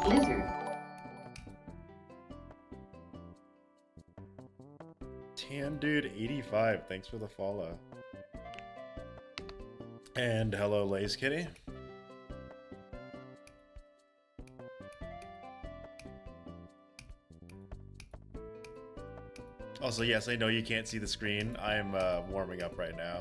User. Tan Dude 85, thanks for the follow. And hello, Lays Kitty. Also, yes, I know you can't see the screen. I'm warming up right now.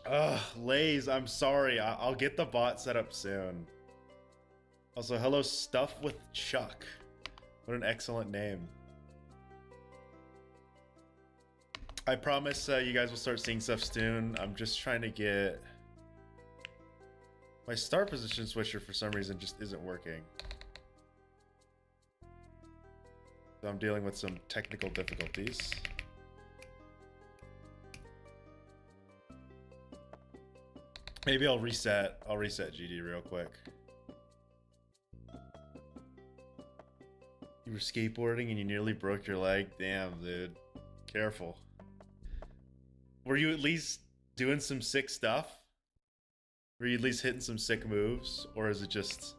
Ugh, Lays, I'm sorry. I'll get the bot set up soon. Also, hello, Stuff with Chuck. What an excellent name. I promise you guys will start seeing stuff soon. I'm just trying to get... My start position switcher for some reason just isn't working. So I'm dealing with some technical difficulties. Maybe I'll reset GD real quick. You were skateboarding and you nearly broke your leg? Damn, dude. Careful. Were you at least doing some sick stuff? Were you at least hitting some sick moves? Or is it just...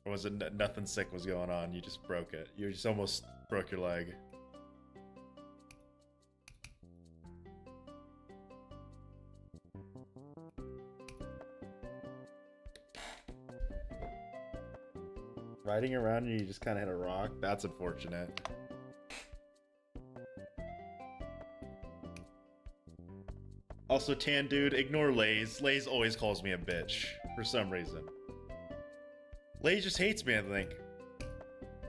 Or was it nothing sick was going on? You just broke it. You just almost broke your leg. Riding around and you just kind of hit a rock? That's unfortunate. Also, Tan Dude, ignore Lays. Lays always calls me a bitch for some reason. Lays just hates me, I think.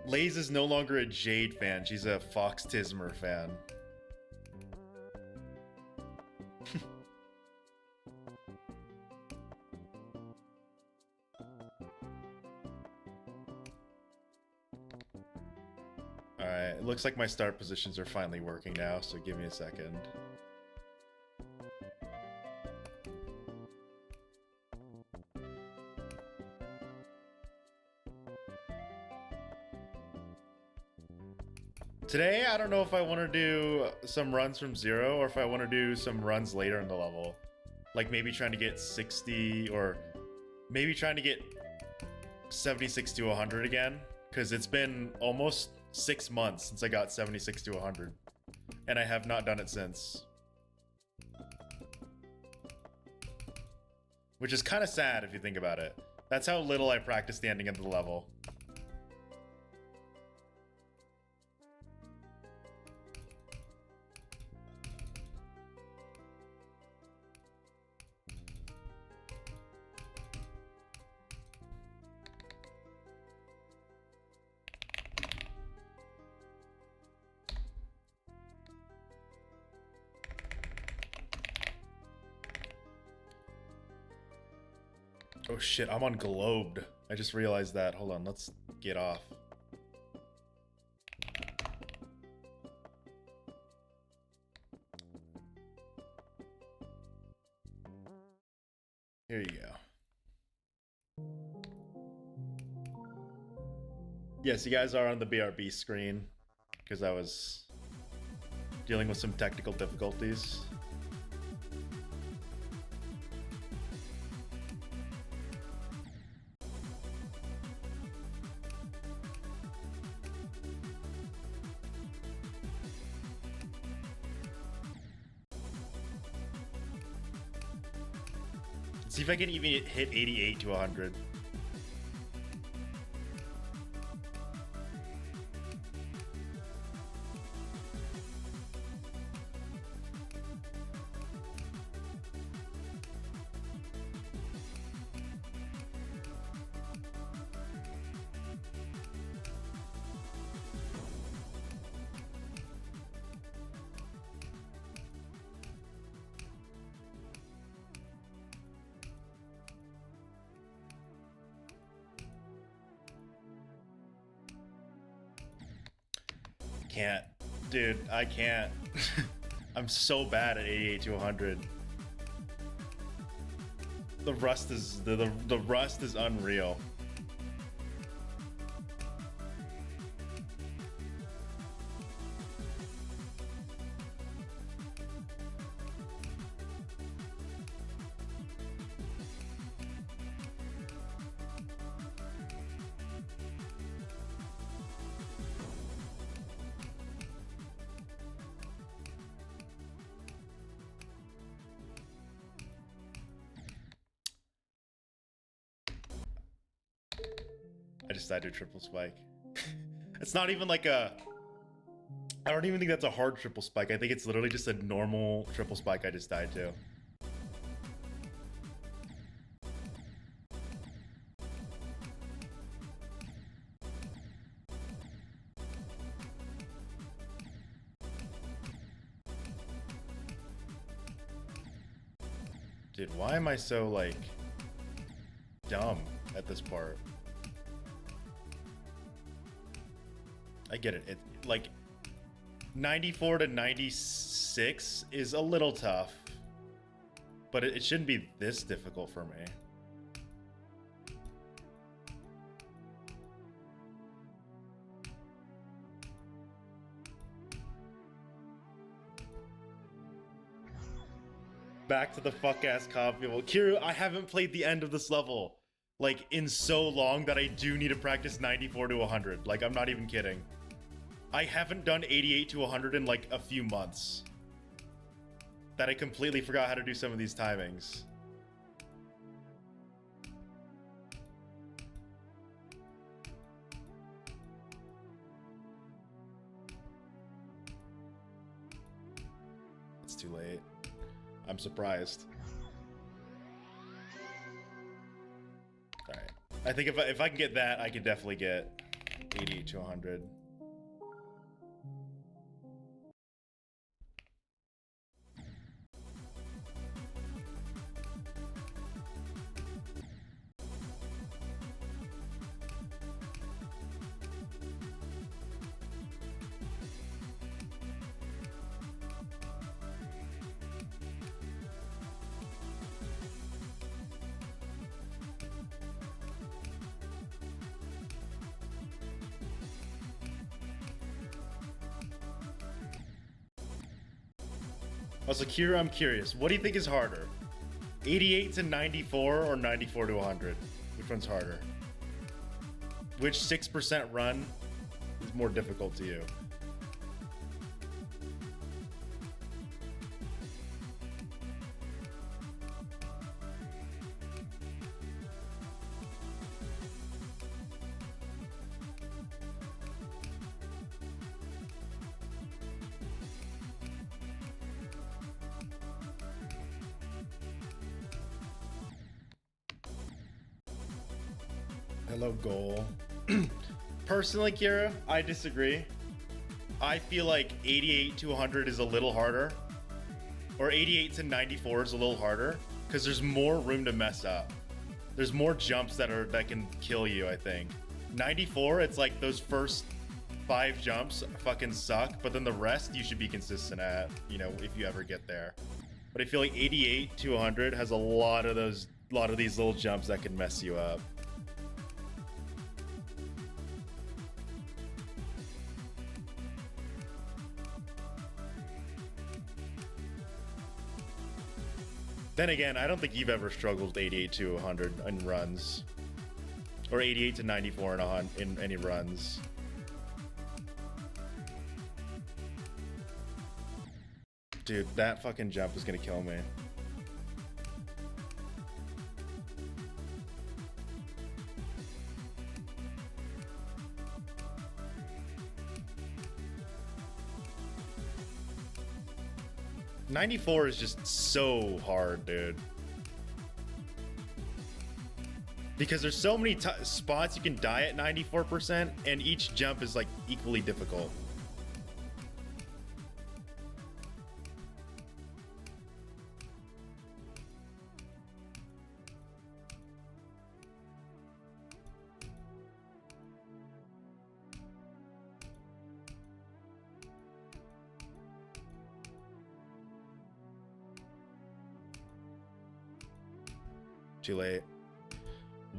Lays is no longer a Jade fan. She's a Fox Tismer fan. Alright, it looks like my start positions are finally working now, so give me a second. Today, I don't know if I want to do some runs from 0 or if I want to do some runs later in the level. Like maybe trying to get 60 or maybe trying to get 76 to 100 again. Because it's been almost 6 months since I got 76 to 100. And I have not done it since. Which is kind of sad if you think about it. That's how little I practiced the ending of the level. Oh shit, I'm on Globed. I just realized that. Hold on, let's get off. Here you go. Yes, you guys are on the BRB screen because I was dealing with some technical difficulties. See if I can even hit 88 to 100. Can't. Dude, I can't. I'm so bad at 88 to 100. The rust is the rust is unreal. I just died to a triple spike. It's not even like a... I don't even think that's a hard triple spike. I think it's literally just a normal triple spike I just died to. Dude, why am I so, like, dumb at this part? I get it. It like 94 to 96 is a little tough, but it shouldn't be this difficult for me. Back to the fuck ass comp people. Kiru, I haven't played the end of this level like in so long that I do need to practice 94 to 100. Like, I'm not even kidding. I haven't done 88 to 100 in like a few months. That I completely forgot how to do some of these timings. It's too late. I'm surprised. Alright. I think if I can get that, I can definitely get 88 to 100. Also, Kira, I'm curious. What do you think is harder? 88 to 94 or 94 to 100? Which one's harder? Which 6% run is more difficult to you? Hello, goal. Personally, Kira, I disagree. I feel like 88 to 100 is a little harder, or 88 to 94 is a little harder because there's more room to mess up. There's more jumps that can kill you, I think. 94, it's like those first 5 jumps fucking suck, but then the rest you should be consistent at, you know, if you ever get there. But I feel like 88 to 100 has a lot of these little jumps that can mess you up. Then again, I don't think you've ever struggled with 88 to 100 in runs. Or 88 to 94 in any runs. Dude, that fucking jump is gonna kill me. '94 is just so hard, dude. Because there's so many spots you can die at 94%, and each jump is like equally difficult. Too late.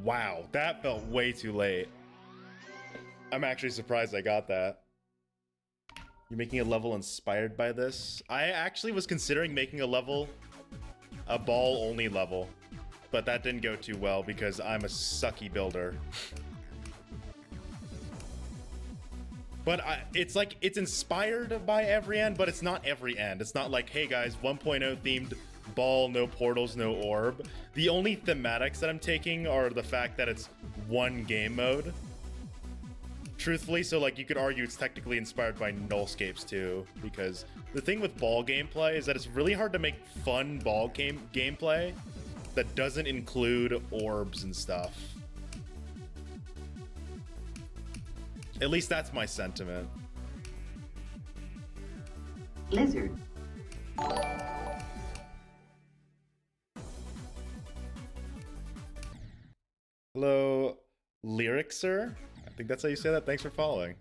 Wow, that felt way too late. I'm actually surprised I got that. You're making a level inspired by this? I actually was considering making a level, a ball only level, but that didn't go too well because I'm a sucky builder. But it's like, it's inspired by every end, but it's not every end. It's not like, hey guys, 1.0 themed ball, no portals, no orb. The only thematics that I'm taking are the fact that it's one game mode. Truthfully, so like you could argue it's technically inspired by Nullscapes too, because the thing with ball gameplay is that it's really hard to make fun ball gameplay that doesn't include orbs and stuff. At least that's my sentiment. Lizard. Hello, Lyricser? I think that's how you say that. Thanks for following.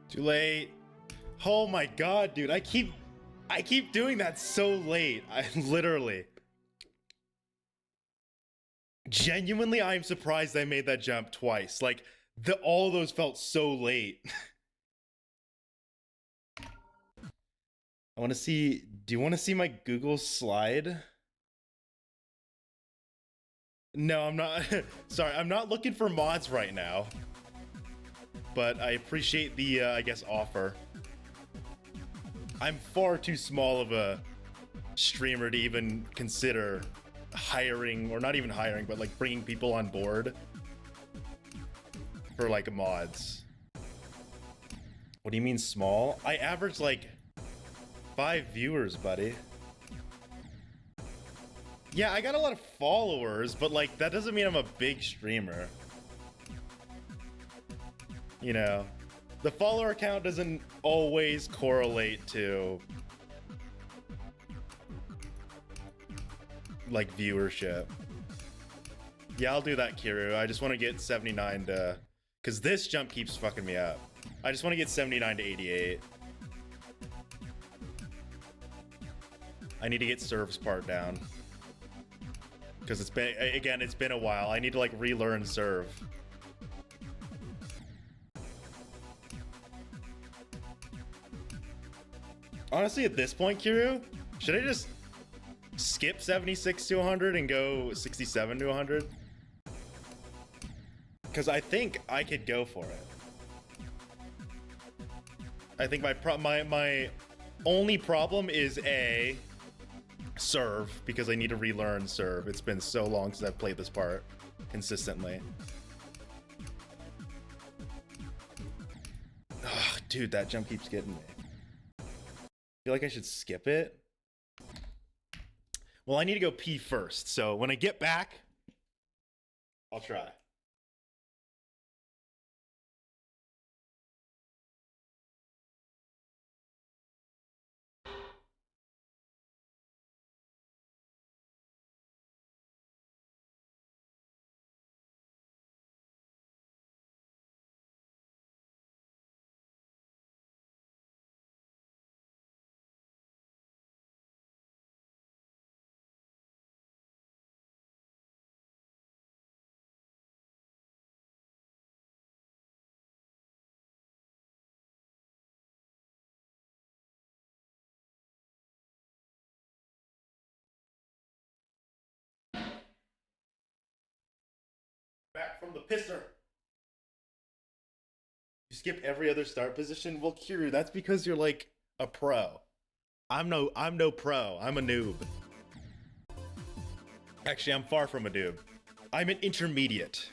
Too late. Oh my god, dude. I keep doing that so late. I literally. Genuinely, I'm surprised I made that jump twice. Like, all those felt so late. I want to see. Do you want to see my Google slide? No, I'm not. Sorry, I'm not looking for mods right now. But I appreciate the, I guess, offer. I'm far too small of a streamer to even consider hiring, or not even hiring, but like bringing people on board for like mods. What do you mean small? I average like 5 viewers, buddy. Yeah, I got a lot of followers, but like that doesn't mean I'm a big streamer. You know, the follower count doesn't always correlate to like viewership. Yeah, I'll do that, Kiru. I just want to get 79 to, because this jump keeps fucking me up. I just want to get 79 to 88. I need to get Serve's part down. Because it's been, again, it's been a while. I need to like relearn Serve. Honestly, at this point, Kiru, should I just skip 76 to 100 and go 67 to 100? Because I think I could go for it. I think my only problem is Serve, because I need to relearn Serve. It's been so long since I've played this part consistently. Ugh, dude, that jump keeps getting me. I feel like I should skip it. Well, I need to go pee first, so when I get back, I'll try. back from the pisser. You skip every other start position? Well, Kiryu, that's because you're like a pro. I'm no pro. I'm a noob. Actually, I'm far from a noob. I'm an intermediate.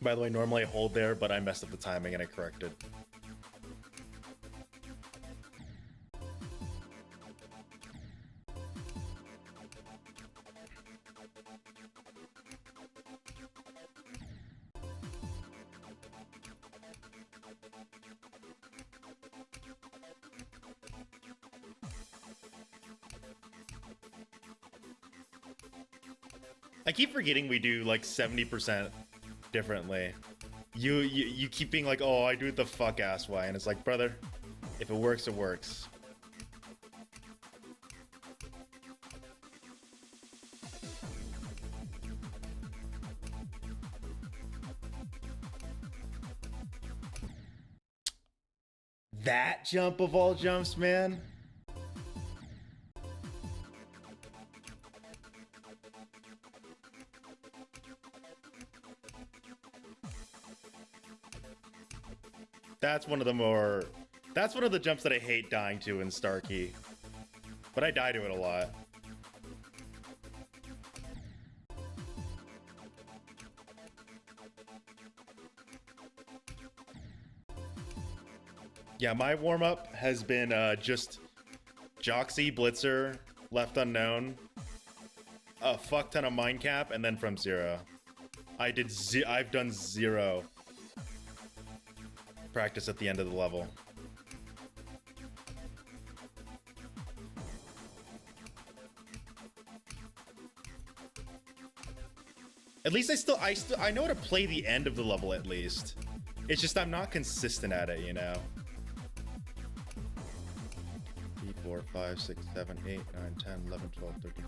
By the way, normally I hold there, but I messed up the timing and I corrected. I keep forgetting we do like 70% differently. You keep being like, oh, I do it the fuck ass way, and it's like, brother, if it works, it works. That jump of all jumps, man. That's one of the jumps that I hate dying to in Starkey. But I die to it a lot. Yeah, my warm-up has been just Joxy, Blitzer, Left Unknown, a fuck ton of Mind Cap, and then from zero. I've done zero practice at the end of the level. At least I know how to play the end of the level at least. It's just I'm not consistent at it, you know. 3, 4, 5, 6, 7, 8, 9, 10, 11, 12, 13.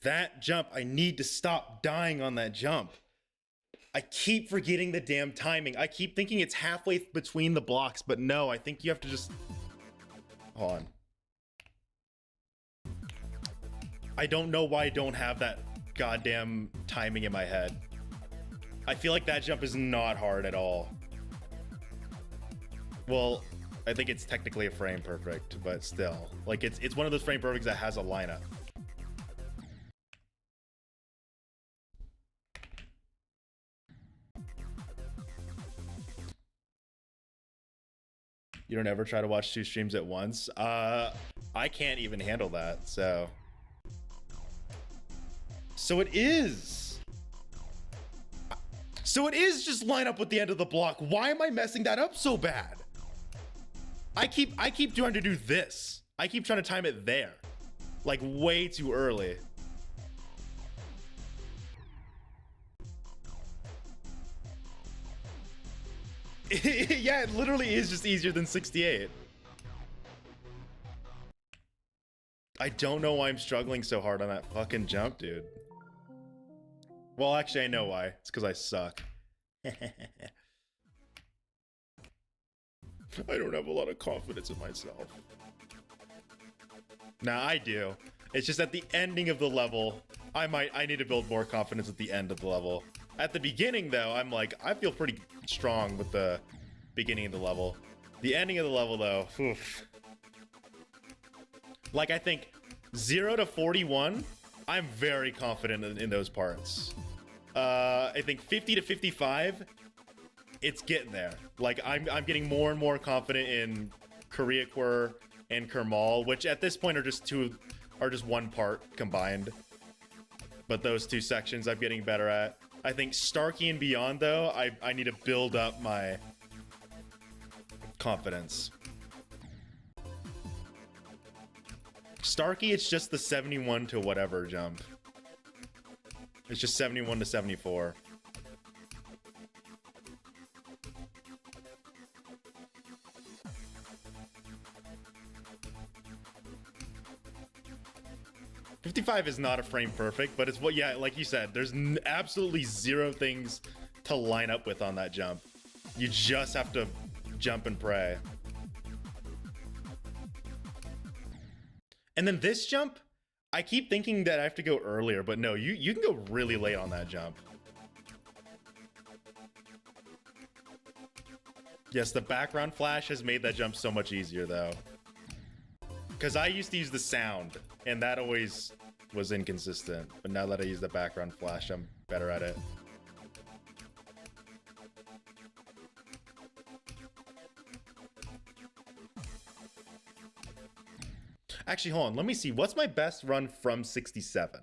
That jump, I need to stop dying on that jump. I keep forgetting the damn timing. I keep thinking it's halfway between the blocks, but no, I think you have to just... Hold on. I don't know why I don't have that goddamn timing in my head. I feel like that jump is not hard at all. Well, I think it's technically a frame perfect, but still. Like, it's one of those frame perfects that has a lineup. You don't ever try to watch 2 streams at once? I can't even handle that, so... So it is just line up with the end of the block. Why am I messing that up so bad? I keep trying to do this. I keep trying to time it there. Like way too early. Yeah, it literally is just easier than 68. I don't know why I'm struggling so hard on that fucking jump, dude. Well, actually, I know why. It's because I suck. I don't have a lot of confidence in myself. Nah, I do. It's just at the ending of the level, I need to build more confidence at the end of the level. At the beginning, though, I'm like, I feel pretty strong with the beginning of the level. The ending of the level, though, oof. Like, I think 0 to 41, I'm very confident in those parts. I think 50 to 55, it's getting there. Like, I'm getting more and more confident in Koreaquer and Kermal, which at this point are just one part combined. But those 2 sections I'm getting better at. I think Starkey and beyond, though, I need to build up my confidence. Starkey, it's just the 71 to whatever jump. It's just 71 to 74. 55 is not a frame perfect, but it's what, yeah, like you said, there's absolutely zero things to line up with on that jump. You just have to jump and pray. And then this jump, I keep thinking that I have to go earlier, but no, you can go really late on that jump. Yes, the background flash has made that jump so much easier though. Because I used to use the sound, and that always was inconsistent. But now that I use the background flash, I'm better at it. Actually, hold on. Let me see. What's my best run from 67?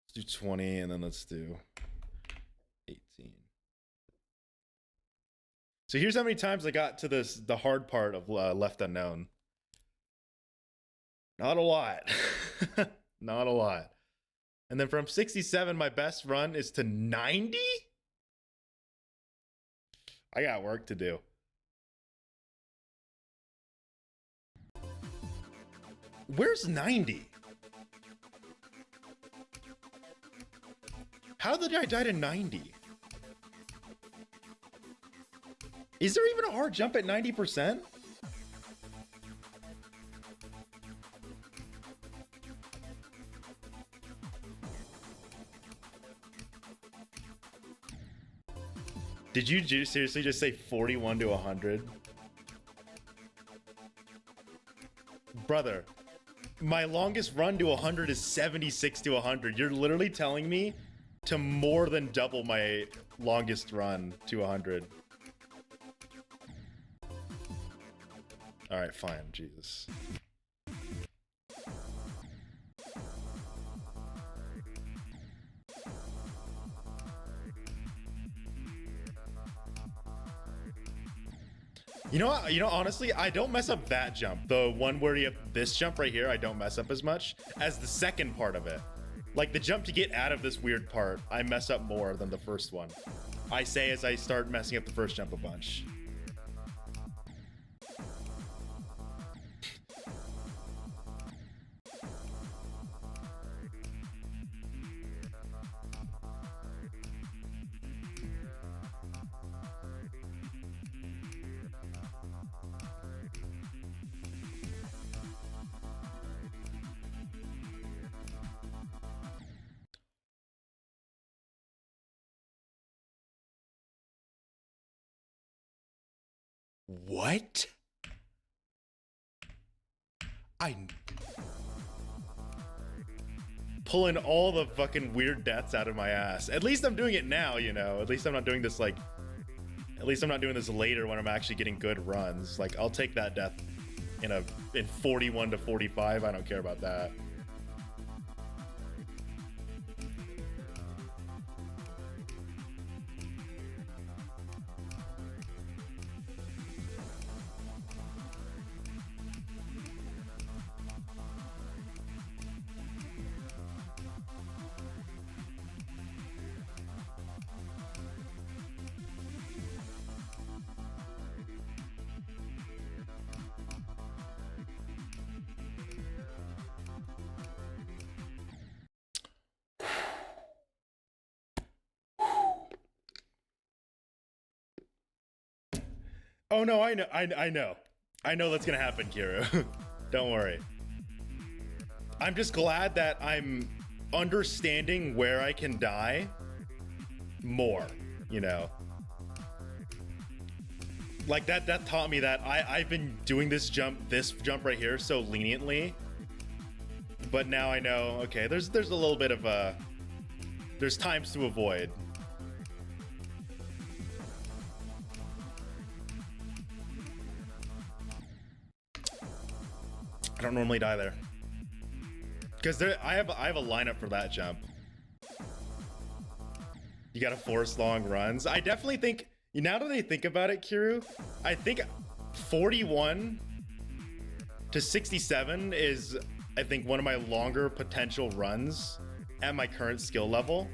Let's do 20, and then let's do 18. So here's how many times I got to the hard part of Left Unknown. Not a lot. Not a lot. And then from 67, my best run is to 90? I got work to do. Where's 90? How did I die to 90? Is there even a hard jump at 90%? Did you seriously just say 41 to 100? Brother, my longest run to 100 is 76 to 100. You're literally telling me to more than double my longest run to 100. All right, fine, Jesus. You know what? You know, honestly, I don't mess up that jump. The one where you have this jump right here, I don't mess up as much as the second part of it. Like the jump to get out of this weird part, I mess up more than the first one. I say as I start messing up the first jump a bunch. What? I'm pulling all the fucking weird deaths out of my ass. At least I'm doing it now, you know. At least I'm not doing this like... At least I'm not doing this later when I'm actually getting good runs. Like, I'll take that death in 41 to 45. I don't care about that. Oh no, I know that's gonna happen, Kiru. Don't worry. I'm just glad that I'm understanding where I can die more, you know. Like that taught me that I've been doing this jump right here so leniently. But now I know, okay, there's a little bit of there's times to avoid. I don't normally die there. Because I have a lineup for that jump. You gotta force long runs. I definitely think, now that I think about it, Kiru, I think 41 to 67 is, I think, one of my longer potential runs at my current skill level.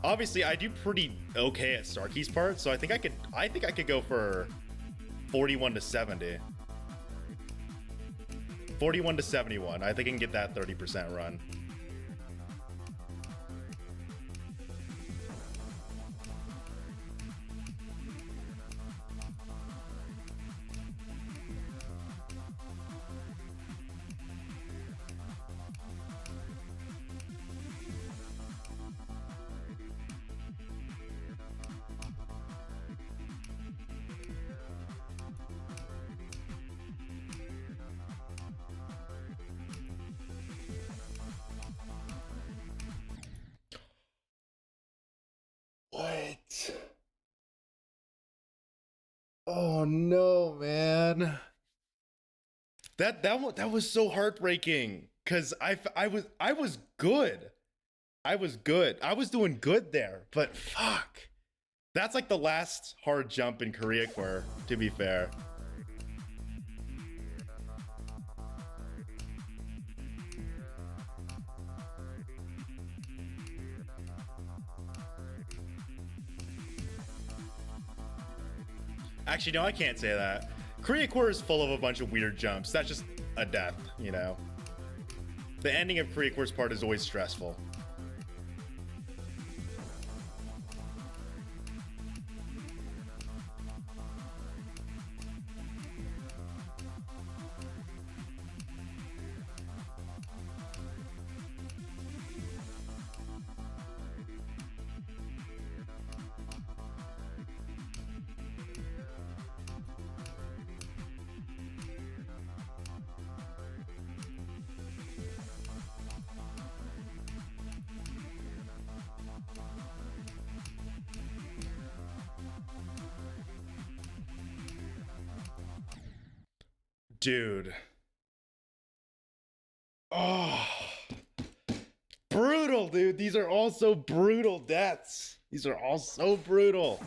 Obviously, I do pretty okay at Starkey's part, so I think I could go for 41 to 70. 41 to 71. I think I can get that 30% run. What? Oh no, man. That was so heartbreaking cuz I was good. I was good. I was doing good there, but fuck. That's like the last hard jump in Koreacore, to be fair. Actually, no, I can't say that. Koreacore is full of a bunch of weird jumps. That's just a death, you know? The ending of Koreacore's part is always stressful. Dude. Oh. Brutal, dude. These are all so brutal deaths. These are all so brutal.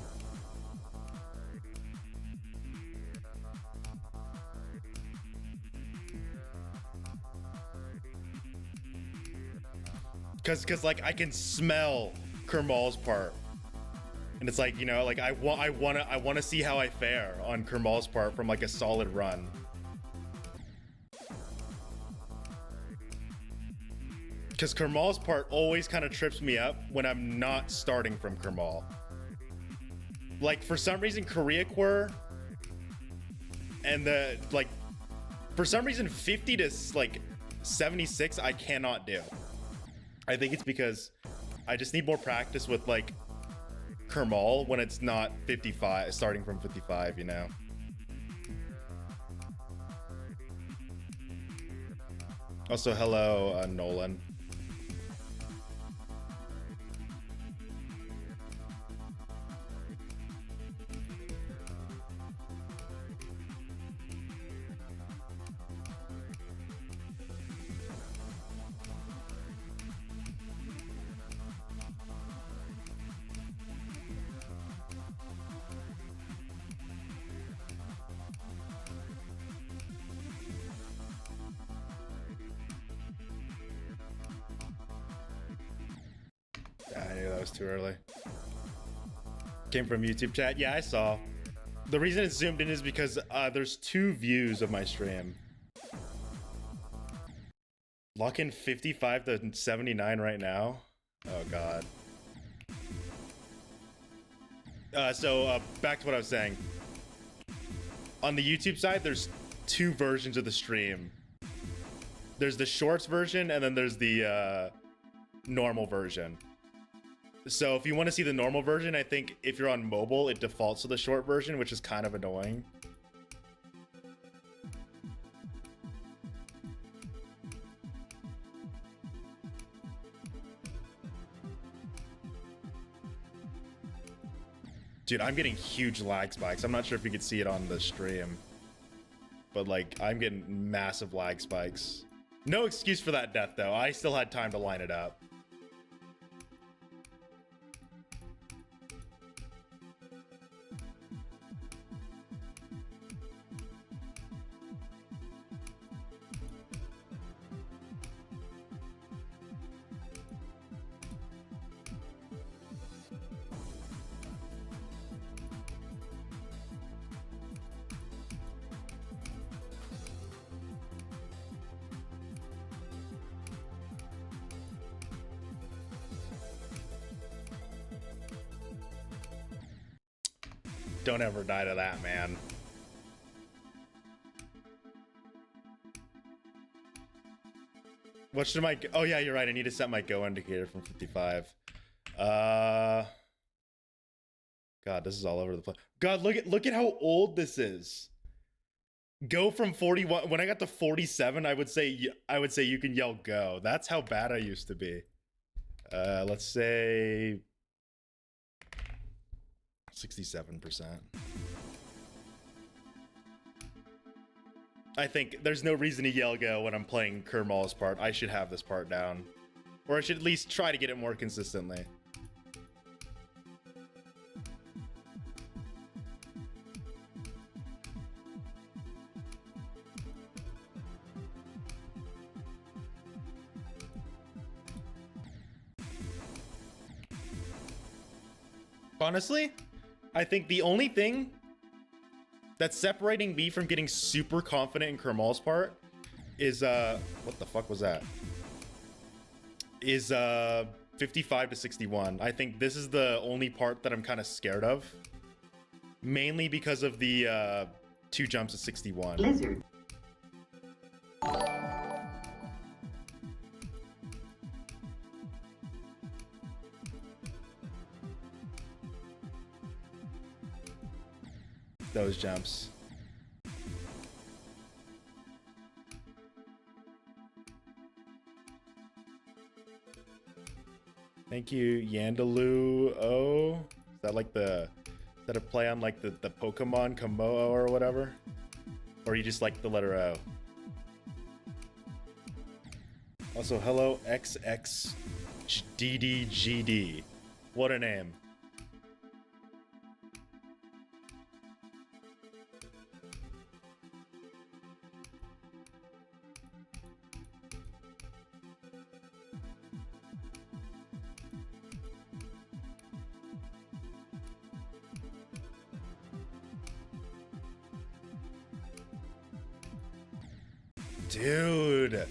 Cause like I can smell Kermal's part. And it's like, you know, like I wanna see how I fare on Kermal's part from like a solid run. Because Kermal's part always kind of trips me up when I'm not starting from Kermal. Like for some reason, Koreacore and the like, for some reason, 50 to like 76, I cannot do. I think it's because I just need more practice with like Kermal when it's not 55, starting from 55, you know. Also, hello, Nolan. I knew that was too early. Came from YouTube chat. Yeah, I saw. The reason it's zoomed in is because there's 2 views of my stream. Lock in 55 to 79 right now. Oh god. So back to what I was saying. On the YouTube side, there's 2 versions of the stream. There's the shorts version, and then there's the normal version. So if you want to see the normal version, I think if you're on mobile, it defaults to the short version, which is kind of annoying. Dude, I'm getting huge lag spikes. I'm not sure if you could see it on the stream, but like I'm getting massive lag spikes. No excuse for that death though. I still had time to line it up. Don't ever die to that, man. What should my... Oh, yeah, you're right. I need to set my go indicator from 55. God, this is all over the place. God, look at how old this is. Go from 41. When I got to 47, I would say you can yell go. That's how bad I used to be. Let's say 67%. I think there's no reason to yell go when I'm playing Kermal's part. I should have this part down. Or I should at least try to get it more consistently. Honestly, I think the only thing that's separating me from getting super confident in Kermal's part is what the fuck was that? Is 55 to 61. I think this is the only part that I'm kind of scared of. Mainly because of the 2 jumps at 61. Lizard. Those jumps. Thank you, Yandaloo. Oh, is that like is that a play on like the Pokemon Komodo or whatever? Or you just like the letter O? Also, hello, XXDDGD. What a name. Dude,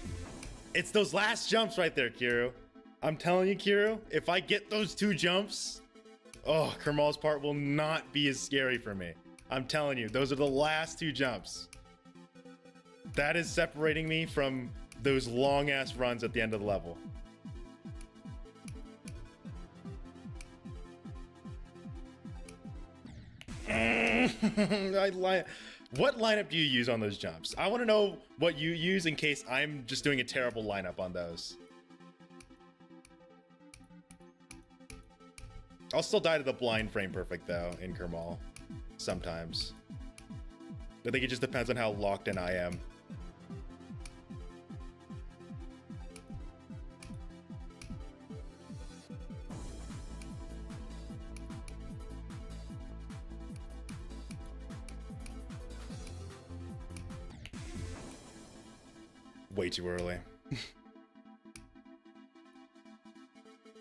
it's those last jumps right there, Kiru. I'm telling you, Kiru, if I get those 2 jumps, oh, Kermal's part will not be as scary for me. I'm telling you, those are the last 2 jumps. That is separating me from those long-ass runs at the end of the level. What lineup do you use on those jumps? I want to know what you use in case I'm just doing a terrible lineup on those. I'll still die to the blind frame perfect though in Kermal. Sometimes. I think it just depends on how locked in I am. Way too early.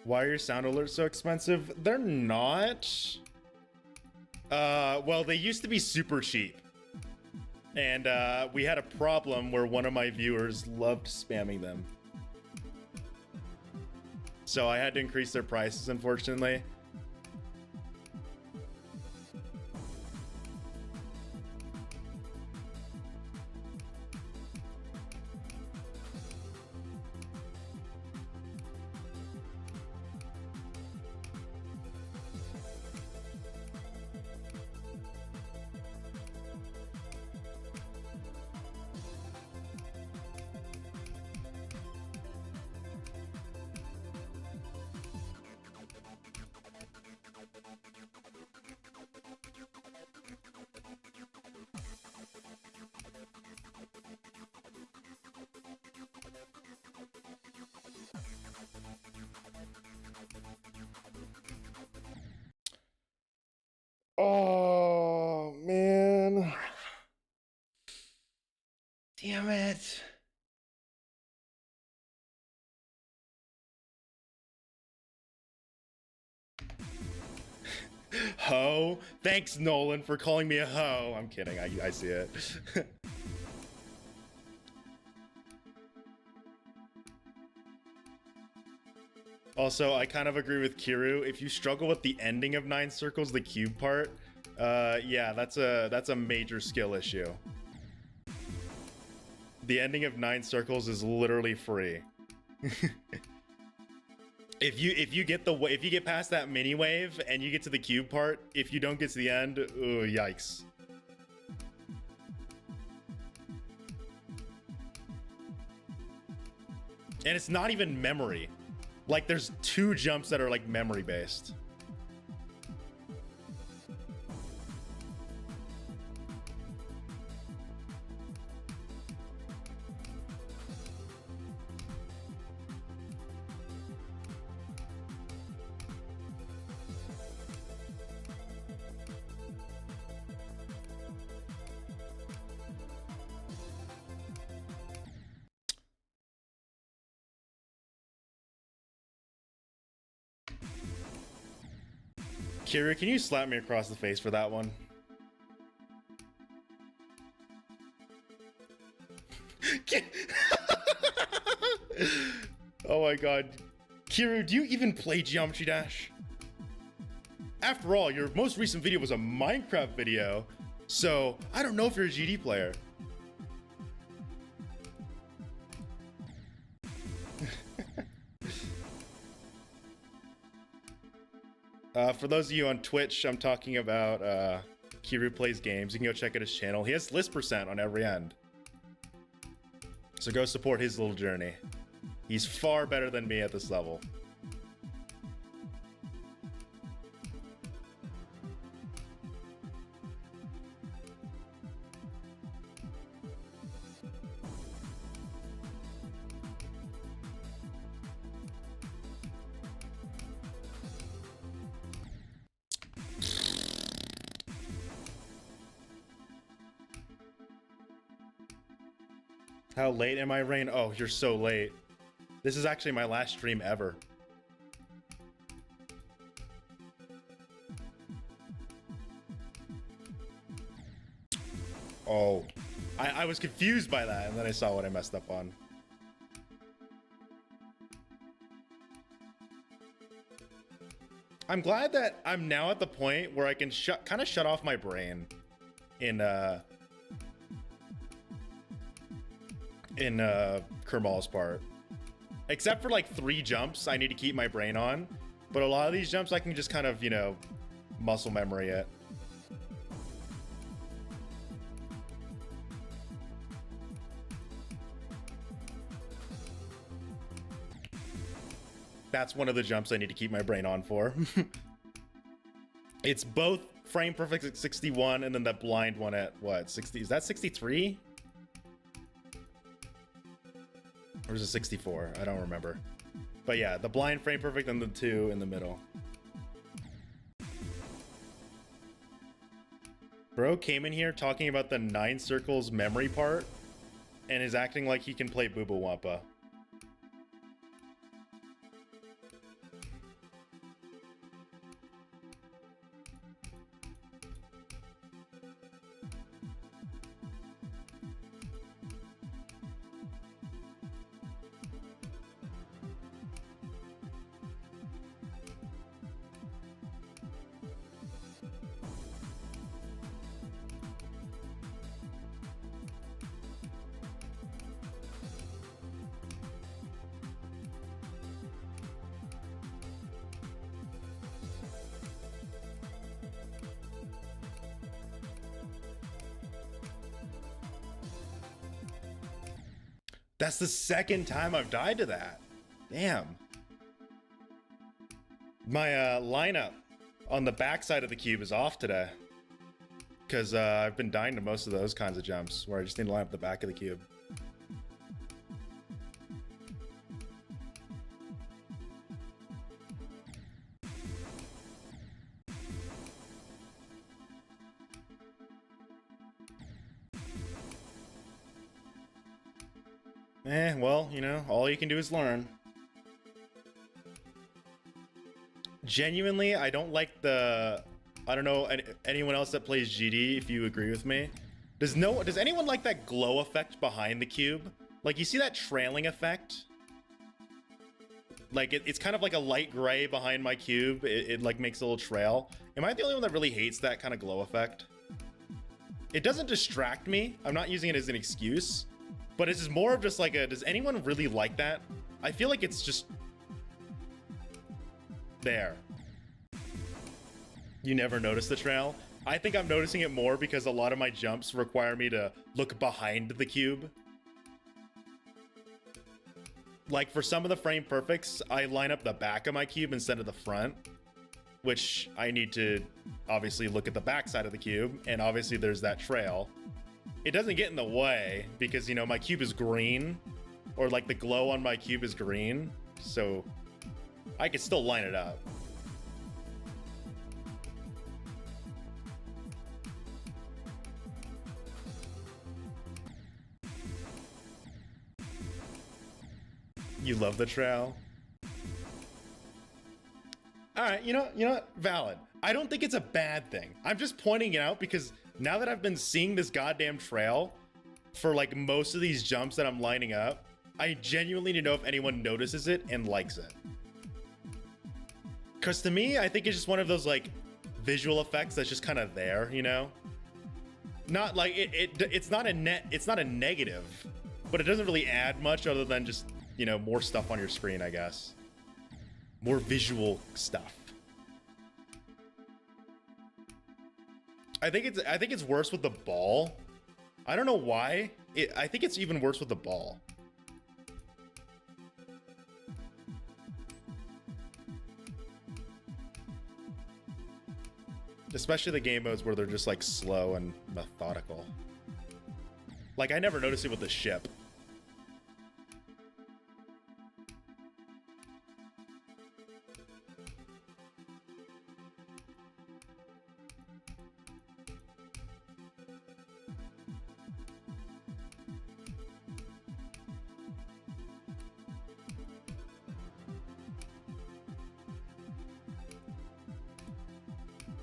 Why are your sound alerts so expensive? They're not. Well, they used to be super cheap. And we had a problem where one of my viewers loved spamming them. So I had to increase their prices, unfortunately. Oh, man. Damn it. Ho? Thanks, Nolan, for calling me a ho. I'm kidding. I see it. Also, I kind of agree with Kiru. If you struggle with the ending of 9 Circles, the cube part, Yeah, that's a major skill issue. The ending of 9 circles is literally free. If you get past that mini wave and you get to the cube part, if you don't get to the end, ooh, yikes. And it's not even memory. Like, there's 2 jumps that are like memory based. Kira, can you slap me across the face for that one? Oh my god. Kiru, do you even play Geometry Dash? After all, your most recent video was a Minecraft video, so I don't know if you're a GD player. For those of you on Twitch, I'm talking about Kiru Plays Games. You can go check out his channel. He has list percent on every end. So go support his little journey. He's far better than me at this level. How late am I, Rain? Oh, you're so late. This is actually my last stream ever. Oh, I was confused by that, and then I saw what I messed up on. I'm glad that I'm now at the point where I can kind of shut off my brain in Kermal's part. Except for like 3 jumps I need to keep my brain on, but a lot of these jumps I can just kind of, you know, muscle memory it. That's one of the jumps I need to keep my brain on for. It's both frame perfect at 61 and then that blind one at what, 60? Is that 63? Or is it 64? I don't remember. But yeah, the blind frame perfect and the 2 in the middle. Bro came in here talking about the 9 circles memory part and is acting like he can play Booba Wampa. That's the second time I've died to that. Damn. My lineup on the backside of the cube is off today. Because I've been dying to most of those kinds of jumps where I just need to line up the back of the cube. Well, you know, all you can do is learn. Genuinely, I don't like the... I don't know anyone else that plays GD, if you agree with me. Does anyone like that glow effect behind the cube? Like, you see that trailing effect? Like it's kind of like a light gray behind my cube. It like makes a little trail. Am I the only one that really hates that kind of glow effect? It doesn't distract me. I'm not using it as an excuse, but it's just more of just like a, does anyone really like that? I feel like it's just there. You never notice the trail. I think I'm noticing it more because a lot of my jumps require me to look behind the cube. Like for some of the frame perfects, I line up the back of my cube instead of the front, which I need to obviously look at the back side of the cube, and obviously there's that trail. It doesn't get in the way because, you know, my cube is green, or like the glow on my cube is green, so I can still line it up. You love the trail? All right, you know what? Valid. I don't think it's a bad thing. I'm just pointing it out because now that I've been seeing this goddamn trail for like most of these jumps that I'm lining up, I genuinely need to know if anyone notices it and likes it. Because to me, I think it's just one of those like visual effects that's just kind of there, you know? Not like it's not a negative, but it doesn't really add much other than just, you know, more stuff on your screen, I guess. More visual stuff. I think it's worse with the ball. I don't know why. I think it's even worse with the ball. Especially the game modes where they're just like slow and methodical. Like I never noticed it with the ship.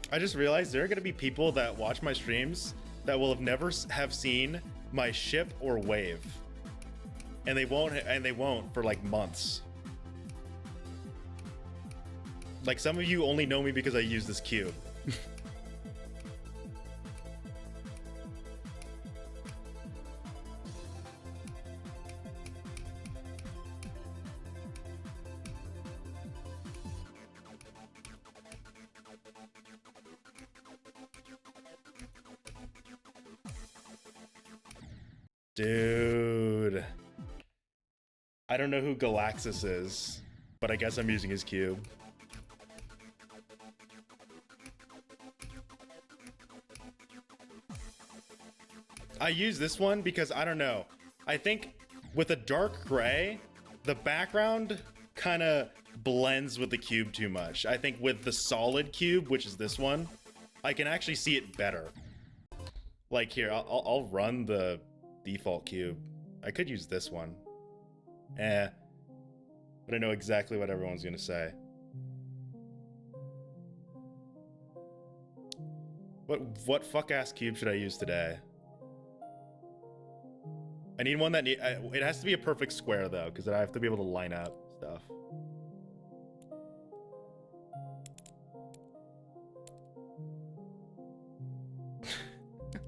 I just realized there are going to be people that watch my streams that will have never have seen my ship or wave, and they won't for like months. Like some of you only know me because I use this cube. Dude, I don't know who Galaxus is, but I guess I'm using his cube. I use this one because I don't know. I think with a dark gray, the background kind of blends with the cube too much. I think with the solid cube, which is this one, I can actually see it better. Like here, I'll run the default cube. I could use this one. But I know exactly what everyone's gonna say. What fuck ass cube should I use today? I need one that it has to be a perfect square though, because I have to be able to line up stuff.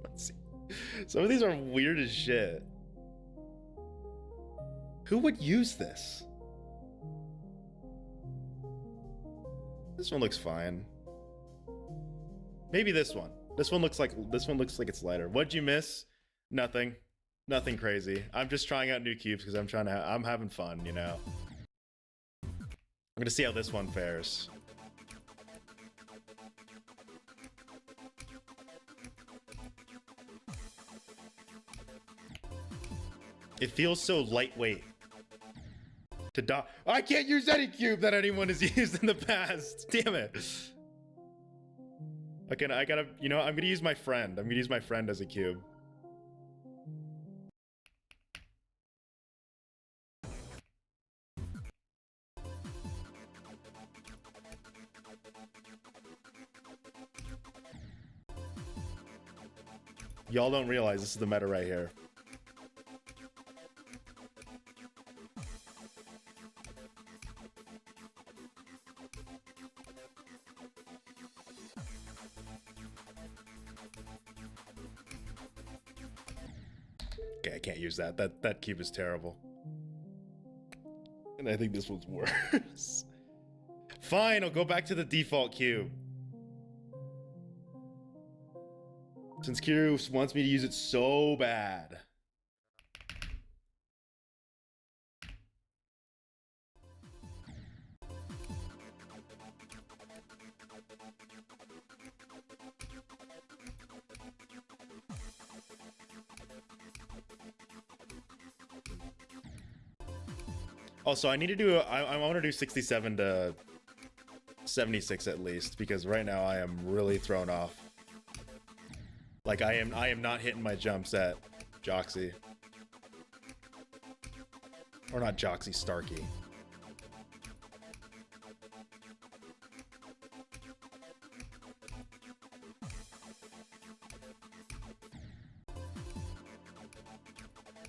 Let's see. Some of these are weird as shit. Who would use this? This one looks fine. Maybe this one. This one looks like it's lighter. What'd you miss? Nothing. Nothing crazy. I'm just trying out new cubes because I'm having fun, you know. I'm gonna see how this one fares. It feels so lightweight. I can't use any cube that anyone has used in the past. Damn it. Okay, I gotta, you know, I'm gonna use my friend. I'm gonna use my friend as a cube. Y'all don't realize this is the meta right here. Okay, I can't use that. That cube is terrible. And I think this one's worse. Fine, I'll go back to the default cube. Since Kiryu wants me to use it so bad. Also, I need to do, I want to do 67 to 76 at least, because right now I am really thrown off. Like I am not hitting my jumps at Joxy. Or not Joxy, Starkey.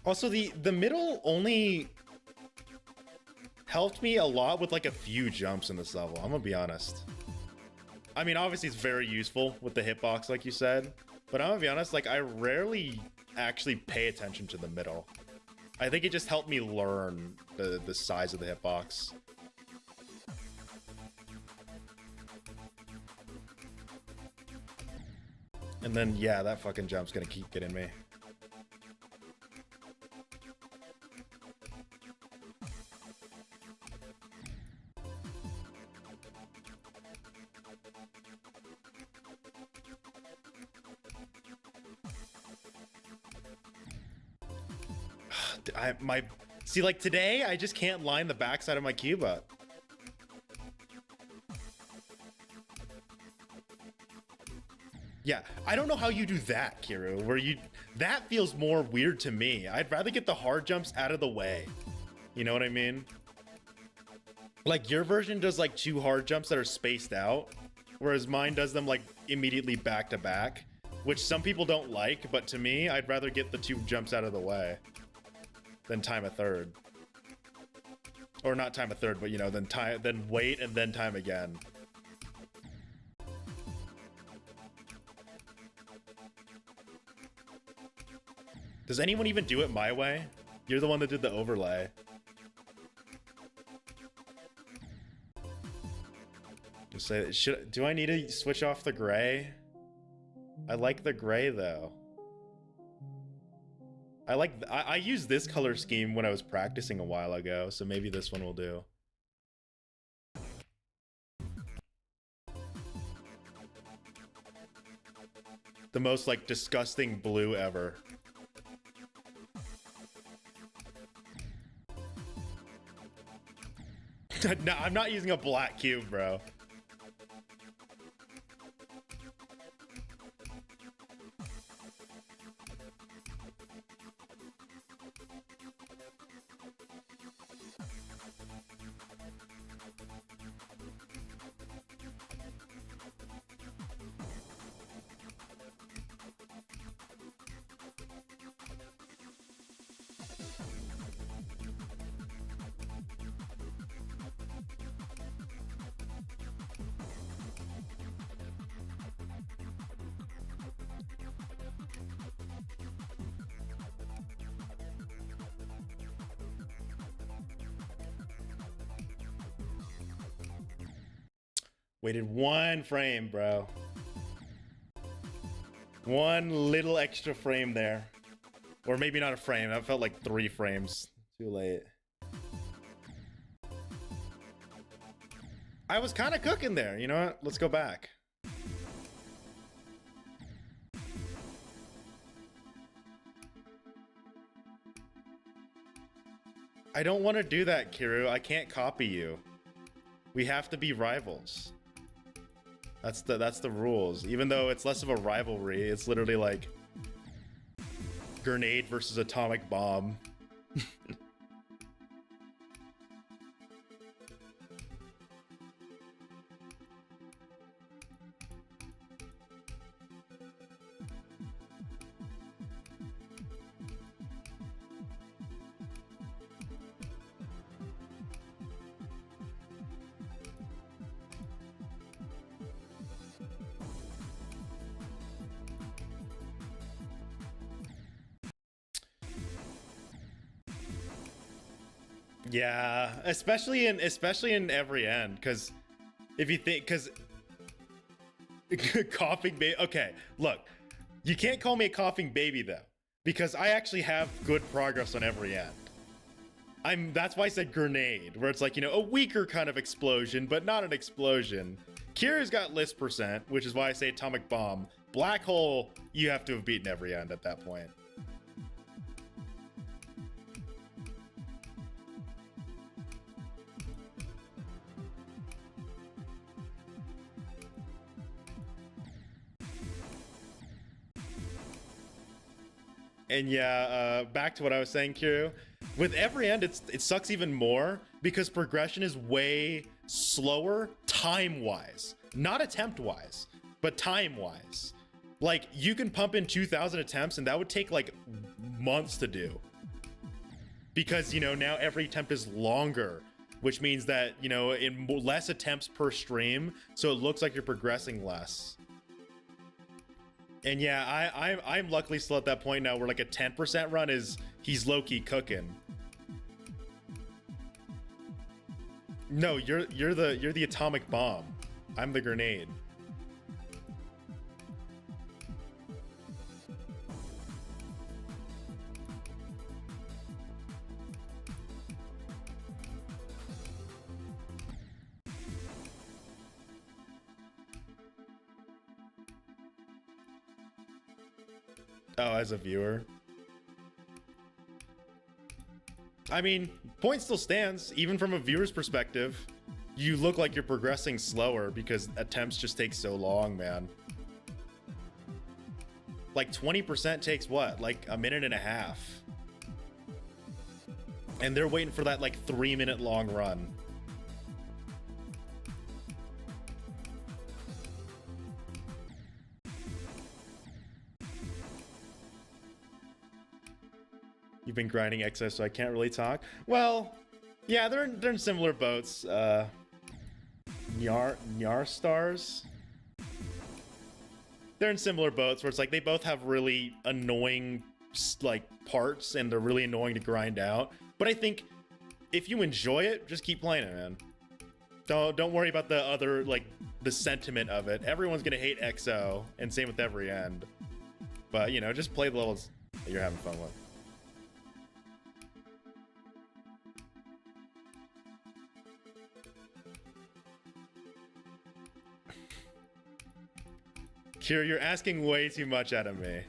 Also, the middle only helped me a lot with like a few jumps in this level, I'm gonna be honest. I mean, obviously it's very useful with the hitbox, like you said, but I'm gonna be honest, like I rarely actually pay attention to the middle. I think it just helped me learn the size of the hitbox. And then, yeah, that fucking jump's gonna keep getting me. See, like today, I just can't line the backside of my cube up. Yeah, I don't know how you do that, Kiryu, where that feels more weird to me. I'd rather get the hard jumps out of the way. You know what I mean? Like your version does like 2 hard jumps that are spaced out, whereas mine does them like immediately back to back, which some people don't like, but to me, I'd rather get the 2 jumps out of the way than time a third. Or not time a third, but you know, then wait and then time again. Does anyone even do it my way? You're the one that did the overlay. Just say, do I need to switch off the gray? I like the gray though. I used this color scheme when I was practicing a while ago, so maybe this one will do. The most like disgusting blue ever. No, I'm not using a black cube, bro. Waited 1 frame, bro. 1 little extra frame there. Or maybe not a frame. That felt like 3 frames. Too late. I was kind of cooking there. You know what? Let's go back. I don't want to do that, Kiryu. I can't copy you. We have to be rivals. That's the rules. Even though it's less of a rivalry, it's literally like grenade versus atomic bomb. Yeah, especially in every end, because if you think, because coughing baby. Okay, look, you can't call me a coughing baby though, because I actually have good progress on every end. That's why I said grenade, where it's like, you know, a weaker kind of explosion, but not an explosion. Kira's got list percent, which is why I say atomic bomb. Black hole, you have to have beaten every end at that point. And yeah, back to what I was saying, Kiro. With every end, it sucks even more because progression is way slower time-wise. Not attempt-wise, but time-wise. Like, you can pump in 2,000 attempts, and that would take, like, months to do. Because, you know, now every attempt is longer, which means that, you know, in less attempts per stream, so it looks like you're progressing less. And yeah, I'm luckily still at that point now where like a 10% run is he's low-key cooking. No, you're the atomic bomb. I'm the grenade. Oh, as a viewer. I mean, point still stands, even from a viewer's perspective. You look like you're progressing slower because attempts just take so long, man. Like 20% takes what? Like a minute and a half. And they're waiting for that like 3-minute long run. You've been grinding XO, so I can't really talk. Well, yeah, they're in similar boats. Nyar stars. They're in similar boats where it's like they both have really annoying like parts and they're really annoying to grind out. But I think if you enjoy it, just keep playing it, man. Don't worry about the other like the sentiment of it. Everyone's gonna hate XO, and same with every end. But you know, just play the levels that you're having fun with. Kira, you're asking way too much out of me.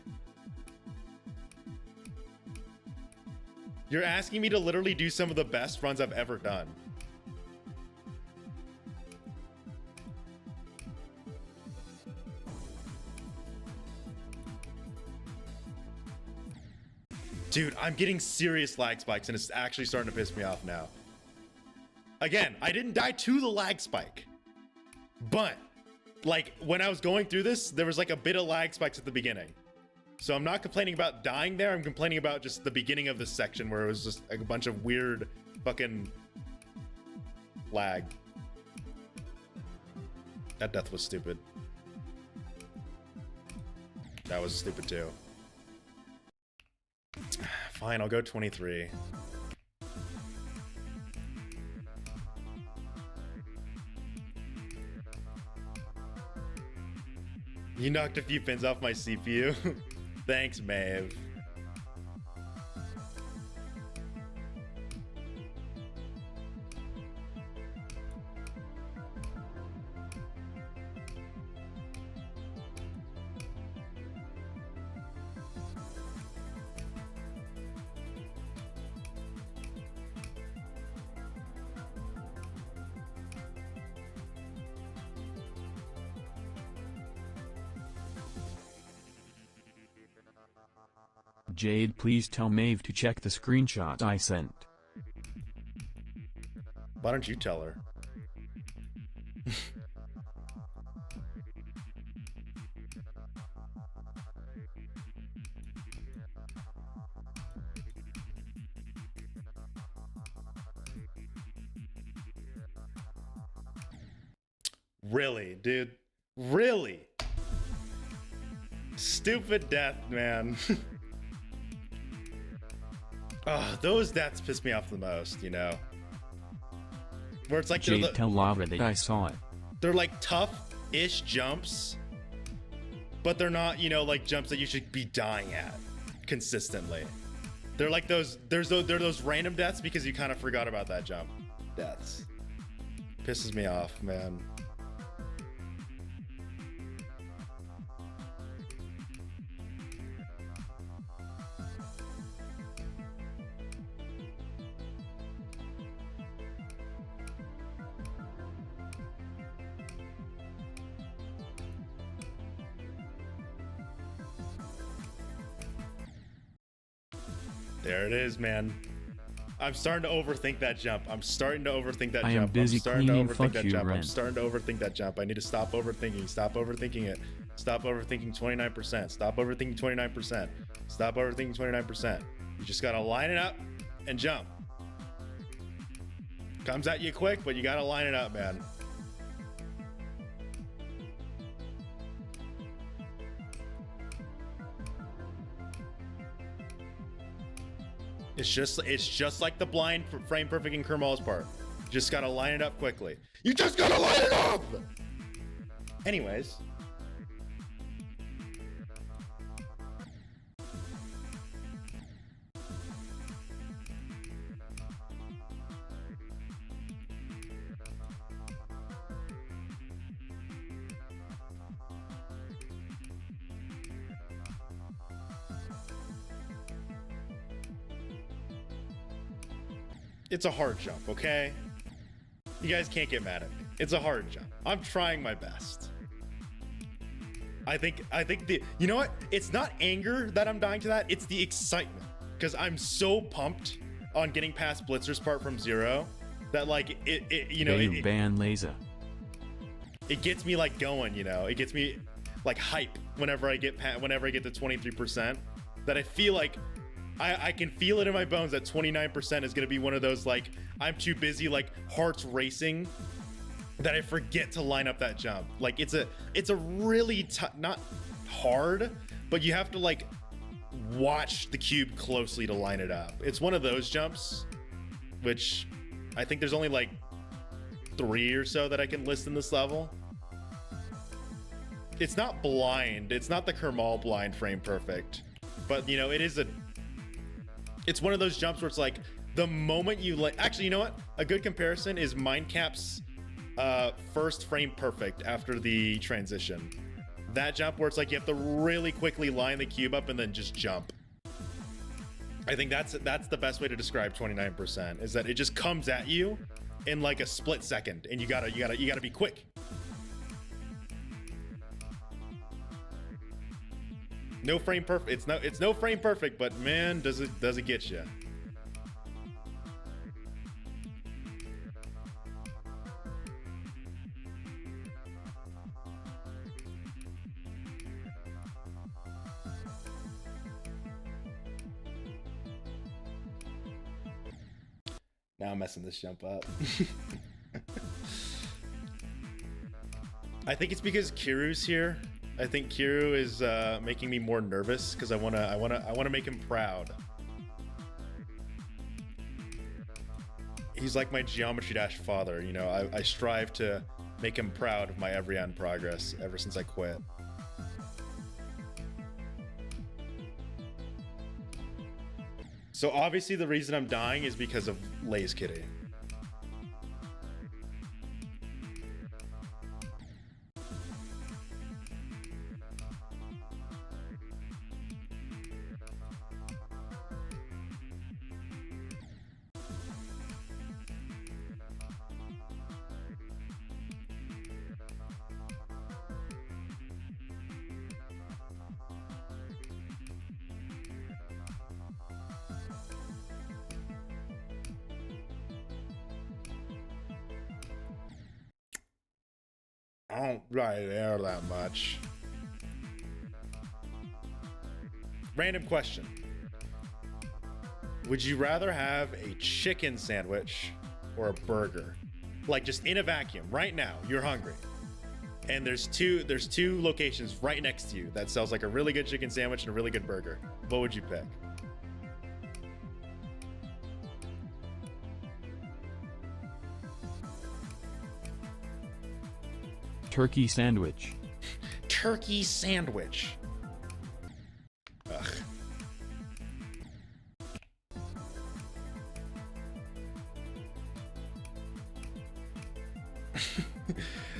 You're asking me to literally do some of the best runs I've ever done. Dude, I'm getting serious lag spikes and it's actually starting to piss me off now. Again, I didn't die to the lag spike, but like when I was going through this, there was like a bit of lag spikes at the beginning. So I'm not complaining about dying there. I'm complaining about just the beginning of this section where it was just like a bunch of weird fucking lag. That death was stupid. That was stupid too. Fine, I'll go 23. You knocked a few pins off my CPU. Thanks, Maeve. Jade, please tell Maeve to check the screenshot I sent. Why don't you tell her? Really, dude? Really? Stupid death, man. Those deaths piss me off the most, you know? where it's like Jade, tell Lava that I saw it. they're like tough-ish jumps, but they're not, you know, like jumps that you should be dying at consistently. They're like they're those random deaths because you kind of forgot about that jump. Deaths. Pisses me off, man. There it is, man. I'm starting to overthink that jump. I'm starting to overthink that jump. I am busy cleaning. Fuck you, Ren. I'm starting to overthink that jump. I need to stop overthinking. Stop overthinking it. Stop overthinking 29%. Stop overthinking 29%. Stop overthinking 29%. You just gotta line it up and jump. Comes at you quick, but you gotta line it up, man. It's just like the blind frame perfect in Kermal's part. Just gotta line it up quickly. You just gotta line it up! Anyways. It's a hard jump, okay? You guys can't get mad at me. It's a hard jump. I'm trying my best. I think you know what? It's not anger that I'm dying to that. It's the excitement. Because I'm so pumped on getting past Blitzer's part from zero that like it ban Laser. It gets me like going, you know. It gets me like hype whenever I get to 23%. That I feel like I can feel it in my bones that 29% is going to be one of those, like, I'm too busy, like, hearts racing, that I forget to line up that jump. Like, it's a really not hard, but you have to, like, watch the cube closely to line it up. It's one of those jumps, which I think there's only, like, 3 or so that I can list in this level. It's not blind. It's not the Kermal blind frame perfect, but, you know, it's one of those jumps where it's like the moment you like. Actually, you know what? A good comparison is Mindcap's first frame perfect after the transition. That jump where it's like you have to really quickly line the cube up and then just jump. I think that's the best way to describe 29%. Is that it just comes at you in like a split second, and you gotta be quick. No frame perfect. It's no frame perfect, but man, does it get you? Now I'm messing this jump up. I think it's because Kiru's here. I think Kiru is making me more nervous because I wanna make him proud. He's like my Geometry Dash father, you know. I strive to make him proud of my every end progress ever since I quit. So obviously the reason I'm dying is because of Lay's Kitty. I don't really air that much. Random question. Would you rather have a chicken sandwich or a burger? Like just in a vacuum right now, you're hungry. And there's two locations right next to you that sells like a really good chicken sandwich and a really good burger. What would you pick? Turkey sandwich. Turkey sandwich. Ugh.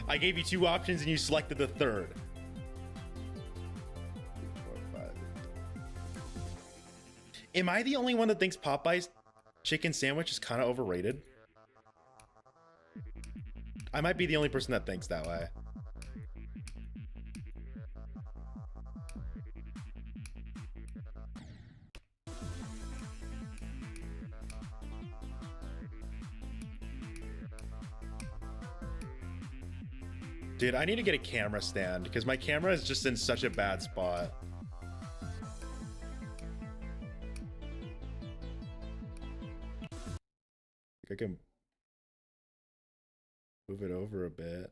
I gave you 2 options and you selected the third. 4, 5. Am I the only one that thinks Popeye's chicken sandwich is kind of overrated? I might be the only person that thinks that way. Dude, I need to get a camera stand because my camera is just in such a bad spot. I can move it over a bit.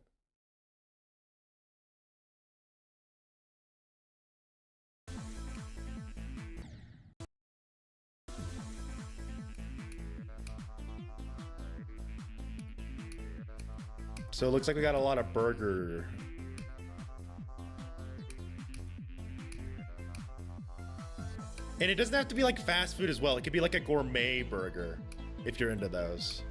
So it looks like we got a lot of burger. And it doesn't have to be like fast food as well. It could be like a gourmet burger if you're into those.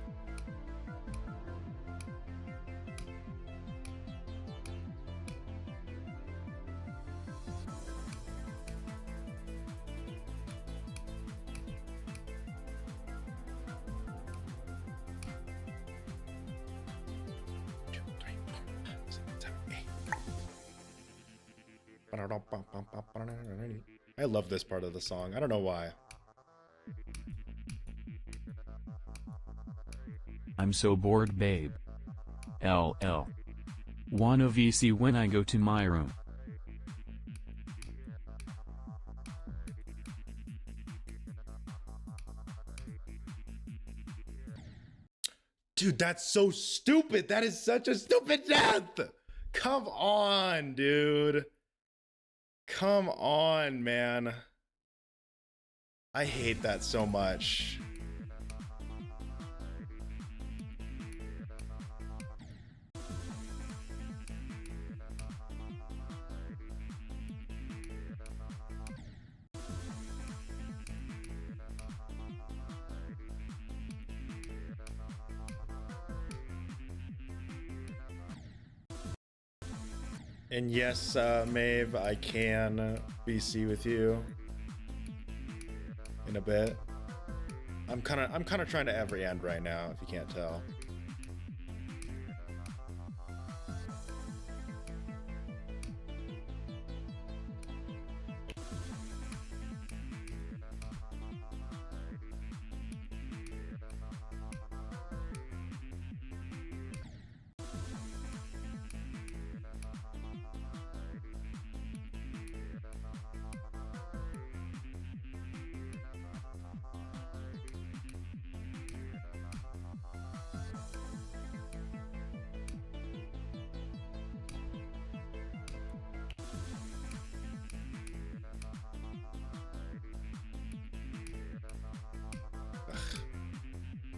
I love this part of the song. I don't know why. I'm so bored, babe. LL. Wanna VC when I go to my room. Dude, that's so stupid. That is such a stupid death. Come on, dude. Come on, man. I hate that so much. And yes, Maeve, I can VC with you in a bit. I'm kind of trying to every end right now, if you can't tell.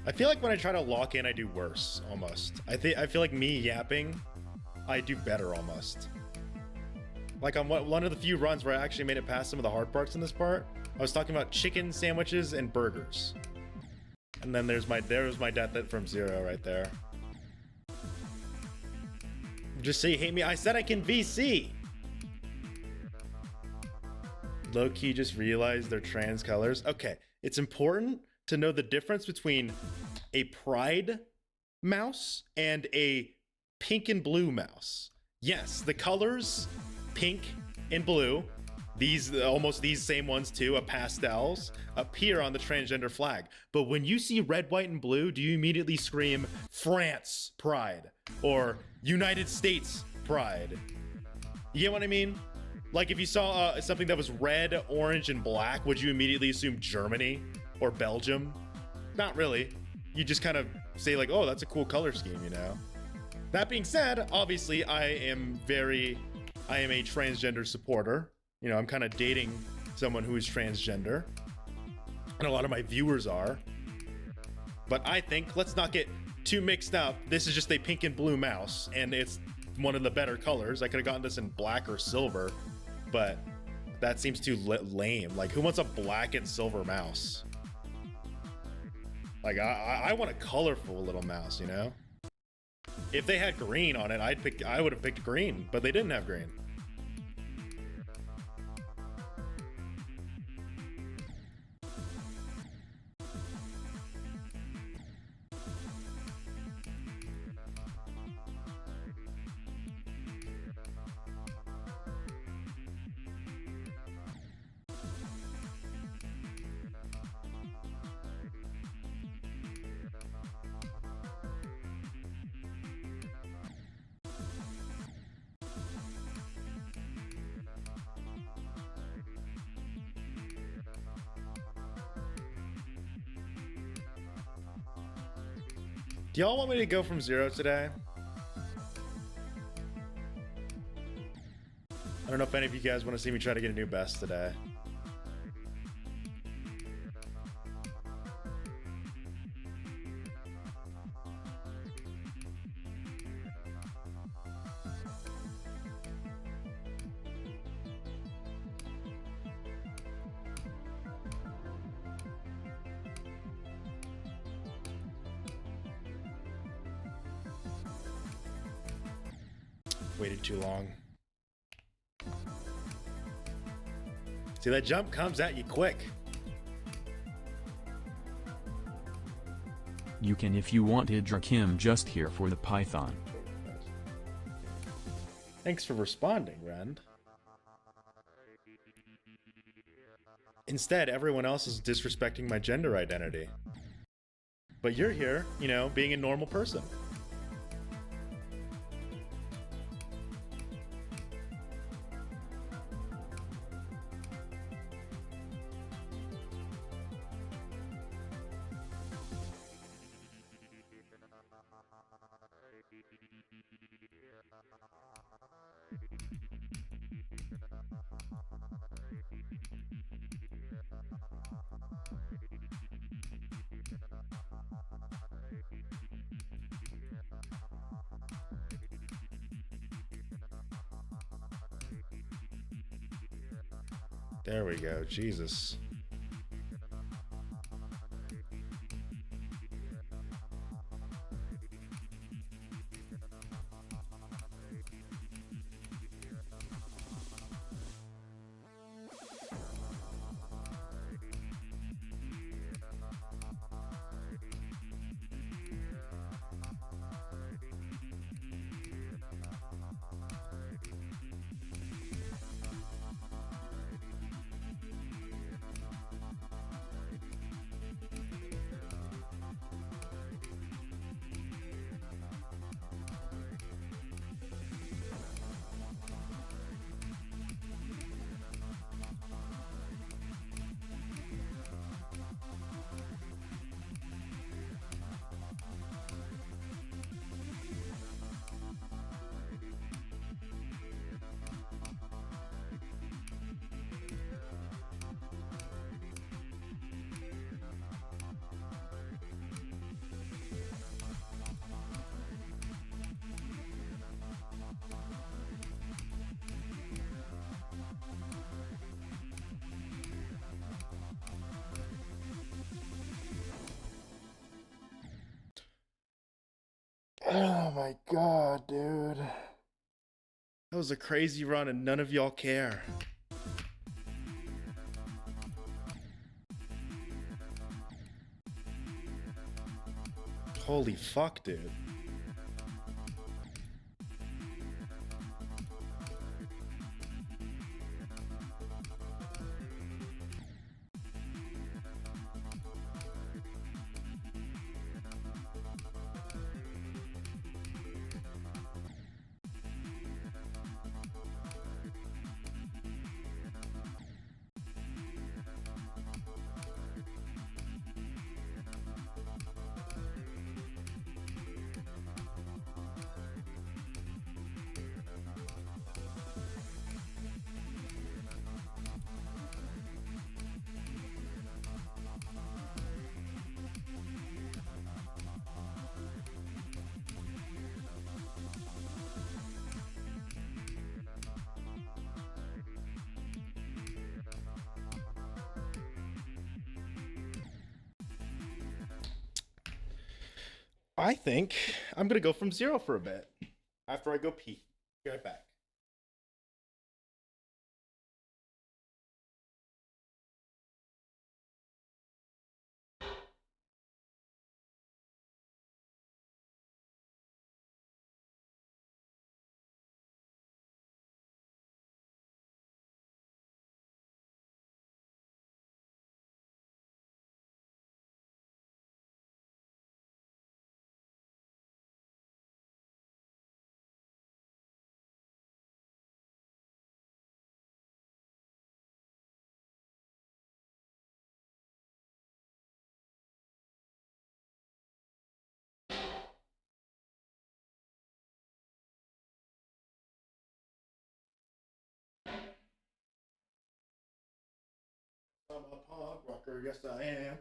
I feel like when I try to lock in, I do worse, almost. I feel like me yapping, I do better almost. Like on one of the few runs where I actually made it past some of the hard parts in this part, I was talking about chicken sandwiches and burgers. And then there's my death from Zero right there. Just say you hate me. I said I can VC. Low-key just realized they're trans colors. Okay, it's important to know the difference between a pride mouse and a pink and blue mouse. Yes, the colors pink and blue, almost these same ones too, pastels, appear on the transgender flag. But when you see red, white, and blue, do you immediately scream France pride or United States pride? You get what I mean? Like if you saw something that was red, orange, and black, would you immediately assume Germany or Belgium? Not really. You just kind of say like, oh, that's a cool color scheme, you know? That being said, obviously I am a transgender supporter. You know, I'm kind of dating someone who is transgender. And a lot of my viewers are. But I think, let's not get too mixed up. This is just a pink and blue mouse. And it's one of the better colors. I could have gotten this in black or silver, but that seems too lame. Like, who wants a black and silver mouse? Like, I want a colorful little mouse, you know? If they had green on it, I would have picked green, but they didn't have green. Do y'all want me to go from 0 today? I don't know if any of you guys want to see me try to get a new best today. Waited too long. See, that jump comes at you quick. You can if you want. Idrakim just here for the Python. Thanks for responding, Rend. Instead, everyone else is disrespecting my gender identity. But you're here, you know, being a normal person. There we go, Jesus. Oh my god, dude. That was a crazy run and none of y'all care. Holy fuck, dude. I think I'm gonna go from 0 for a bit after I go pee. Be right back. I'm a punk rocker, yes I am.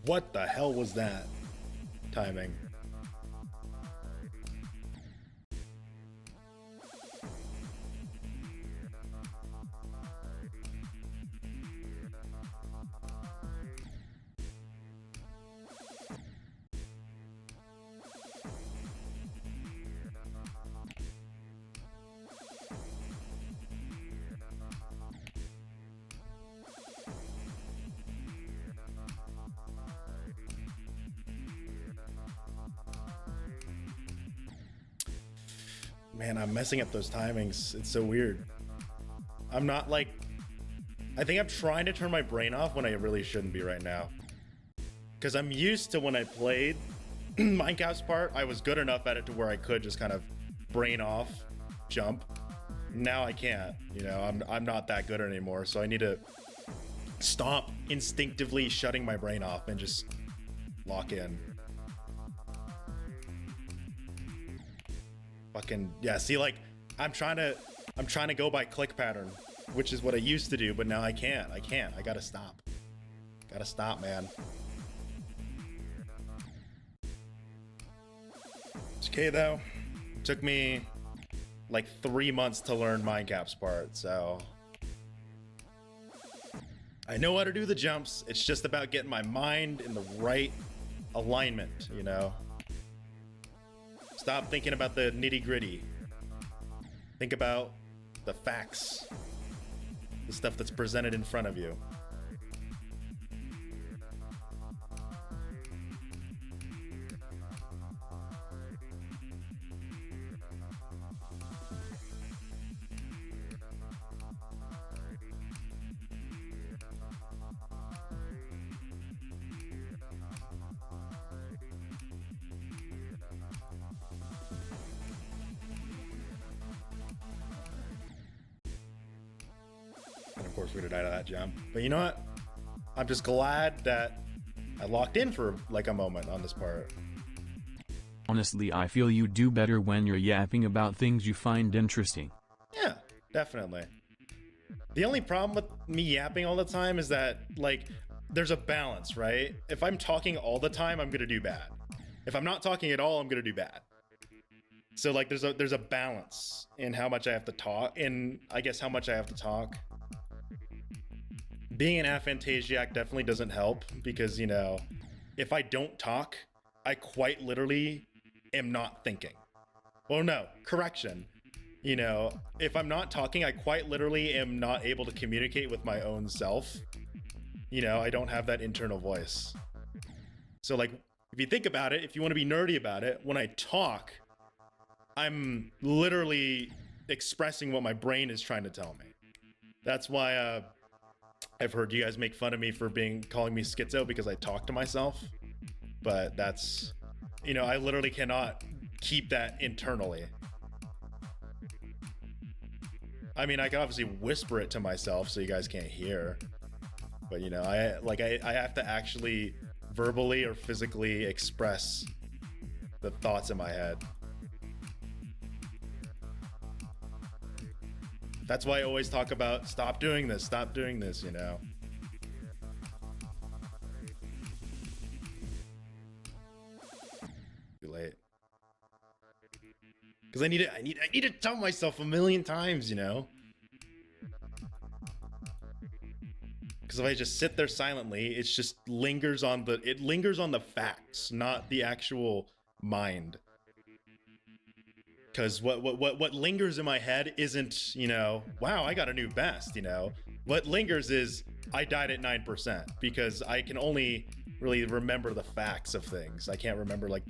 What the hell was that timing? Man, I'm messing up those timings. It's so weird. I'm not like... I think I'm trying to turn my brain off when I really shouldn't be right now. Because I'm used to when I played Minecraft's part, I was good enough at it to where I could just kind of brain off, jump. Now I can't, you know, I'm not that good anymore, so I need to stop instinctively shutting my brain off and just lock in. Fucking, yeah, see, like, I'm trying to go by click pattern, which is what I used to do, but now I can't. I gotta stop. Gotta stop, man. It's okay though. It took me like 3 months to learn Mindcap's part, so I know how to do the jumps. It's just about getting my mind in the right alignment, you know? Stop thinking about the nitty-gritty. Think about the facts, the stuff that's presented in front of you. And of course, we'd have died of that jump. But you know what? I'm just glad that I locked in for like a moment on this part. Honestly, I feel you do better when you're yapping about things you find interesting. Yeah, definitely. The only problem with me yapping all the time is that, like, there's a balance, right? If I'm talking all the time, I'm gonna do bad. If I'm not talking at all, I'm gonna do bad. So like, there's a balance in how much I have to talk, in I guess how much I have to talk. Being an aphantasiac definitely doesn't help because, you know, if I don't talk, I quite literally am not thinking. Well, no, correction. You know, if I'm not talking, I quite literally am not able to communicate with my own self. You know, I don't have that internal voice. So like, if you think about it, if you want to be nerdy about it, when I talk, I'm literally expressing what my brain is trying to tell me. That's why I've heard you guys make fun of me for calling me schizo because I talk to myself, but that's, you know, I literally cannot keep that internally. I mean, I can obviously whisper it to myself so you guys can't hear, but you know, I have to actually verbally or physically express the thoughts in my head. That's why I always talk about stop doing this, you know. Too late. Because I need to tell myself a million times, you know. Because if I just sit there silently, it just lingers on the facts, not the actual mind. Because what lingers in my head isn't, you know, wow, I got a new best, you know. What lingers is I died at 9% because I can only really remember the facts of things. I can't remember like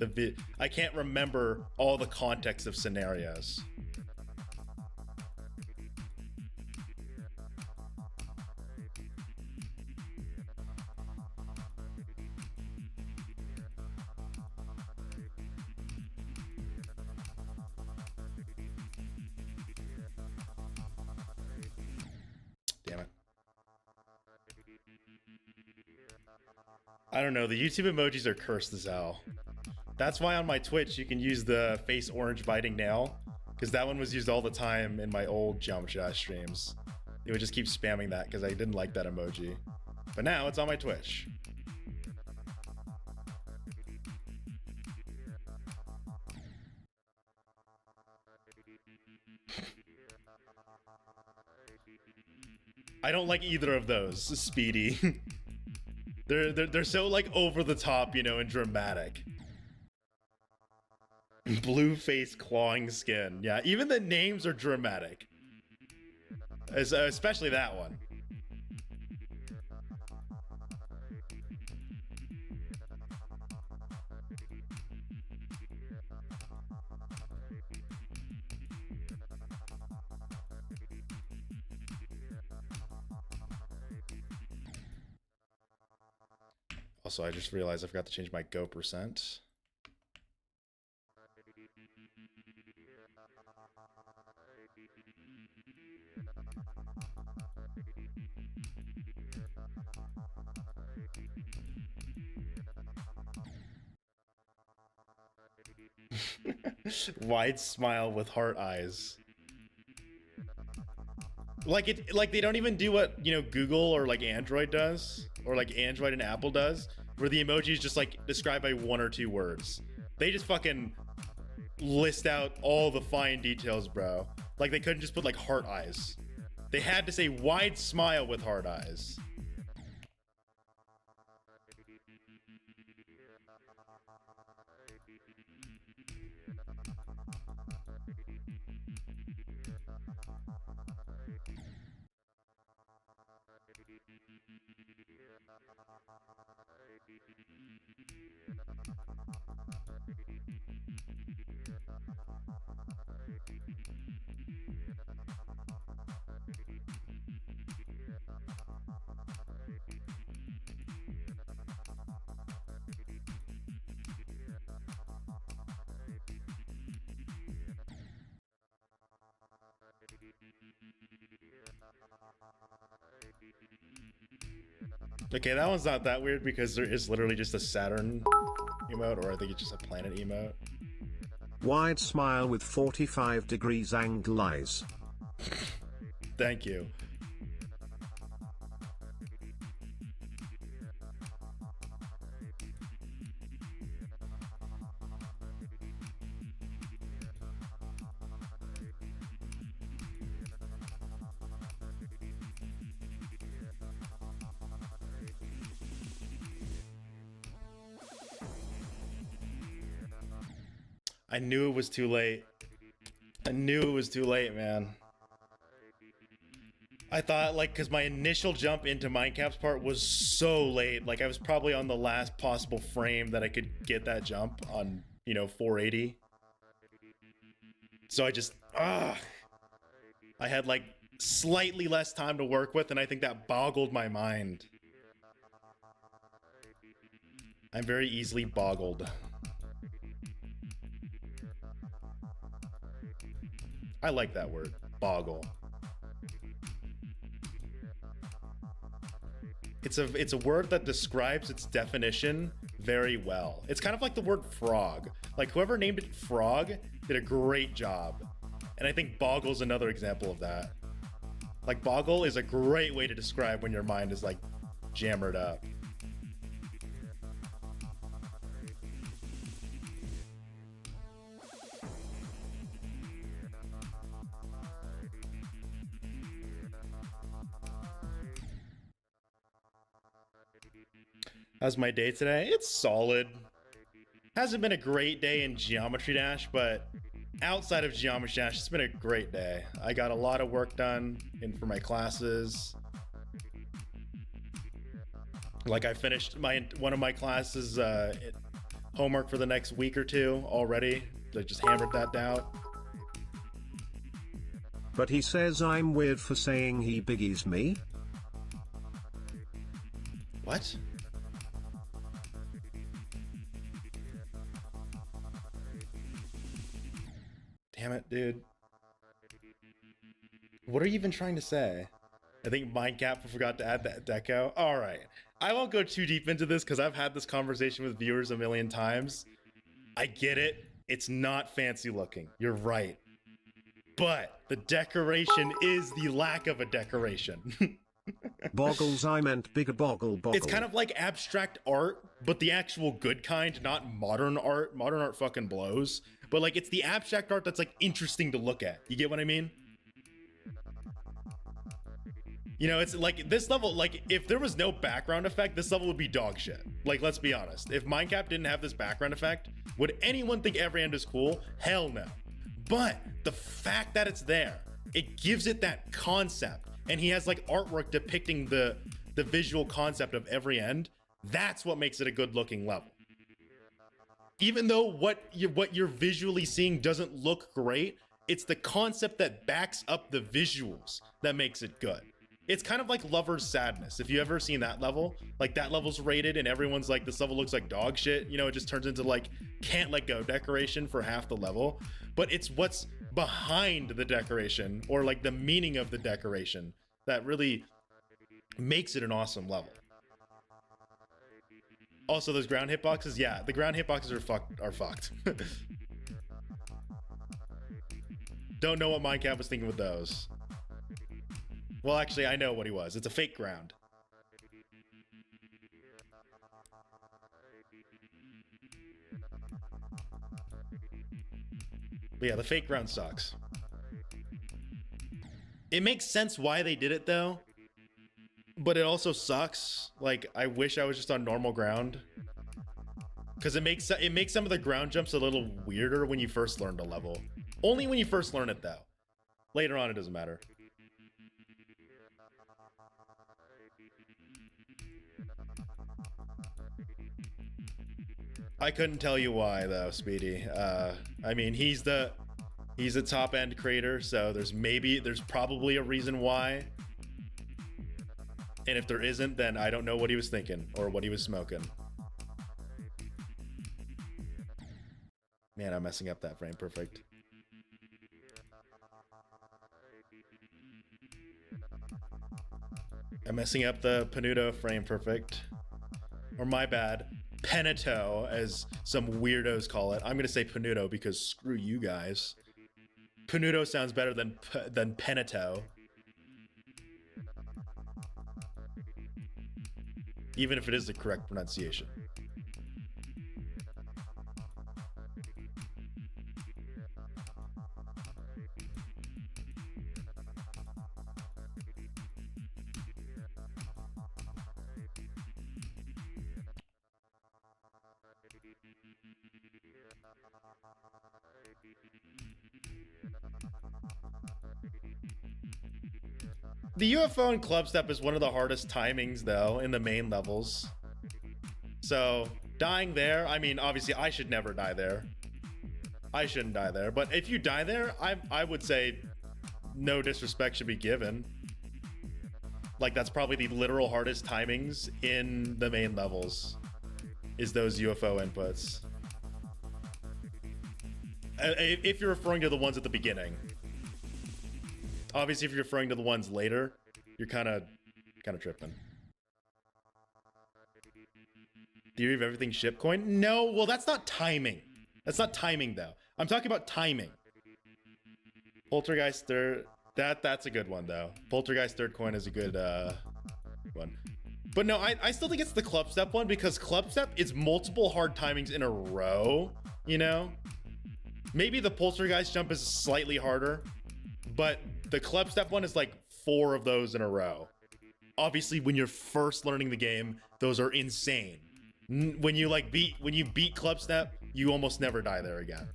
I can't remember all the context of scenarios. Damn it. I don't know, the YouTube emojis are cursed as hell. That's why on my Twitch you can use the face orange biting nail, because that one was used all the time in my old Jump Shot streams. They would just keep spamming that because I didn't like that emoji. But now it's on my Twitch. I don't like either of those, Speedy. They're so like over the top, you know, and dramatic. Blue face clawing skin. Yeah, even the names are dramatic. Especially that one. Also, I just realized I forgot to change my go percent. Wide smile with heart eyes. Like they don't even do what, you know, Google or like Android does, or like Android and Apple does, where the emoji is just like described by 1 or 2 words. They just fucking list out all the fine details, bro. Like they couldn't just put like heart eyes. They had to say wide smile with heart eyes. Okay, that one's not that weird because there is literally just a Saturn emote, or I think it's just a planet emote. Wide smile with 45 degrees angle eyes. Thank you. I knew it was too late. I knew it was too late, man. I thought, like, because my initial jump into Mindcap's part was so late. Like, I was probably on the last possible frame that I could get that jump on, you know, 480. So I just, I had, like, slightly less time to work with, and I think that boggled my mind. I'm very easily boggled. I like that word, boggle. It's a word that describes its definition very well. It's kind of like the word frog. Like whoever named it frog did a great job. And I think boggle's another example of that. Like boggle is a great way to describe when your mind is like jammered up. How's my day today? It's solid. Hasn't been a great day in Geometry Dash, but outside of Geometry Dash, it's been a great day. I got a lot of work done for my classes. Like I finished one of my classes homework for the next week or two already. I just hammered that out. But he says I'm weird for saying he biggies me. What? Damn it, dude. What are you even trying to say? I think Mindcap forgot to add that deco. All right. I won't go too deep into this because I've had this conversation with viewers a million times. I get it. It's not fancy looking. You're right. But the decoration is the lack of a decoration. Boggles, I meant bigger boggle. It's kind of like abstract art, but the actual good kind, not modern art. Modern art fucking blows. But like it's the abstract art that's like interesting to look at. You get what I mean? You know, it's like this level, like if there was no background effect, this level would be dog shit. Like, let's be honest. If Mindcap didn't have this background effect, would anyone think every end is cool? Hell no. But the fact that it's there, it gives it that concept. And he has like artwork depicting the visual concept of every end. That's what makes it a good looking level. Even though what you're visually seeing doesn't look great, it's the concept that backs up the visuals that makes it good. It's kind of like Lover's Sadness. If you ever seen that level, like that level's rated and everyone's like, this level looks like dog shit. You know, it just turns into like can't let go decoration for half the level. But it's what's behind the decoration or like the meaning of the decoration that really makes it an awesome level. Also, those ground hitboxes, yeah, the ground hitboxes are fucked. Don't know what Mindcap was thinking with those. Well, actually, I know what he was. It's a fake ground. But yeah, the fake ground sucks. It makes sense why they did it though. But it also sucks. Like, I wish I was just on normal ground. Because it makes some of the ground jumps a little weirder when you first learn the level. Only when you first learn it though. Later on it doesn't matter. I couldn't tell you why though, Speedy. I mean, he's a top end creator, so there's probably a reason why. And if there isn't, then I don't know what he was thinking or what he was smoking. Man, I'm messing up that frame perfect. I'm messing up the Panuto frame perfect. Or my bad. Penato, as some weirdos call it. I'm gonna say Panuto because screw you guys. Panuto sounds better than Penato. Even if it is the correct pronunciation. The UFO and club step is one of the hardest timings though in the main levels. So dying there, I mean, obviously I should never die there. I shouldn't die there, but if you die there, I would say no disrespect should be given. Like, that's probably the literal hardest timings in the main levels, is those UFO inputs. If you're referring to the ones at the beginning. Obviously, if you're referring to the ones later, you're kind of tripping. Theory of everything shipcoin? No, well, that's not timing. That's not timing, though. I'm talking about timing. Poltergeist third, that's a good one, though. Poltergeist third coin is a good one. But no, I still think it's the club step one, because club step is multiple hard timings in a row, you know? Maybe the Poltergeist jump is slightly harder, but the club step one is like 4 of those in a row. Obviously, when you're first learning the game, those are insane. When you beat club step, you almost never die there again.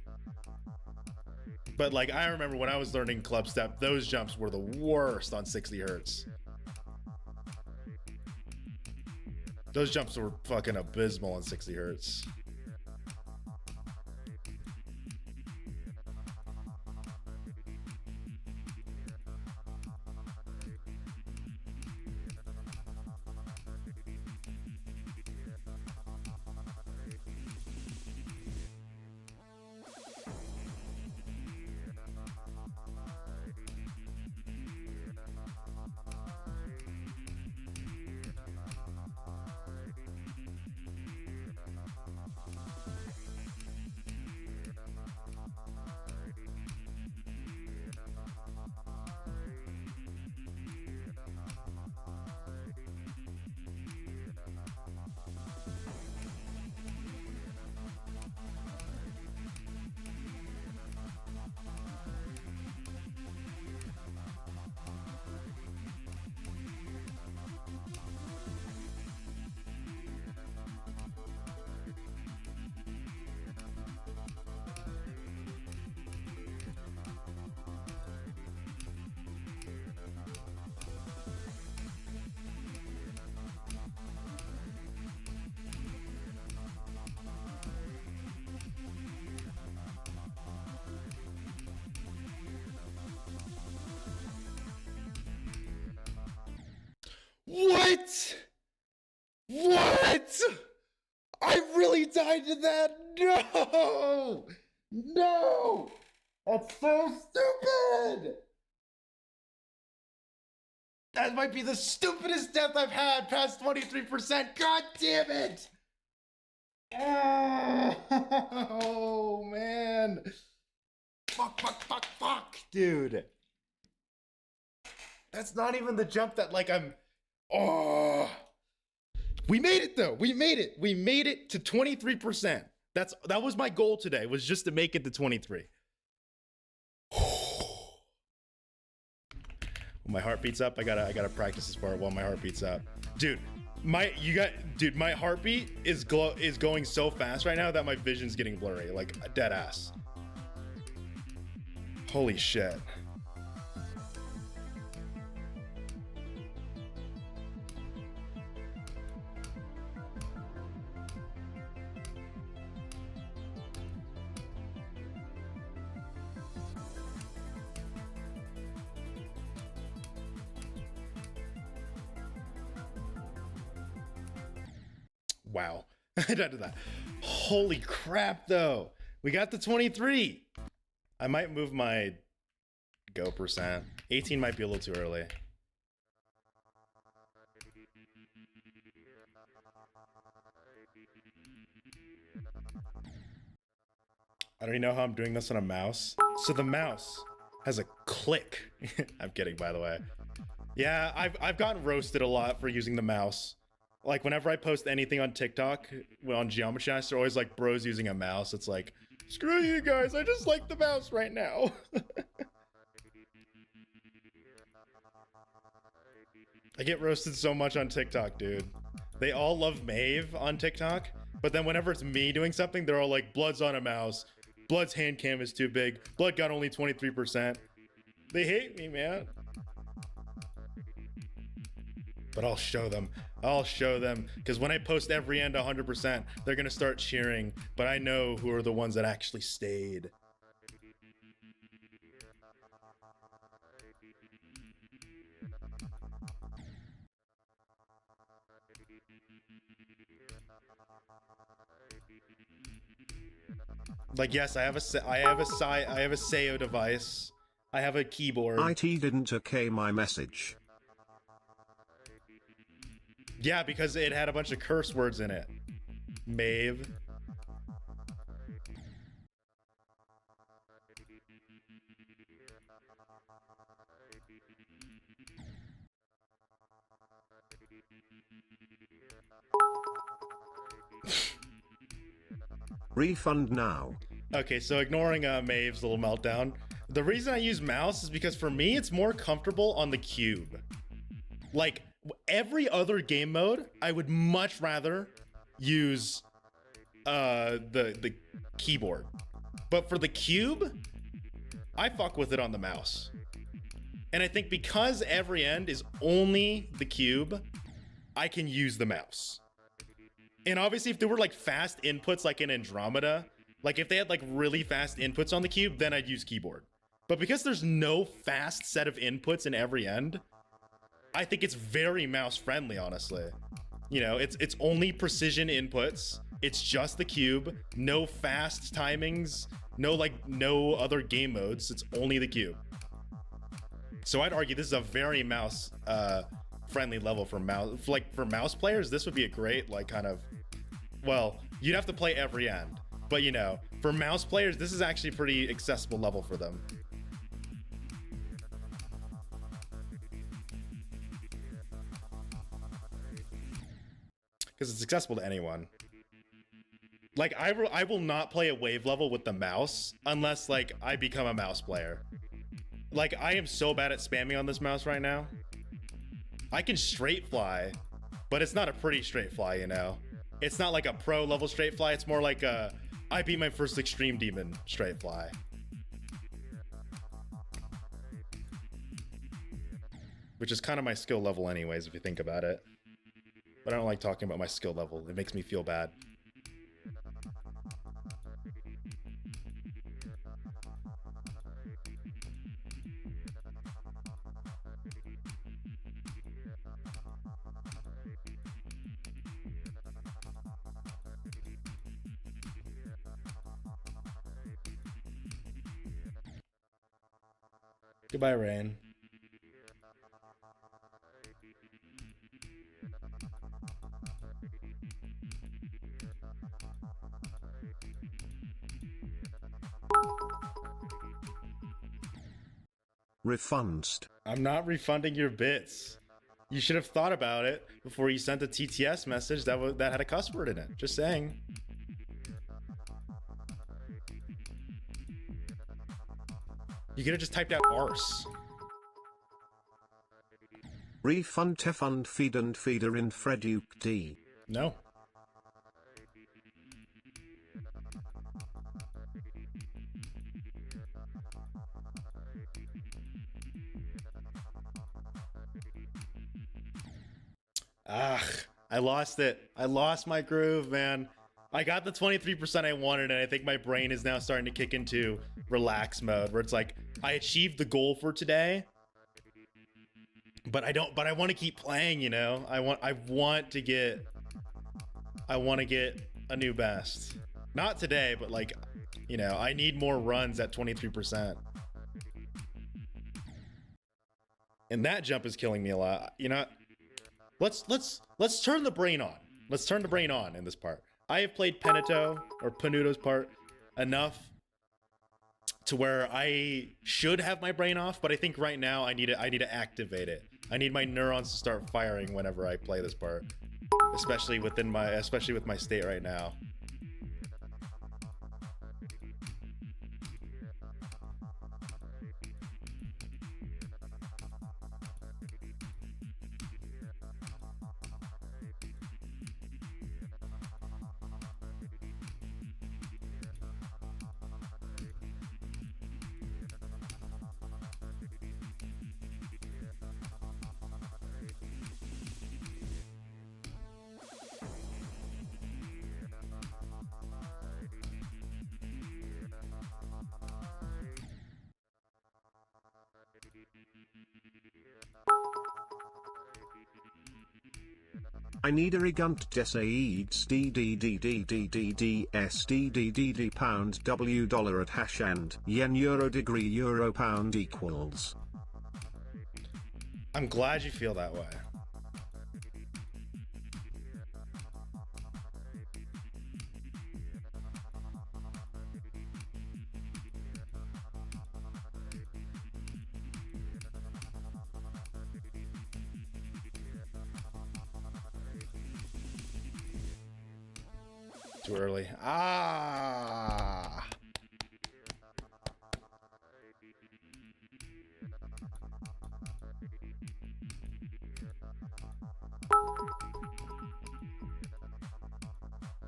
But like, I remember when I was learning club step, those jumps were the worst on 60 hertz. Those jumps were fucking abysmal on 60 hertz. What? What? I really died to that? No! No! That's so stupid! That might be the stupidest death I've had past 23%. God damn it! Oh, man. Fuck, dude. That's not even the jump that, like, I'm... Oh, we made it though. We made it. We made it to 23%. That was my goal today, was just to make it to 23. When my heart beats up, I gotta practice this part while my heart beats up. Dude, my heartbeat is going so fast right now that my vision's getting blurry, like dead ass. Holy shit. Wow. I died to that. Holy crap, though. We got the 23. I might move my go percent. 18 might be a little too early. I don't even know how I'm doing this on a mouse. So the mouse has a click. I'm kidding, by the way. Yeah, I've gotten roasted a lot for using the mouse. Like, whenever I post anything on TikTok, on Geometry Dash, they're always like, bros using a mouse. It's like, screw you guys, I just like the mouse right now. I get roasted so much on TikTok, dude. They all love Maeve on TikTok, but then whenever it's me doing something, they're all like, Blood's on a mouse. Blood's hand cam is too big. Blood got only 23%. They hate me, man. But I'll show them. I'll show them. Because when I post every end 100%, they're going to start cheering. But I know who are the ones that actually stayed. Like, yes, I have a Sayo device. I have a keyboard. IT didn't okay my message. Yeah, because it had a bunch of curse words in it. Maeve. Refund now. Okay, so ignoring Maeve's little meltdown, the reason I use mouse is because for me it's more comfortable on the cube. Like every other game mode, I would much rather use the keyboard. But for the cube, I fuck with it on the mouse. And I think because every end is only the cube, I can use the mouse. And obviously if there were like fast inputs like in Andromeda, like if they had like really fast inputs on the cube, then I'd use keyboard. But because there's no fast set of inputs in every end, I think it's very mouse friendly, honestly. You know, it's only precision inputs. It's just the cube, no fast timings, no other game modes. It's only the cube. So I'd argue this is a very mouse friendly level for mouse. Like for mouse players, this would be a great like kind of, well, you'd have to play every end, but you know, for mouse players, this is actually a pretty accessible level for them. Because it's accessible to anyone. Like I will not play a wave level with the mouse unless like I become a mouse player. Like I am so bad at spamming on this mouse right now. I can straight fly, but it's not a pretty straight fly, you know. It's not like a pro level straight fly. It's more like a I beat my first extreme demon straight fly. Which is kind of my skill level anyways, if you think about it. But I don't like talking about my skill level. It makes me feel bad. Goodbye, Rain. Refunds. I'm not refunding your bits. You should have thought about it before you sent a TTS message that had a cuss word in it. Just saying. You could have just typed out arse. Refund Tefund feed and feeder in Freduk D. No. Ah, I lost it. I lost my groove, man. I got the 23% I wanted, and I think my brain is now starting to kick into relax mode, where it's like, I achieved the goal for today, but I want to keep playing, you know? I want to get a new best. Not today, but like, you know, I need more runs at 23%. And that jump is killing me a lot. You know, let's turn the brain on. Let's turn the brain on in this part. I have played Penuto, or Penuto's part, enough to where I should have my brain off, but I think right now I need to activate it. I need my neurons to start firing whenever I play this part, especially with my state right now. I need a rigunt des aids DDDDDDDSDDDD pound W dollar at hash and yen euro degree euro pound equals. I'm glad you feel that way. Too early. Ah.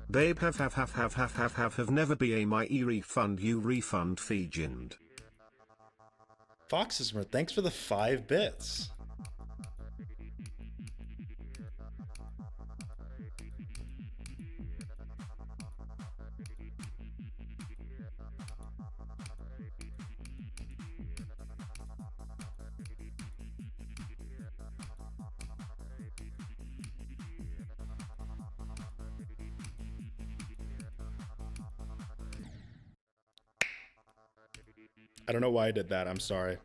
Babe have never be a my refund you refund Fijind. Foxesmer, thanks for the 5 bits. I don't know why I did that. I'm sorry.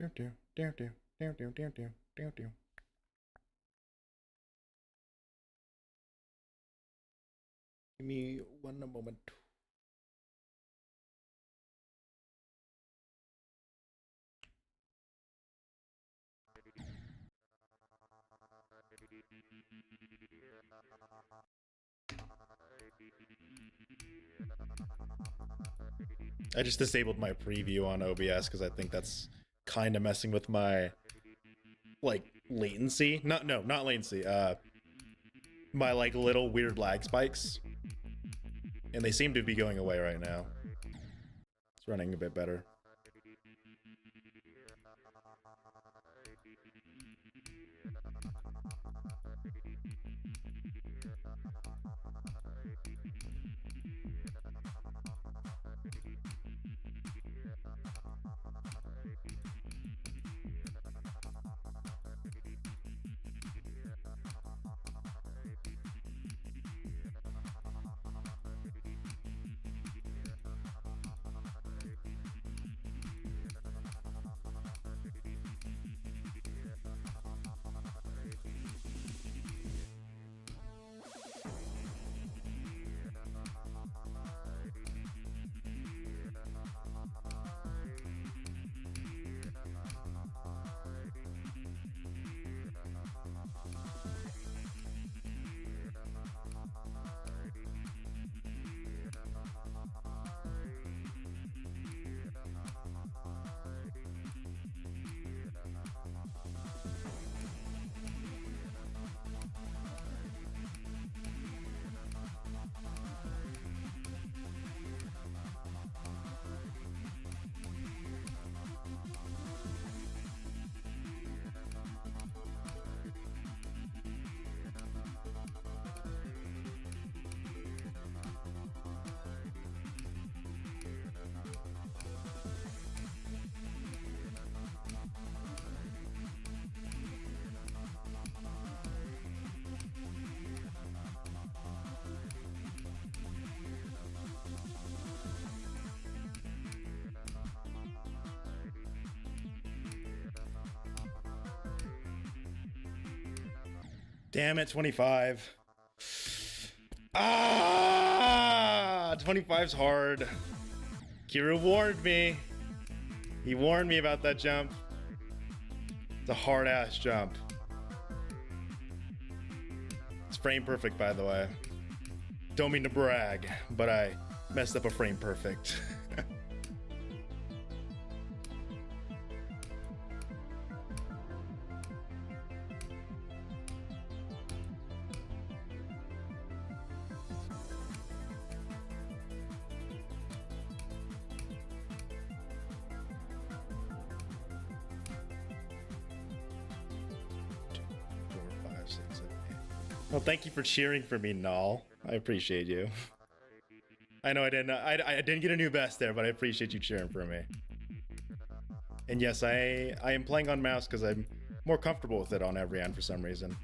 Give me one moment. I just disabled my preview on OBS because I think that's kind of messing with my like latency. Not latency. My like little weird lag spikes, and they seem to be going away right now. It's running a bit better. Damn it, 25. Ah, 25's hard. Kira warned me. He warned me about that jump. It's a hard ass jump. It's frame perfect, by the way. Don't mean to brag, but I messed up a frame perfect. Well, thank you for cheering for me, Null. I appreciate you. I know I didn't get a new best there, but I appreciate you cheering for me. And yes, I am playing on mouse because I'm more comfortable with it on every end for some reason.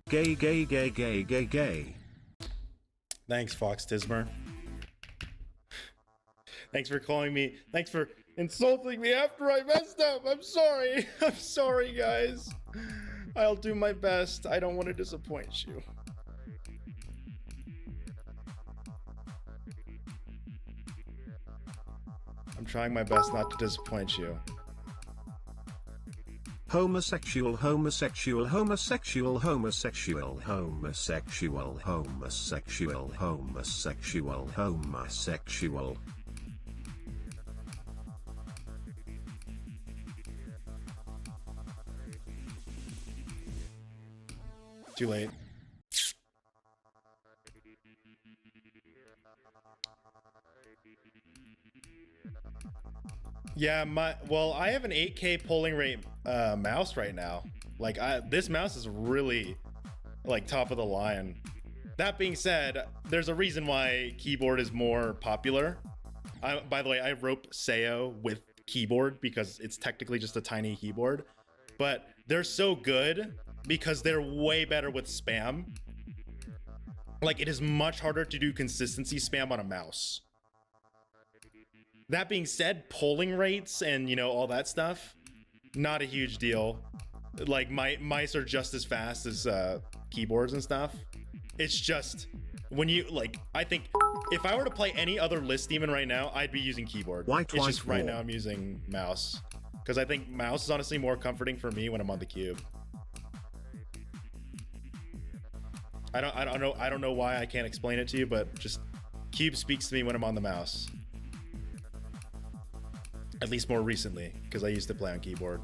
Gay, gay, gay, gay, gay, gay. Thanks, Fox Tismer. Thanks for calling me. Thanks for insulting me after I messed up. I'm sorry. I'm sorry, guys. I'll do my best. I don't want to disappoint you. I'm trying my best not to disappoint you. Homosexual, homosexual, homosexual, homosexual, homosexual, homosexual, homosexual, homosexual. Too late. Yeah, well, I have an 8K polling rate mouse right now. Like, this mouse is really like top of the line. That being said, there's a reason why keyboard is more popular. By the way, I rope Sayo with keyboard because it's technically just a tiny keyboard, but they're so good because they're way better with spam. Like, it is much harder to do consistency spam on a mouse. That being said, polling rates and, you know, all that stuff, not a huge deal. Like, mice are just as fast as keyboards and stuff. It's just, when you, like, I think if I were to play any other list demon right now, I'd be using keyboard. White, it's just right war. now I'm using mouse. Because I think mouse is honestly more comforting for me when I'm on the cube. I don't know why I can't explain it to you, but just cube speaks to me when I'm on the mouse. At least more recently, because I used to play on keyboard.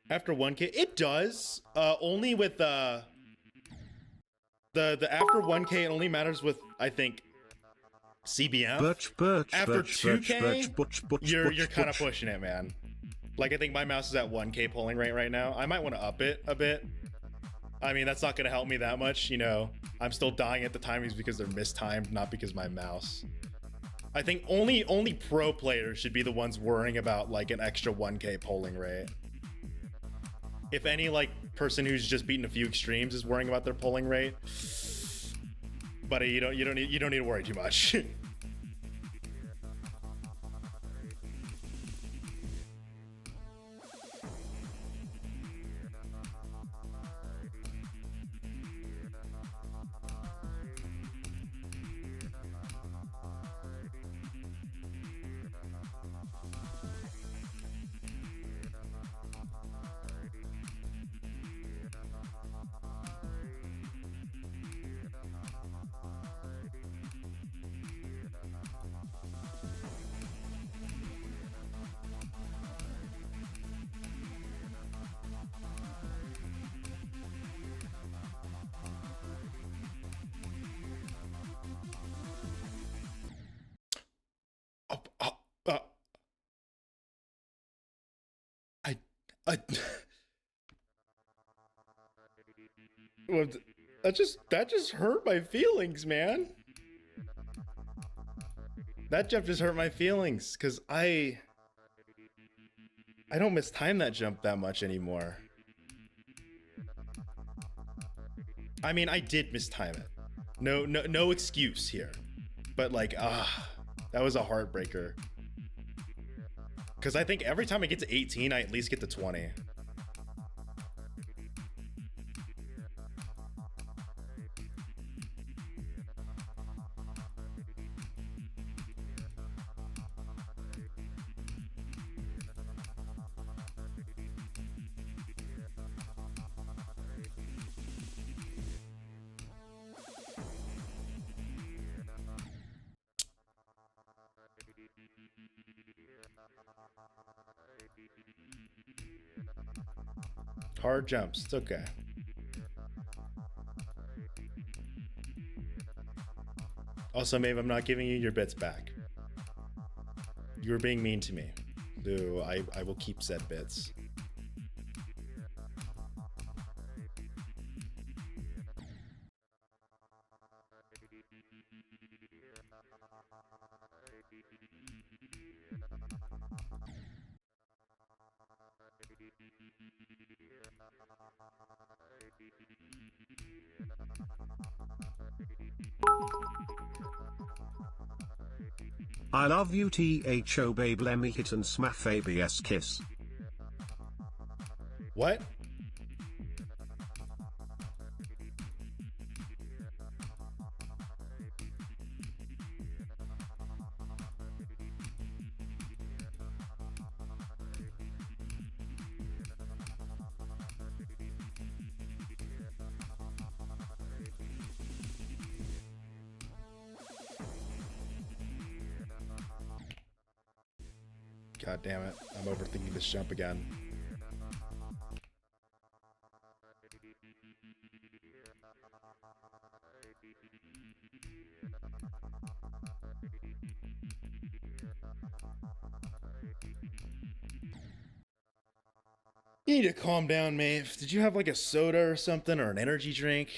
After 1K, it does. Only with the after 1K, it only matters with, I think, CBM. After 2K, you're kind of pushing it, man. Like, I think my mouse is at 1K polling rate right now. I might want to up it a bit. I mean, that's not going to help me that much, you know. I'm still dying at the timings because they're mistimed, not because my mouse. I think only pro players should be the ones worrying about like an extra 1K polling rate. If any like person who's just beaten a few extremes is worrying about their polling rate, buddy, you don't need to worry too much. Well, that just hurt my feelings, man. That jump just hurt my feelings because I don't mistime that jump that much anymore. I mean, I did mistime it. No excuse here. But like, that was a heartbreaker. Because I think every time I get to 18, I at least get to 20. Hard jumps. It's okay. Also, Maeve, I'm not giving you your bits back. You were being mean to me. So I will keep said bits. I love you THO babe, let me hit and smaff ABS kiss. What? God damn it. I'm overthinking this jump again. You need to calm down, Maeve. Did you have like a soda or something or an energy drink?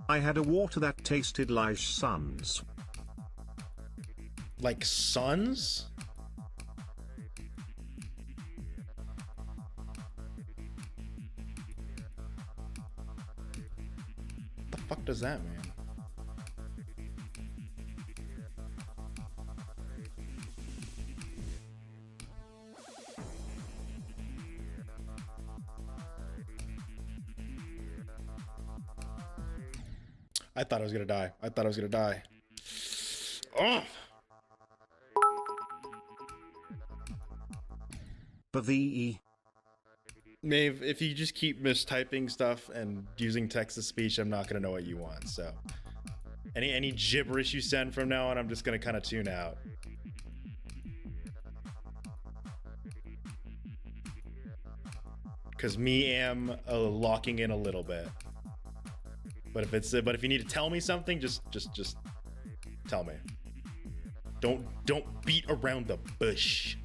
I had a water that tasted like suns. Like suns? What the fuck does that mean? I thought I was gonna die. I thought I was gonna die. Oh! But the Maeve, if you just keep mistyping stuff and using text-to-speech, I'm not gonna know what you want, so. Any gibberish you send from now on, I'm just gonna kind of tune out. Cause me am locking in a little bit. But if you need to tell me something, just tell me. Don't beat around the bush.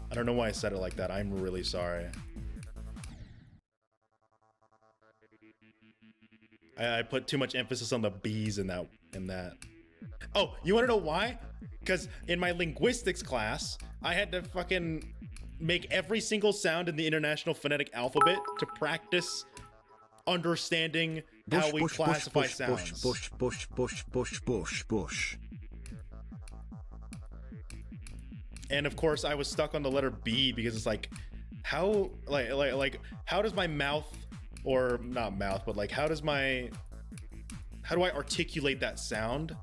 I don't know why I said it like that. I'm really sorry. I put too much emphasis on the B's in that. Oh, you want to know why? Because in my linguistics class, I had to fucking make every single sound in the International Phonetic Alphabet to practice understanding how we classify sounds. Bush. And of course, I was stuck on the letter B because it's like, how how does my mouth, or not mouth, but like how do I articulate that sound?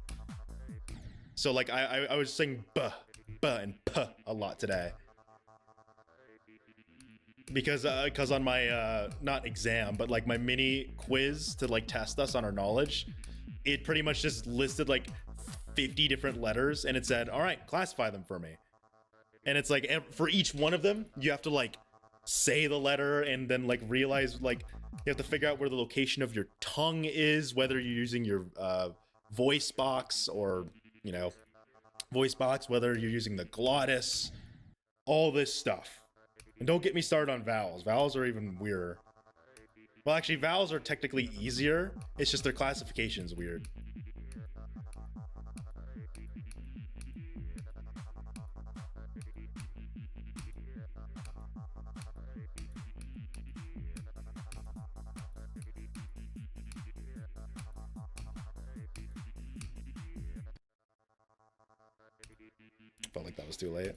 So like I was saying b and p a lot today. Because on my not exam, but like my mini quiz to like test us on our knowledge, it pretty much just listed like 50 different letters and it said, all right, classify them for me. And it's like for each one of them, you have to like say the letter and then like realize like you have to figure out where the location of your tongue is, whether you're using your voice box or, you know, whether you're using the glottis, all this stuff. And don't get me started on vowels. Vowels are even weirder. Well, actually, vowels are technically easier. It's just their classification's weird. Felt like that was too late.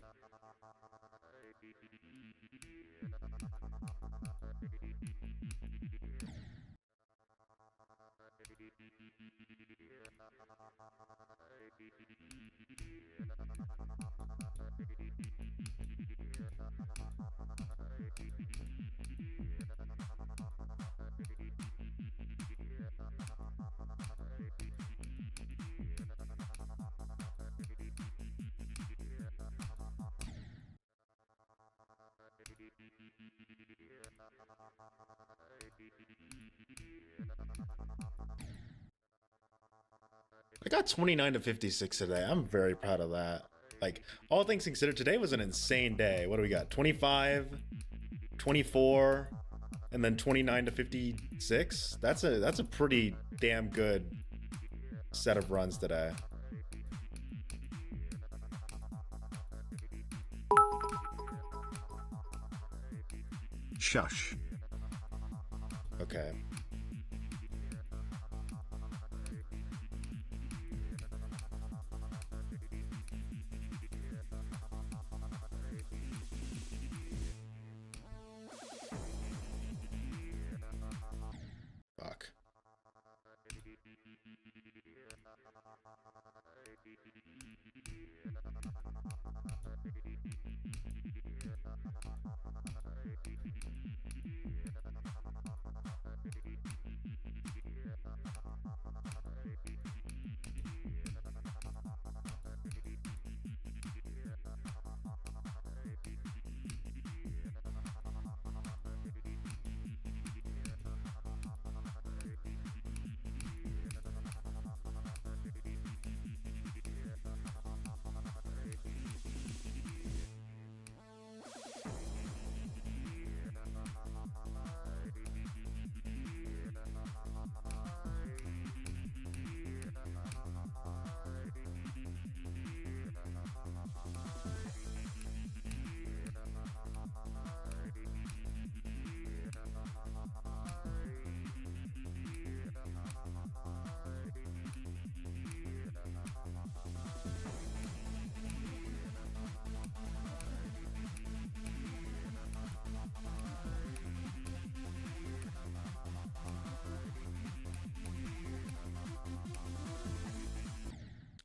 I got 29 to 56 today. I'm very proud of that. Like, all things considered, today was an insane day. What do we got? 25, 24, and then 29 to 56. That's a pretty damn good set of runs today. Shush. Okay. Fuck.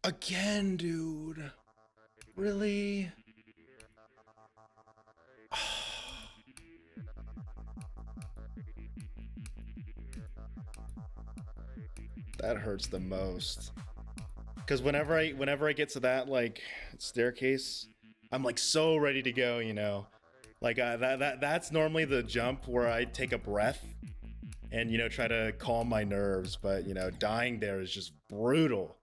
Again, dude. Really? That hurts the most. Cause whenever I get to that like staircase, I'm like so ready to go, you know. Like that's normally the jump where I take a breath and you know try to calm my nerves, but you know dying there is just brutal.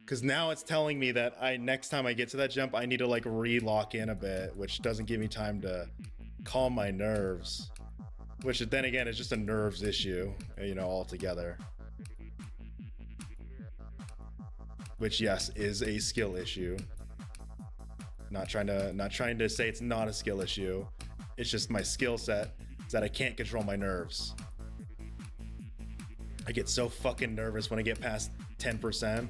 Cause now it's telling me that next time I get to that jump, I need to like re-lock in a bit, which doesn't give me time to calm my nerves. Which then again is just a nerves issue, you know, altogether. Which yes is a skill issue. Not trying to say it's not a skill issue. It's just my skill set is that I can't control my nerves. I get so fucking nervous when I get past 10%.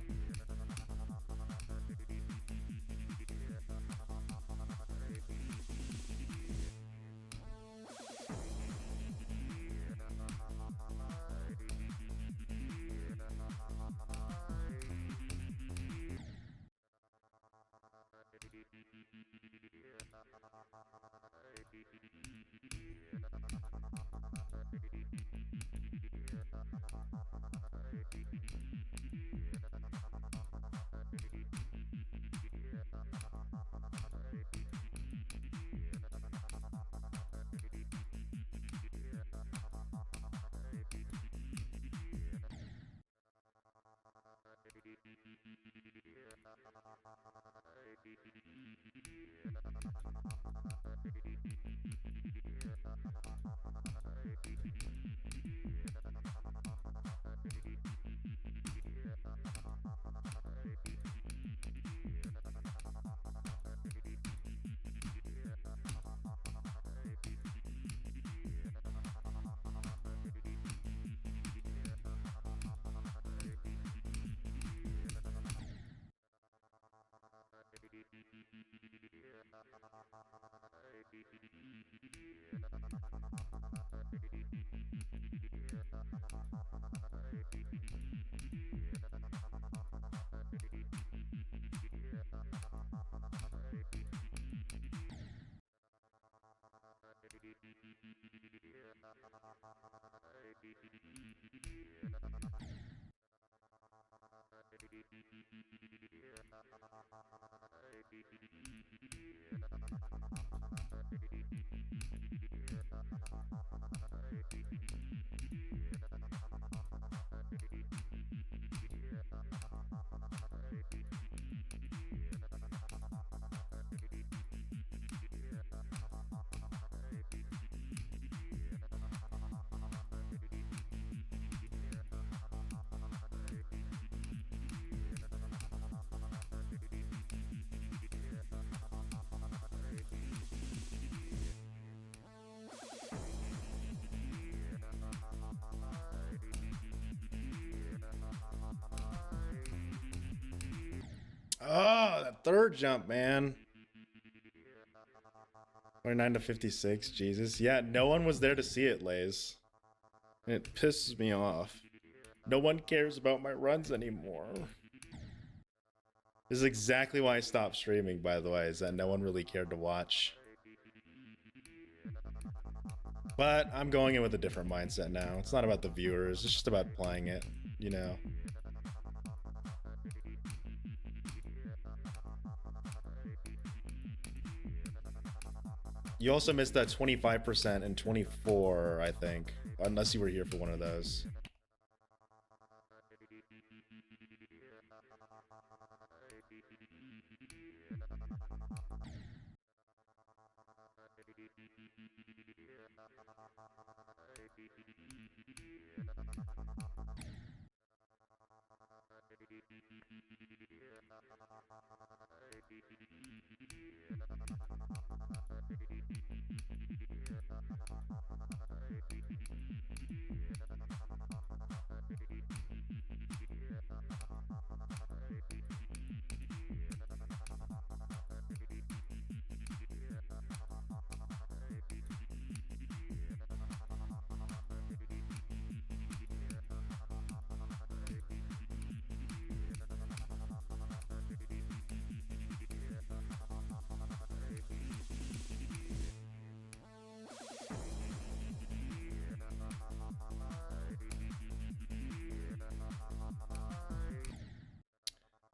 Oh, that third jump, man. 29 to 56, Jesus. Yeah, no one was there to see it, Lays. It pisses me off. No one cares about my runs anymore. This is exactly why I stopped streaming, by the way, is that no one really cared to watch. But I'm going in with a different mindset now. It's not about the viewers, it's just about playing it, you know? You also missed that 25% and 24, I think. Unless you were here for one of those.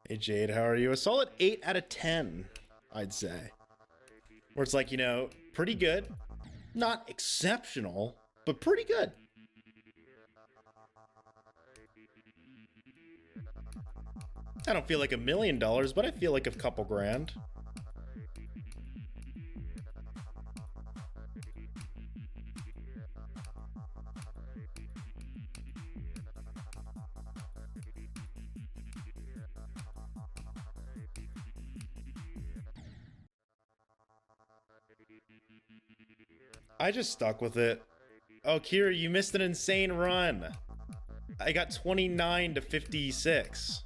Hey Jade, how are you? A solid 8 out of 10, I'd say. Where it's like, you know, pretty good. Not exceptional, but pretty good. I don't feel like $1 million, but I feel like a couple grand. I just stuck with it. Oh, Kira, you missed an insane run. I got 29 to 56.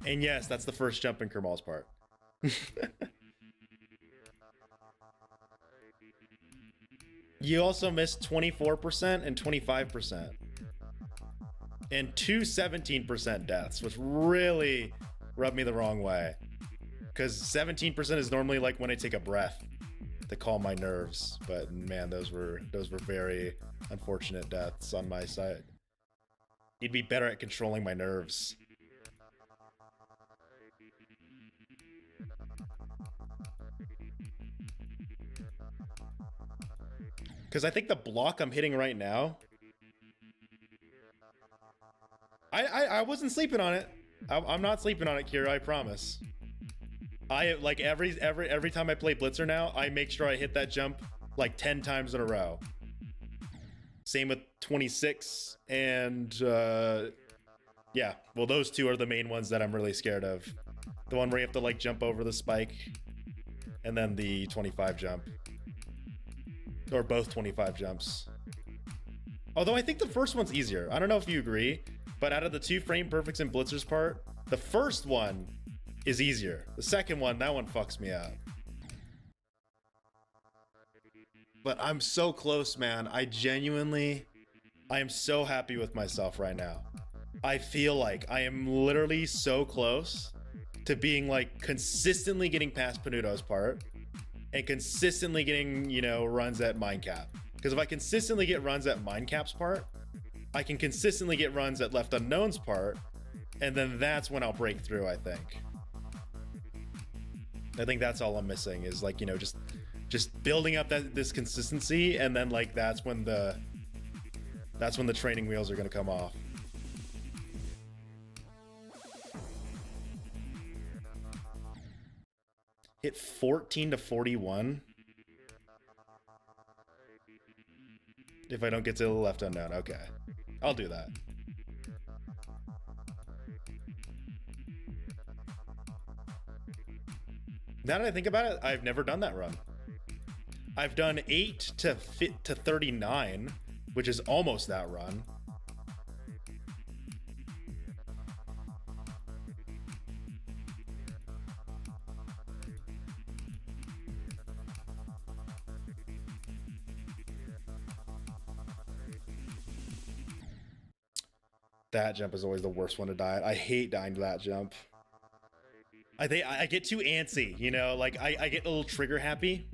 And yes, that's the first jump in Kermal's part. You also missed 24% and 25%. And two 17% deaths, which really rubbed me the wrong way. Because 17% is normally like when I take a breath to calm my nerves, but man, those were very unfortunate deaths on my side. You'd be better at controlling my nerves. Because I think the block I'm hitting right now, I wasn't sleeping on it. I'm not sleeping on it, Kira, I promise. I like every time I play Blitzer now, I make sure I hit that jump like 10 times in a row. Same with 26 and yeah, well those two are the main ones that I'm really scared of. The one where you have to like jump over the spike and then the 25 jump. Or both 25 jumps. Although I think the first one's easier. I don't know if you agree, but out of the two frame perfects in Blitzer's part, the first one is easier. The second one, that one fucks me up. But I'm so close, man. I am so happy with myself right now. I feel like I am literally so close to being like consistently getting past Panuto's part and consistently getting, you know, runs at Mindcap. Because if I consistently get runs at Mindcap's part, I can consistently get runs at Left Unknown's part, and then that's when I'll break through, I think. I think that's all I'm missing is like, you know, just building up this consistency, and then like that's when the training wheels are gonna come off. Hit 14 to 41. If I don't get to the left unknown, okay. I'll do that. Now that I think about it, I've never done that run. I've done 8 to 39, which is almost that run. That jump is always the worst one to die at. I hate dying to that jump. I think I get too antsy, you know, like I get a little trigger happy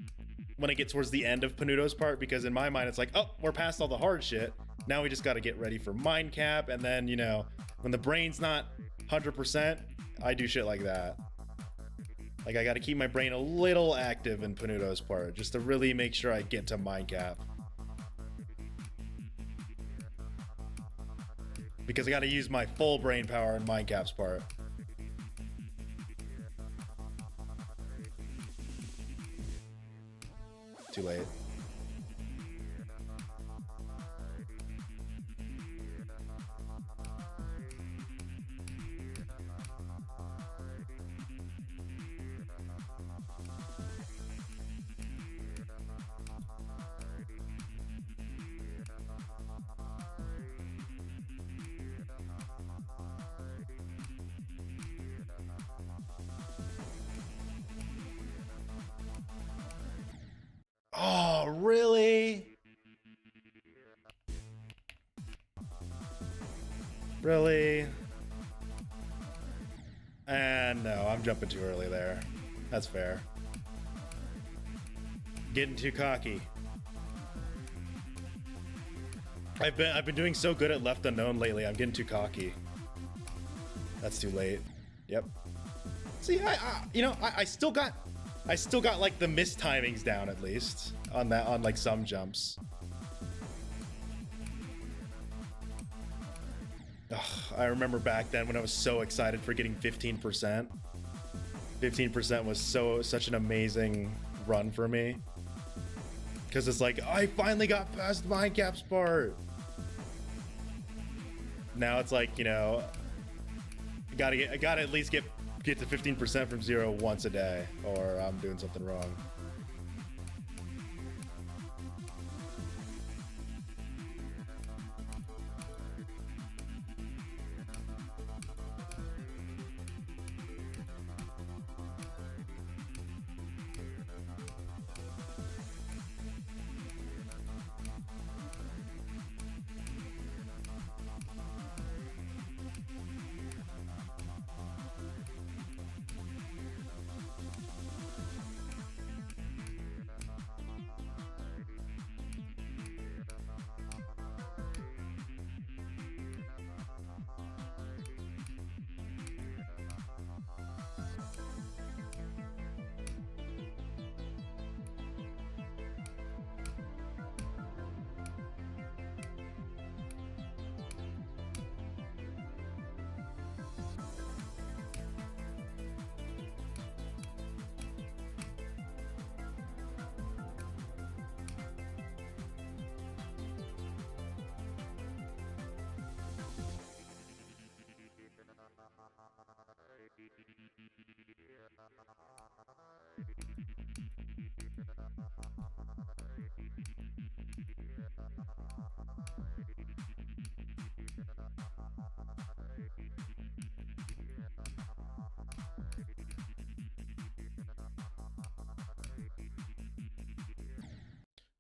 when I get towards the end of Panuto's part, because in my mind it's like, oh, we're past all the hard shit. Now we just got to get ready for mind cap, and then, you know, when the brain's not 100%, I do shit like that. Like I got to keep my brain a little active in Panuto's part just to really make sure I get to mind cap. Because I got to use my full brain power in mind cap's part. Too late. Oh, really? Really? And no, I'm jumping too early there. That's fair. Getting too cocky. I've been doing so good at left unknown lately. I'm getting too cocky. That's too late. Yep. See, I still got like the missed timings down at least on like some jumps. Ugh, I remember back then when I was so excited for getting 15%. 15% was such an amazing run for me. Cause it's like, I finally got past mind cap's part. Now it's like, you know, I gotta at least get to 15% from 0 once a day, or I'm doing something wrong.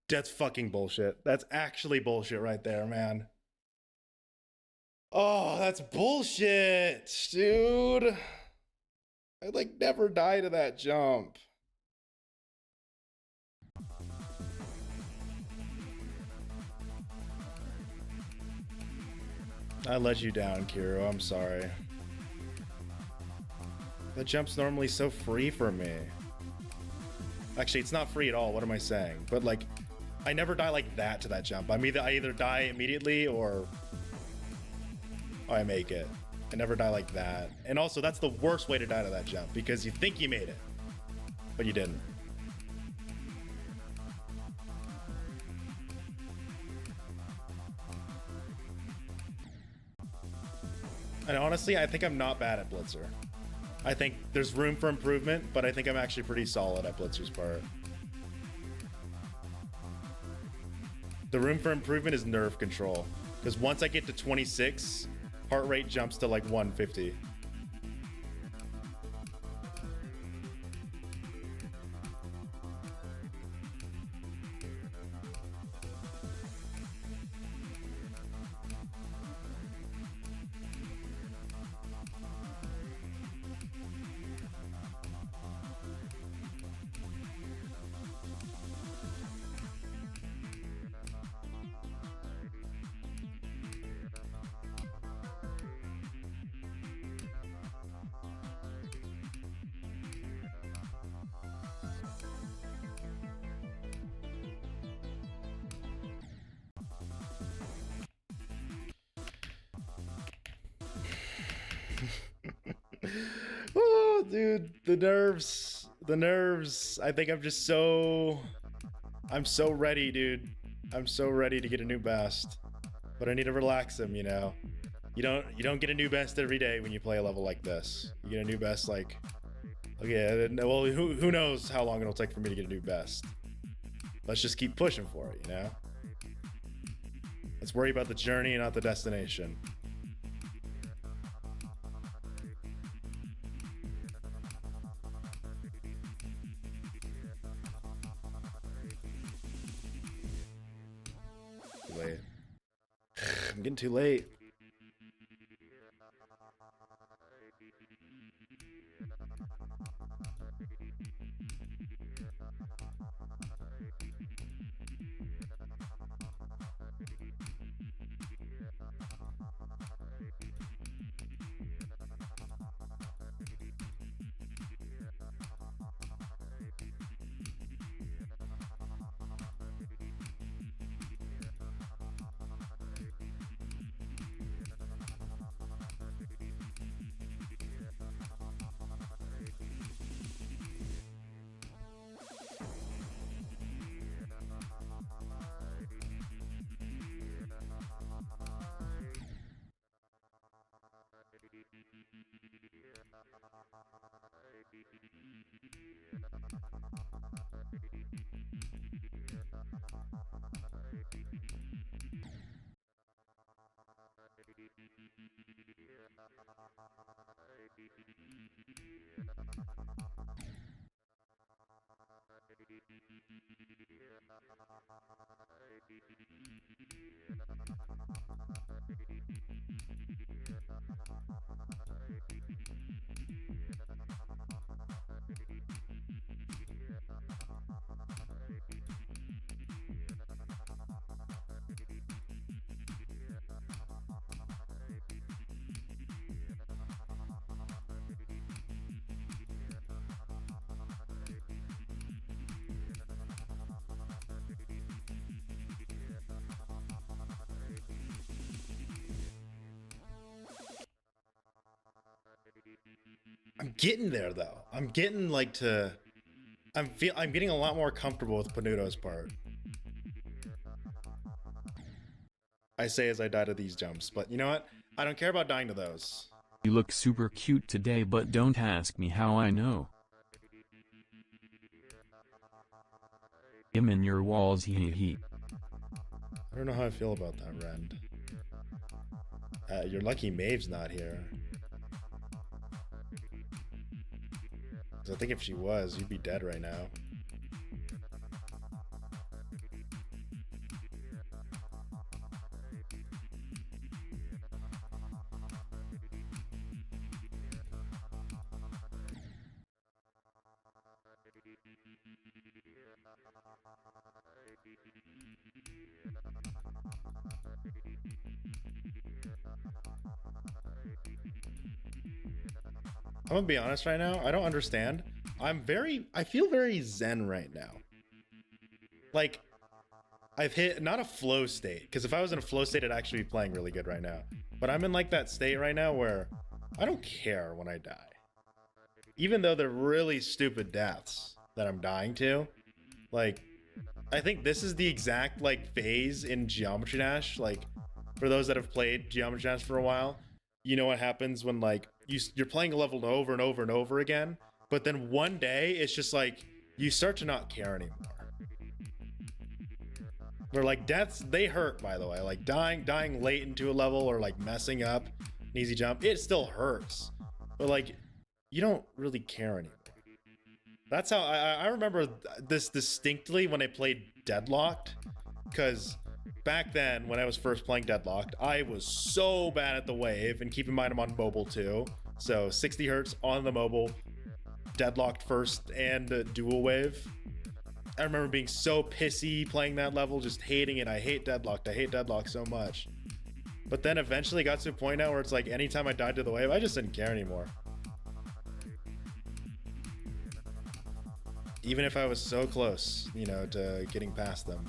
That's fucking bullshit. That's actually bullshit right there, man. Oh, that's bullshit, dude. I like never die to that jump. I let you down, Kiro. I'm sorry. That jump's normally so free for me. Actually, it's not free at all. What am I saying? But like, I never die like that to that jump. I either die immediately or I make it. I never die like that. And also, that's the worst way to die to that jump because you think you made it, but you didn't. And honestly, I think I'm not bad at Blitzer. I think there's room for improvement, but I think I'm actually pretty solid at Blitzer's part. The room for improvement is nerve control. Because once I get to 26, heart rate jumps to like 150. Oh, dude, the nerves. I think I'm so ready, dude. I'm so ready to get a new best, but I need to relax them. You know, you don't get a new best every day when you play a level like this. You get a new best like, okay, well, who knows how long it'll take for me to get a new best. Let's just keep pushing for it, you know. Let's worry about the journey and not the destination. Late. I'm getting too late. I'm getting there though. I'm getting like to. I'm getting a lot more comfortable with Panuto's part. I say as I die to these jumps, but you know what? I don't care about dying to those. You look super cute today, but don't ask me how I know. I'm in your walls, hee hee. I don't know how I feel about that, Rend. You're lucky Maeve's not here. 'Cause I think if she was, you'd be dead right now. I'm gonna be honest right now, I don't understand. I feel very zen right now. Like, I've hit not a flow state, because if I was in a flow state, I'd actually be playing really good right now. But I'm in like that state right now where I don't care when I die. Even though they're really stupid deaths that I'm dying to. Like, I think this is the exact like phase in Geometry Dash. Like, for those that have played Geometry Dash for a while, you know what happens when like you're playing a level over and over and over again, but then one day it's just like you start to not care anymore. Where like deaths, they hurt, by the way. Like dying late into a level or like messing up an easy jump, it still hurts. But like you don't really care anymore. That's how I remember this distinctly when I played Deadlocked, because back then when I was first playing Deadlocked, I was so bad at the wave, and keep in mind I'm on mobile too. So 60 hertz on the mobile, Deadlocked first and dual wave. I remember being so pissy playing that level, just hating it. I hate Deadlocked. I hate Deadlocked so much. But then eventually got to a point now where it's like anytime I died to the wave, I just didn't care anymore. Even if I was so close, you know, to getting past them.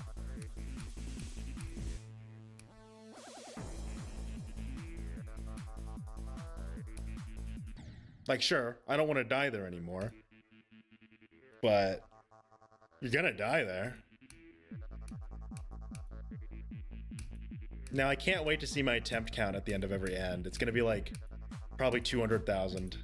Like, sure, I don't want to die there anymore. But you're gonna die there. Now, I can't wait to see my attempt count at the end of every end. It's gonna be like probably 200,000.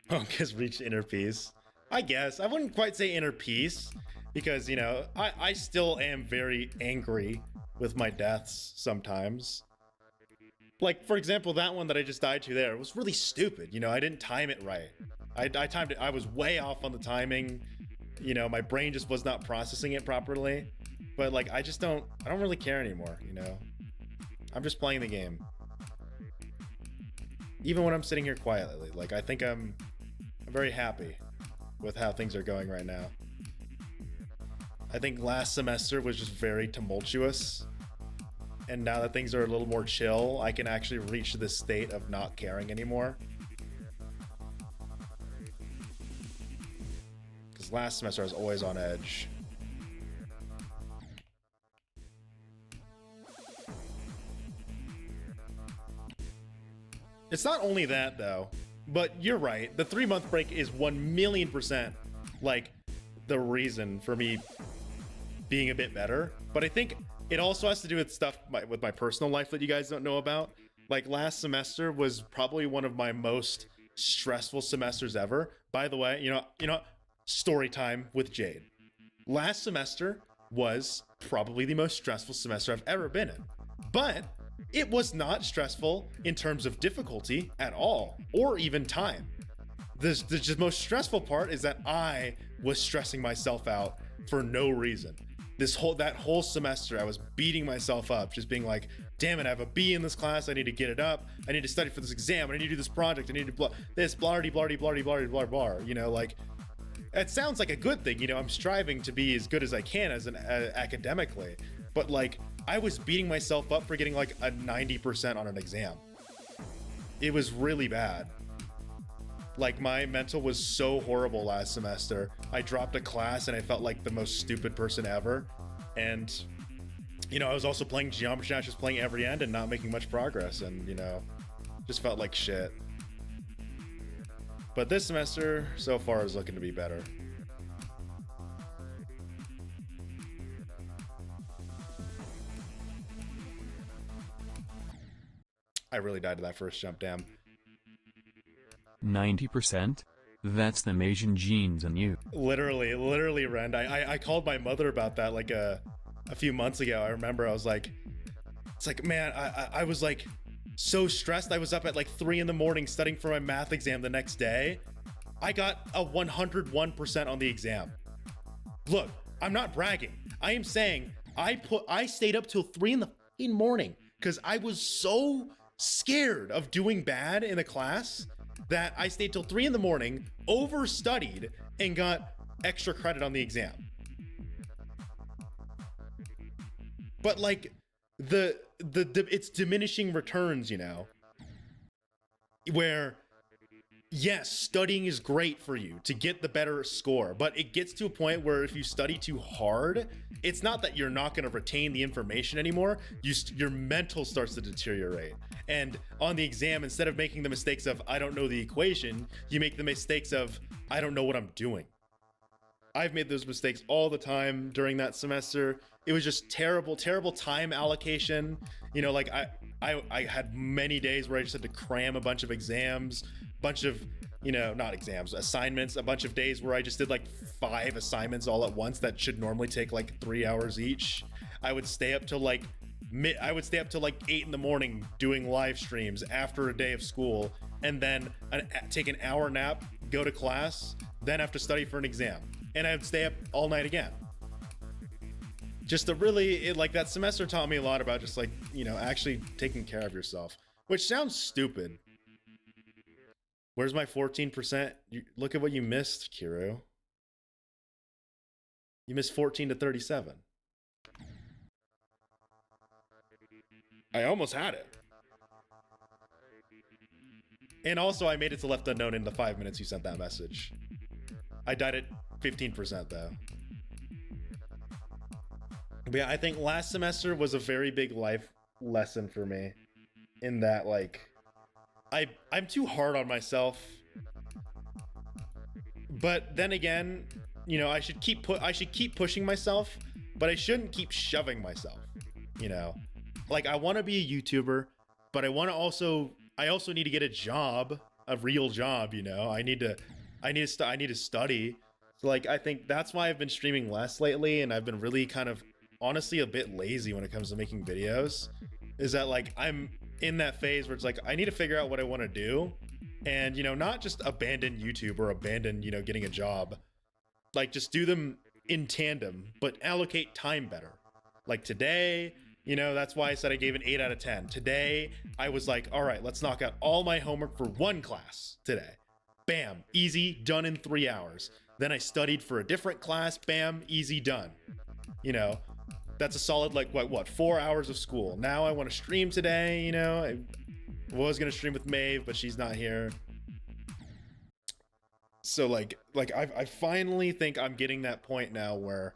Punk has reached inner peace. I guess. I wouldn't quite say inner peace, because, you know, I still am very angry with my deaths sometimes. Like, for example, that one that I just died to there was really stupid. You know, I didn't time it right. I timed it. I was way off on the timing. You know, my brain just was not processing it properly. But, like, I don't really care anymore, you know? I'm just playing the game. Even when I'm sitting here quietly, like, I think I'm very happy with how things are going right now. I think last semester was just very tumultuous, and now that things are a little more chill, I can actually reach this state of not caring anymore. Because last semester I was always on edge. It's not only that though, but you're right. The 3-month break is 1,000,000% like the reason for me being a bit better. But I think it also has to do with stuff with my personal life that you guys don't know about. Like last semester was probably one of my most stressful semesters ever. By the way, you know, story time with Jade. Last semester was probably the most stressful semester I've ever been in. But it was not stressful in terms of difficulty at all, or even time. The most stressful part is that I was stressing myself out for no reason. That whole semester, I was beating myself up, just being like, damn it, I have a B in this class, I need to get it up, I need to study for this exam, I need to do this project, I need to this, blardy, blardy, blardy, blardy, blah, blah, you know, like, it sounds like a good thing, you know, I'm striving to be as good as I can as academically, but like, I was beating myself up for getting like a 90% on an exam. It was really bad. Like, my mental was so horrible last semester. I dropped a class and I felt like the most stupid person ever. And, you know, I was also playing Geometry Dash, just playing every end and not making much progress, and, you know, just felt like shit. But this semester so far is looking to be better. I really died to that first jump, damn. 90%? That's the Asian genes in you. Literally, Rend. I called my mother about that like a few months ago. I remember I was like, it's like, man, I was like so stressed. I was up at like 3 in the morning studying for my math exam the next day. I got a 101% on the exam. Look, I'm not bragging. I am saying I stayed up till 3 in the fucking morning because I was so scared of doing bad in a class that I stayed till 3 in the morning, overstudied, and got extra credit on the exam. But like the it's diminishing returns, you know, where yes, studying is great for you to get the better score, but it gets to a point where if you study too hard, it's not that you're not going to retain the information anymore. Your mental starts to deteriorate. And on the exam, instead of making the mistakes of, I don't know the equation, you make the mistakes of, I don't know what I'm doing. I've made those mistakes all the time during that semester. It was just terrible, terrible time allocation. You know, like I had many days where I just had to cram a bunch of exams, bunch of, you know, not exams, assignments, a bunch of days where I just did like 5 assignments all at once that should normally take like 3 hours each. I would stay up till like 8 in the morning doing live streams after a day of school, and then take an hour nap, go to class, then have to study for an exam. And I'd stay up all night again. Just to really, like that semester taught me a lot about just like, you know, actually taking care of yourself, which sounds stupid. Where's my 14%? Look at what you missed, Kiru. You missed 14 to 37. I almost had it. And also I made it to left unknown in the 5 minutes you sent that message. I died at 15% though. But yeah, I think last semester was a very big life lesson for me in that like I'm too hard on myself. But then again, you know, I should keep pushing myself, but I shouldn't keep shoving myself, you know. Like I want to be a YouTuber, but I also need to get a job, a real job, you know. I need to study. So like I think that's why I've been streaming less lately, and I've been really kind of honestly a bit lazy when it comes to making videos. Is that like I'm in that phase where it's like I need to figure out what I want to do, and you know, not just abandon YouTube or abandon, you know, getting a job. Like just do them in tandem, but allocate time better. Like today, you know, that's why I said I gave an 8 out of 10. Today, I was like, all right, let's knock out all my homework for one class today. Bam, easy, done in 3 hours. Then I studied for a different class, bam, easy, done. You know, that's a solid, like, what 4 hours of school. Now I want to stream today, you know. I was going to stream with Maeve, but she's not here. So, like I finally think I'm getting that point now where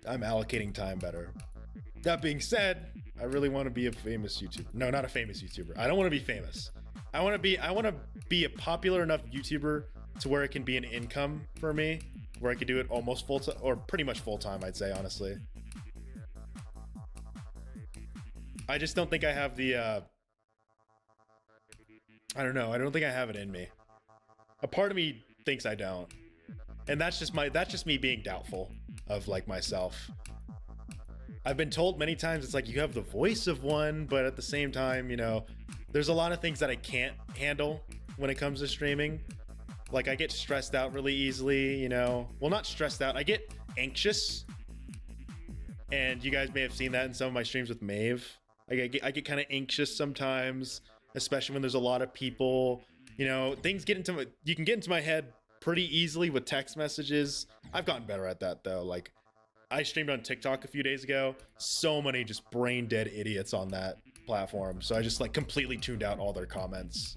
I'm allocating time better. That being said, I really want to be a famous YouTuber. No, not a famous YouTuber. I don't want to be famous. I want to be a popular enough YouTuber to where it can be an income for me, where I could do it almost full time, or pretty much full time, I'd say, honestly. I just don't think I have the, I don't know. I don't think I have it in me. A part of me thinks I don't. And that's just me being doubtful of like myself. I've been told many times it's like you have the voice of one, but at the same time, you know, there's a lot of things that I can't handle when it comes to streaming. Like I get stressed out really easily, you know. Well, not stressed out. I get anxious. And you guys may have seen that in some of my streams with Maeve. I get kind of anxious sometimes, especially when there's a lot of people. You know, you can get into my head pretty easily with text messages. I've gotten better at that though. Like I streamed on TikTok a few days ago. So many just brain dead idiots on that platform. So I just like completely tuned out all their comments.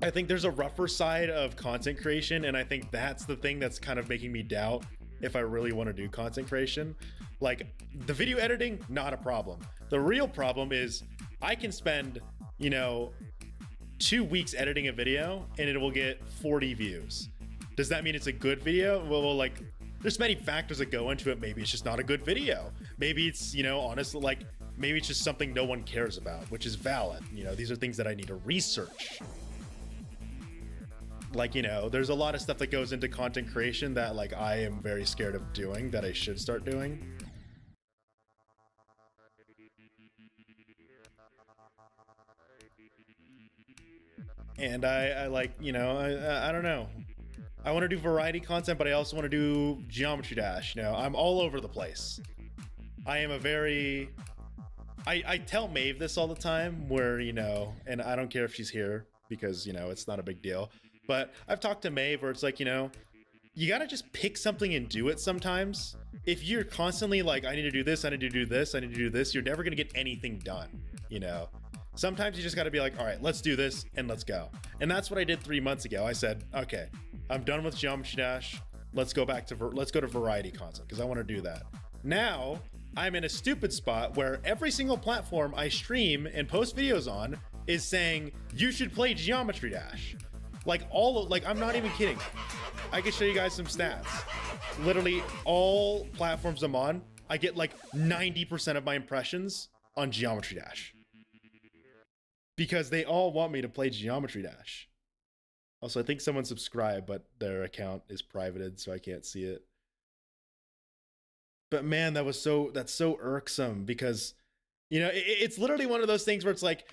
I think there's a rougher side of content creation, and I think that's the thing that's kind of making me doubt if I really want to do content creation. Like the video editing, not a problem. The real problem is I can spend, you know, 2 weeks editing a video and it will get 40 views. Does that mean it's a good video? Well, like there's many factors that go into it. Maybe it's just not a good video. Maybe it's, you know, honestly, like maybe it's just something no one cares about, which is valid. You know, these are things that I need to research. Like, you know, there's a lot of stuff that goes into content creation that like I am very scared of doing that I should start doing. And I like, you know, I don't know. I want to do variety content, but I also want to do Geometry Dash. You know, I'm all over the place. I am a very... I tell Maeve this all the time where, you know, and I don't care if she's here because, you know, it's not a big deal. But I've talked to Maeve where it's like, you know, you got to just pick something and do it sometimes. If you're constantly like, I need to do this, I need to do this, I need to do this, you're never going to get anything done, you know? Sometimes you just got to be like, all right, let's do this and let's go. And that's what I did 3 months ago. I said, okay, I'm done with Geometry Dash. Let's go back to, let's go to variety content because I want to do that. Now I'm in a stupid spot where every single platform I stream and post videos on is saying, you should play Geometry Dash. Like I'm not even kidding. I can show you guys some stats. Literally all platforms I'm on, I get like 90% of my impressions on Geometry Dash. Because they all want me to play Geometry Dash. Also, I think someone subscribed, but their account is privated, so I can't see it. But man, that's so irksome because, you know, it's literally one of those things where it's like,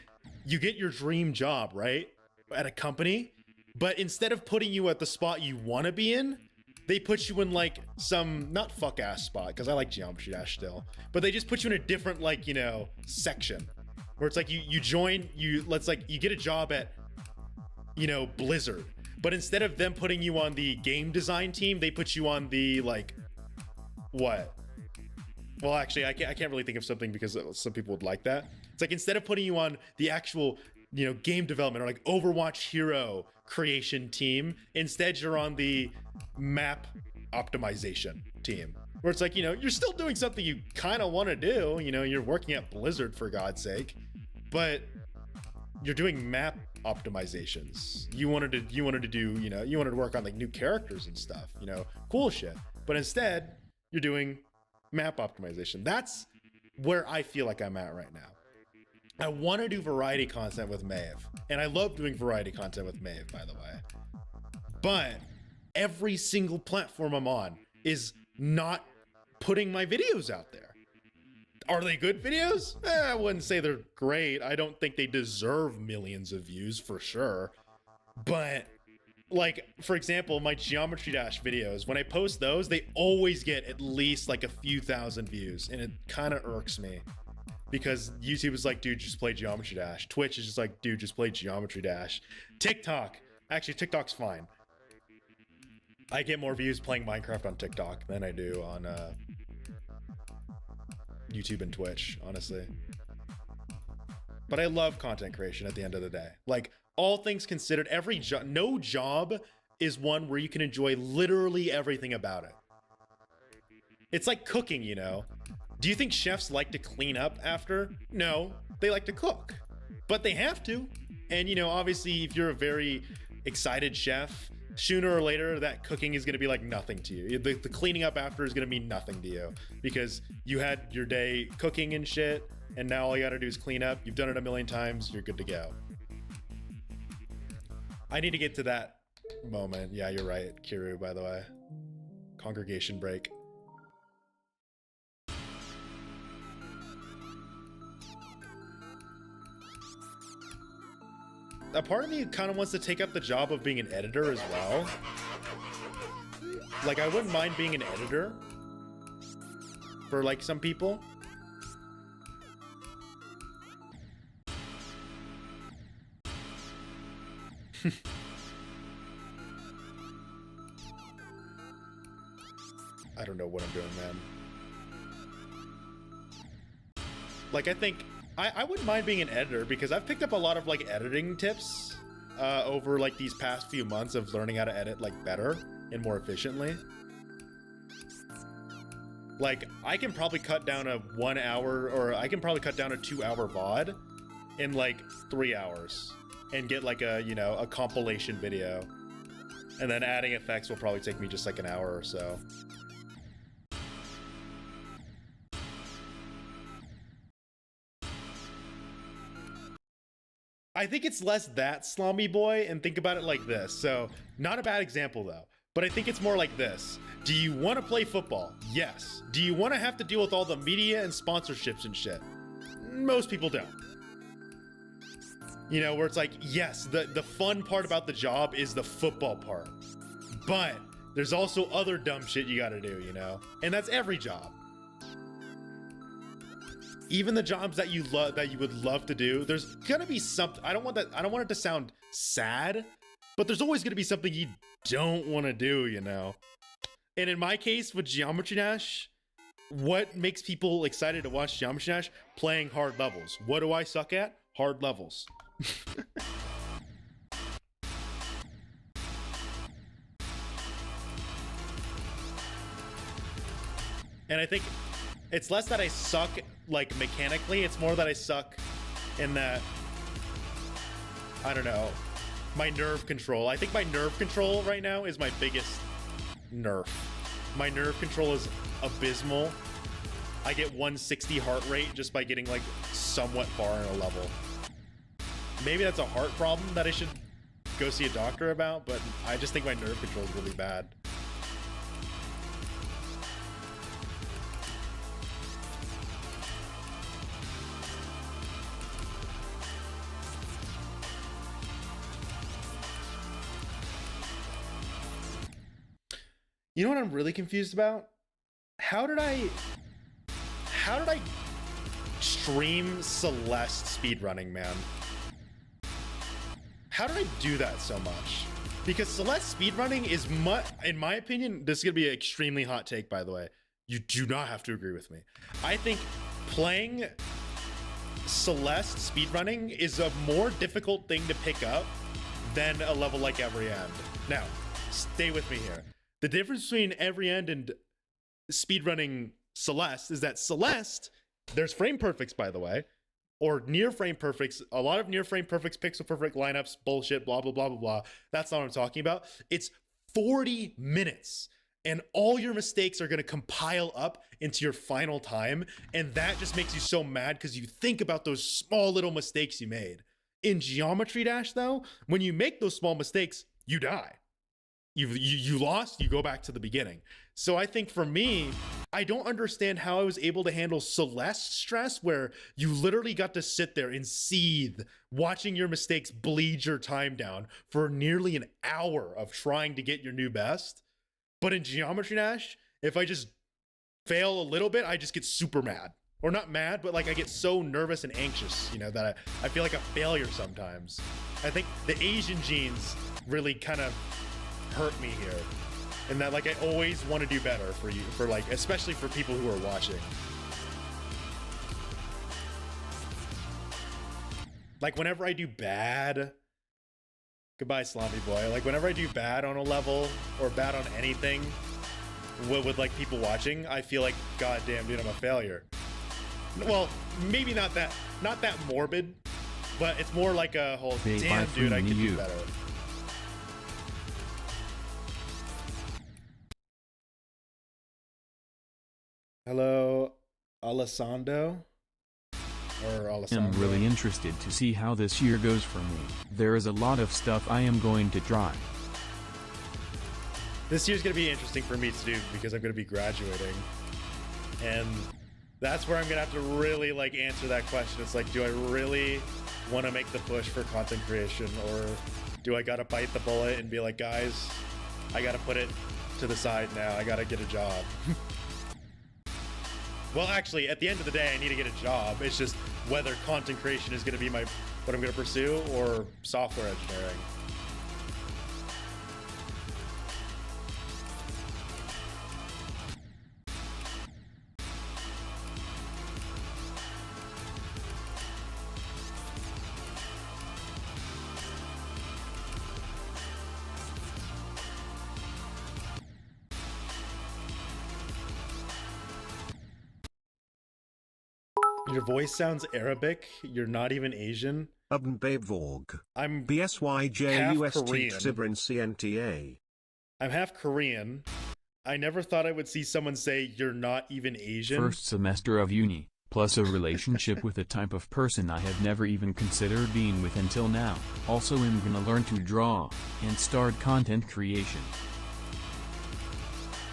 you get your dream job, right? At a company, but instead of putting you at the spot you want to be in, they put you in like some, not fuck ass spot, because I like Geometry Dash still, but they just put you in a different, like, you know, section. Where it's like you join, you get a job at, you know, Blizzard, but instead of them putting you on the game design team, they put you on the like, what? Well, actually, I can't really think of something because some people would like that. It's like instead of putting you on the actual, you know, game development or like Overwatch hero creation team, instead you're on the map optimization team. Where it's like, you know, you're still doing something you kind of want to do. You know, you're working at Blizzard for God's sake, but you're doing map optimizations. You wanted to do, you know, you wanted to work on like new characters and stuff, you know, cool shit. But instead, you're doing map optimization. That's where I feel like I'm at right now. I want to do variety content with Maeve, and I love doing variety content with Maeve, by the way. But every single platform I'm on is not putting my videos out there. Are they good videos? I wouldn't say they're great. I don't think they deserve millions of views for sure. But like, for example, my Geometry Dash videos, when I post those, they always get at least like a few thousand views, and it kind of irks me because YouTube is like, dude, just play Geometry Dash. Twitch is just like, dude, just play Geometry Dash. TikTok, actually TikTok's fine. I get more views playing Minecraft on TikTok than I do on YouTube and Twitch, honestly. But I love content creation at the end of the day. Like, all things considered, no job is one where you can enjoy literally everything about it. It's like cooking, you know? Do you think chefs like to clean up after? No, they like to cook, but they have to. And, you know, obviously if you're a very excited chef, sooner or later that cooking is going to be like nothing to you. The cleaning up after is going to mean nothing to you because you had your day cooking and shit, and now all you got to do is clean up. You've done it a million times, you're good to go. I need to get to that moment. Yeah, you're right, Kiru, by the way. Congregation break. A part of me kind of wants to take up the job of being an editor as well. Like, I wouldn't mind being an editor for like some people. I don't know what I'm doing, man. Like, I think I wouldn't mind being an editor because I've picked up a lot of like editing tips over like these past few months of learning how to edit like better and more efficiently. Like, I can probably cut down a 1 hour, or I can probably cut down a 2 hour VOD in like 3 hours and get like a, you know, a compilation video. And then adding effects will probably take me just like an hour or so. I think it's less that, Slummy Boy, and think about it like this. So, not a bad example though, but I think it's more like this. Do you want to play football? Yes. Do you want to have to deal with all the media and sponsorships and shit? Most people don't. You know, where it's like, yes, the fun part about the job is the football part, but there's also other dumb shit you gotta do, you know? And that's every job. Even the jobs that you love, that you would love to do, there's gonna be something. I don't want it to sound sad, but there's always gonna be something you don't want to do, you know? And in my case with Geometry Dash, what makes people excited to watch Geometry Dash? Playing hard levels. What do I suck at? Hard levels. And I think it's less that I suck like mechanically, it's more that I suck in that, I don't know, my nerve control. I think my nerve control right now is my biggest nerf. My nerve control is abysmal. I get 160 heart rate just by getting like somewhat far in a level. Maybe that's a heart problem that I should go see a doctor about, but I just think my nerve control is really bad. You know what I'm really confused about? How did I stream Celeste speedrunning, man? How did I do that so much? Because Celeste speedrunning is in my opinion, this is gonna be an extremely hot take, by the way. You do not have to agree with me. I think playing Celeste speedrunning is a more difficult thing to pick up than a level like Every End. Now, stay with me here. The difference between Every End and speedrunning Celeste is that Celeste, there's frame perfects, by the way, or near frame perfects. A lot of near frame perfects, pixel perfect lineups, bullshit, blah, blah, blah, blah, blah. That's not what I'm talking about. It's 40 minutes and all your mistakes are going to compile up into your final time. And that just makes you so mad because you think about those small little mistakes you made. In Geometry Dash, though, when you make those small mistakes, you die. You lost, you go back to the beginning. So I think for me, I don't understand how I was able to handle Celeste stress, where you literally got to sit there and seethe, watching your mistakes bleed your time down for nearly an hour of trying to get your new best. But in Geometry Dash, if I just fail a little bit, I just get super mad. Or not mad, but like I get so nervous and anxious, you know, that I feel like a failure sometimes. I think the Asian genes really kind of hurt me here, and that like I always want to do better for you, for like, especially for people who are watching. Like whenever I do bad, goodbye Slommy boy, like whenever I do bad on a level or bad on anything with like people watching, I feel like, god damn dude, I'm a failure. Well, maybe not that morbid, but it's more like a whole damn dude, I could do better. Hello, Alessandro? Or Alessandro? I'm really interested to see how this year goes for me. There is a lot of stuff I am going to try. This year's gonna be interesting for me to do because I'm gonna be graduating. And that's where I'm gonna have to really like answer that question. It's like, do I really want to make the push for content creation, or do I gotta bite the bullet and be like, guys, I gotta put it to the side now. I gotta get a job. Well, actually, at the end of the day, I need to get a job. It's just whether content creation is going to be what I'm going to pursue, or software engineering. Your voice sounds Arabic. You're not even Asian. Vorg. I'm BSYJUST I'm half Korean. I never thought I would see someone say you're not even Asian. First semester of uni, plus a relationship with a type of person I have never even considered being with until now. Also am gonna learn to draw, and start content creation.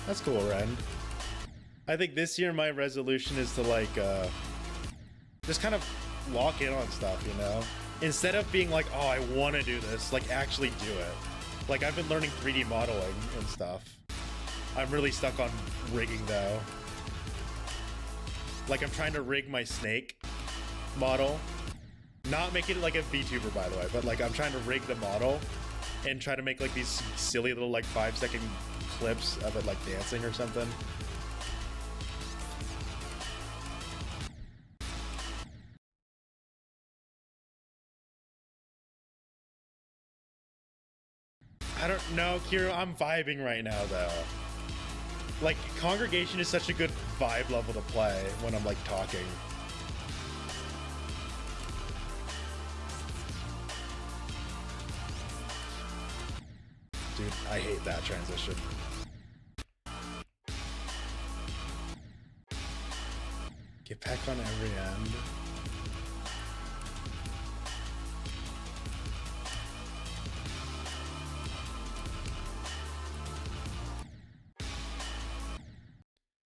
That's cool, Ren. I think this year my resolution is to like, just kind of lock in on stuff, you know? Instead of being like, oh, I want to do this, like actually do it. Like I've been learning 3D modeling and stuff. I'm really stuck on rigging though. Like I'm trying to rig my snake model. Not making it like a VTuber, by the way, but like I'm trying to rig the model and try to make like these silly little like 5-second clips of it like dancing or something. I don't know, Kira, I'm vibing right now though. Like Congregation is such a good vibe level to play when I'm like talking. Dude, I hate that transition. Get back on every end.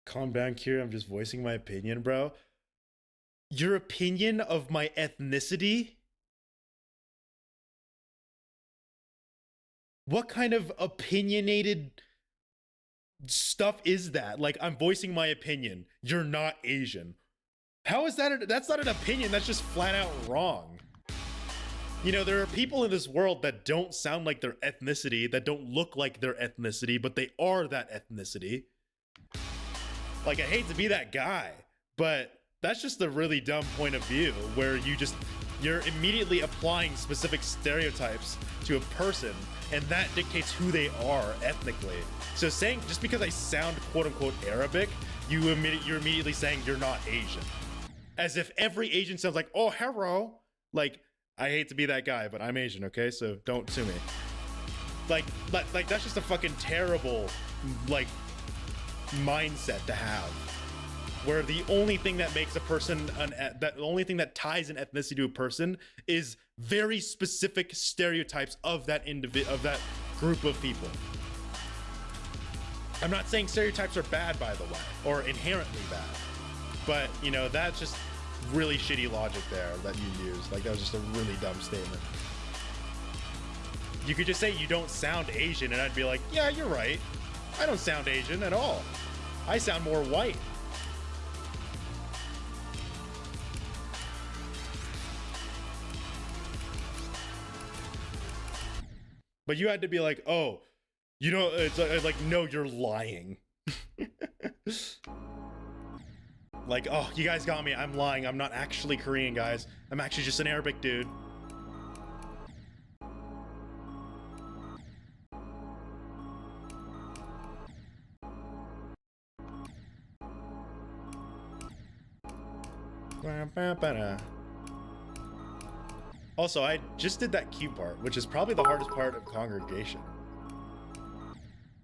Calm down, Kira. I'm just voicing my opinion, bro. Your opinion of my ethnicity? What kind of opinionated stuff is that? Like, I'm voicing my opinion. You're not Asian. How is that? That's not an opinion. That's just flat out wrong. You know, there are people in this world that don't sound like their ethnicity, that don't look like their ethnicity, but they are that ethnicity. Like, I hate to be that guy, but that's just a really dumb point of view where you're immediately applying specific stereotypes to a person, and that dictates who they are ethnically. So saying, just because I sound quote unquote Arabic, you're immediately saying you're not Asian. As if every Asian sounds like, oh, hello. Like, I hate to be that guy, but I'm Asian, okay? So don't sue me. Like that's just a fucking terrible, like, mindset to have. Where the only thing that makes a person, the only thing that ties an ethnicity to a person is very specific stereotypes of that of that group of people. I'm not saying stereotypes are bad, by the way, or inherently bad, but you know, that's just really shitty logic there that you used. Like, that was just a really dumb statement. You could just say you don't sound Asian, and I'd be like, yeah, you're right. I don't sound Asian at all. I sound more white. But you had to be like, oh, you know, it's like, no, you're lying. Like, oh, you guys got me. I'm lying. I'm not actually Korean, guys. I'm actually just an Arabic dude. Also, I just did that Q part, which is probably the hardest part of Congregation.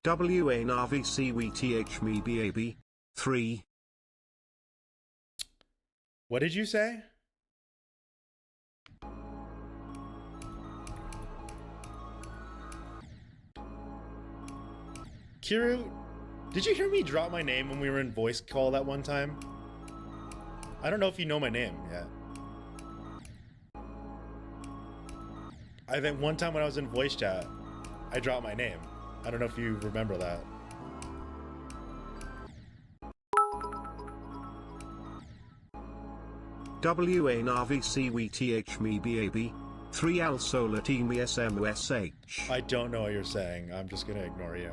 WANRVCWTH me BAB 3. What did you say? Kiru, did you hear me drop my name when we were in voice call that one time? I don't know if you know my name yet. I think one time when I was in voice chat, I dropped my name. I don't know if you remember that. WANRVCWTH me BAB 3 Al Solar Team SMUSH. I don't know what you're saying. I'm just gonna ignore you.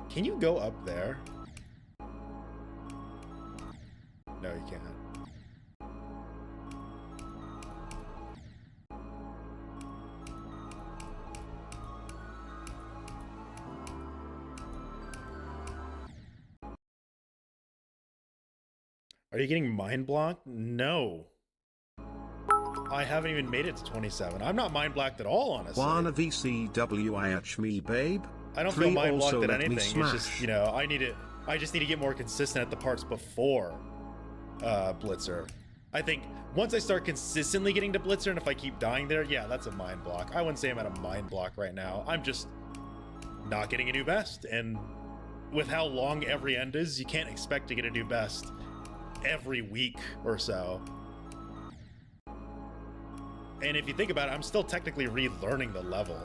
Can you go up there? No, you can't. Are you getting mind blocked? No. I haven't even made it to 27. I'm not mind blocked at all, honestly. Wana VCWIH me babe. I don't feel mind blocked at anything. It's just, you know, I just need to get more consistent at the parts before Blitzer. I think once I start consistently getting to Blitzer, and if I keep dying there, yeah, that's a mind block. I wouldn't say I'm at a mind block right now. I'm just not getting a new best. And with how long every end is, you can't expect to get a new best every week or so. And if you think about it, I'm still technically relearning the level.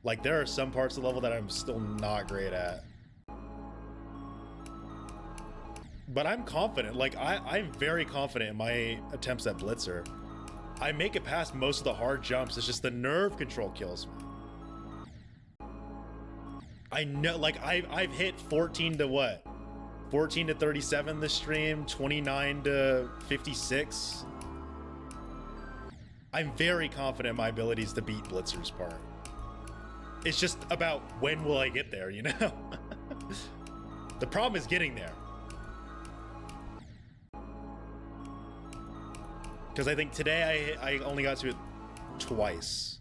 Like, there are some parts of the level that I'm still not great at. But I'm confident. Like, I'm very confident in my attempts at Blitzer. I make it past most of the hard jumps. It's just the nerve control kills me. I know, like, I've hit 14 to what? 14 to 37 this stream, 29 to 56. I'm very confident in my abilities to beat Blitzer's part. It's just about when will I get there, you know? The problem is getting there. Because I think today I only got to it twice.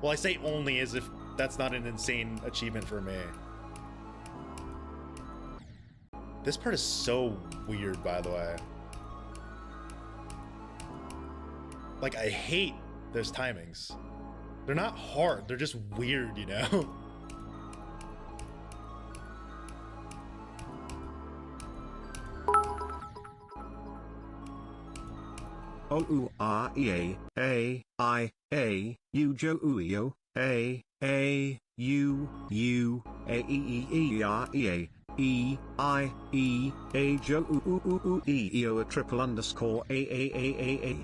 Well, I say only as if that's not an insane achievement for me. This part is so weird, by the way. Like, I hate those timings. They're not hard, they're just weird, you know? O-U-R-E-A-A-I-A-U-Jo-U-E-O A-A-U-U-A-E-E-E-R-E-A E-I-E-A-Jo-U-U-U-E-E-O a triple underscore A-A-A-A-A.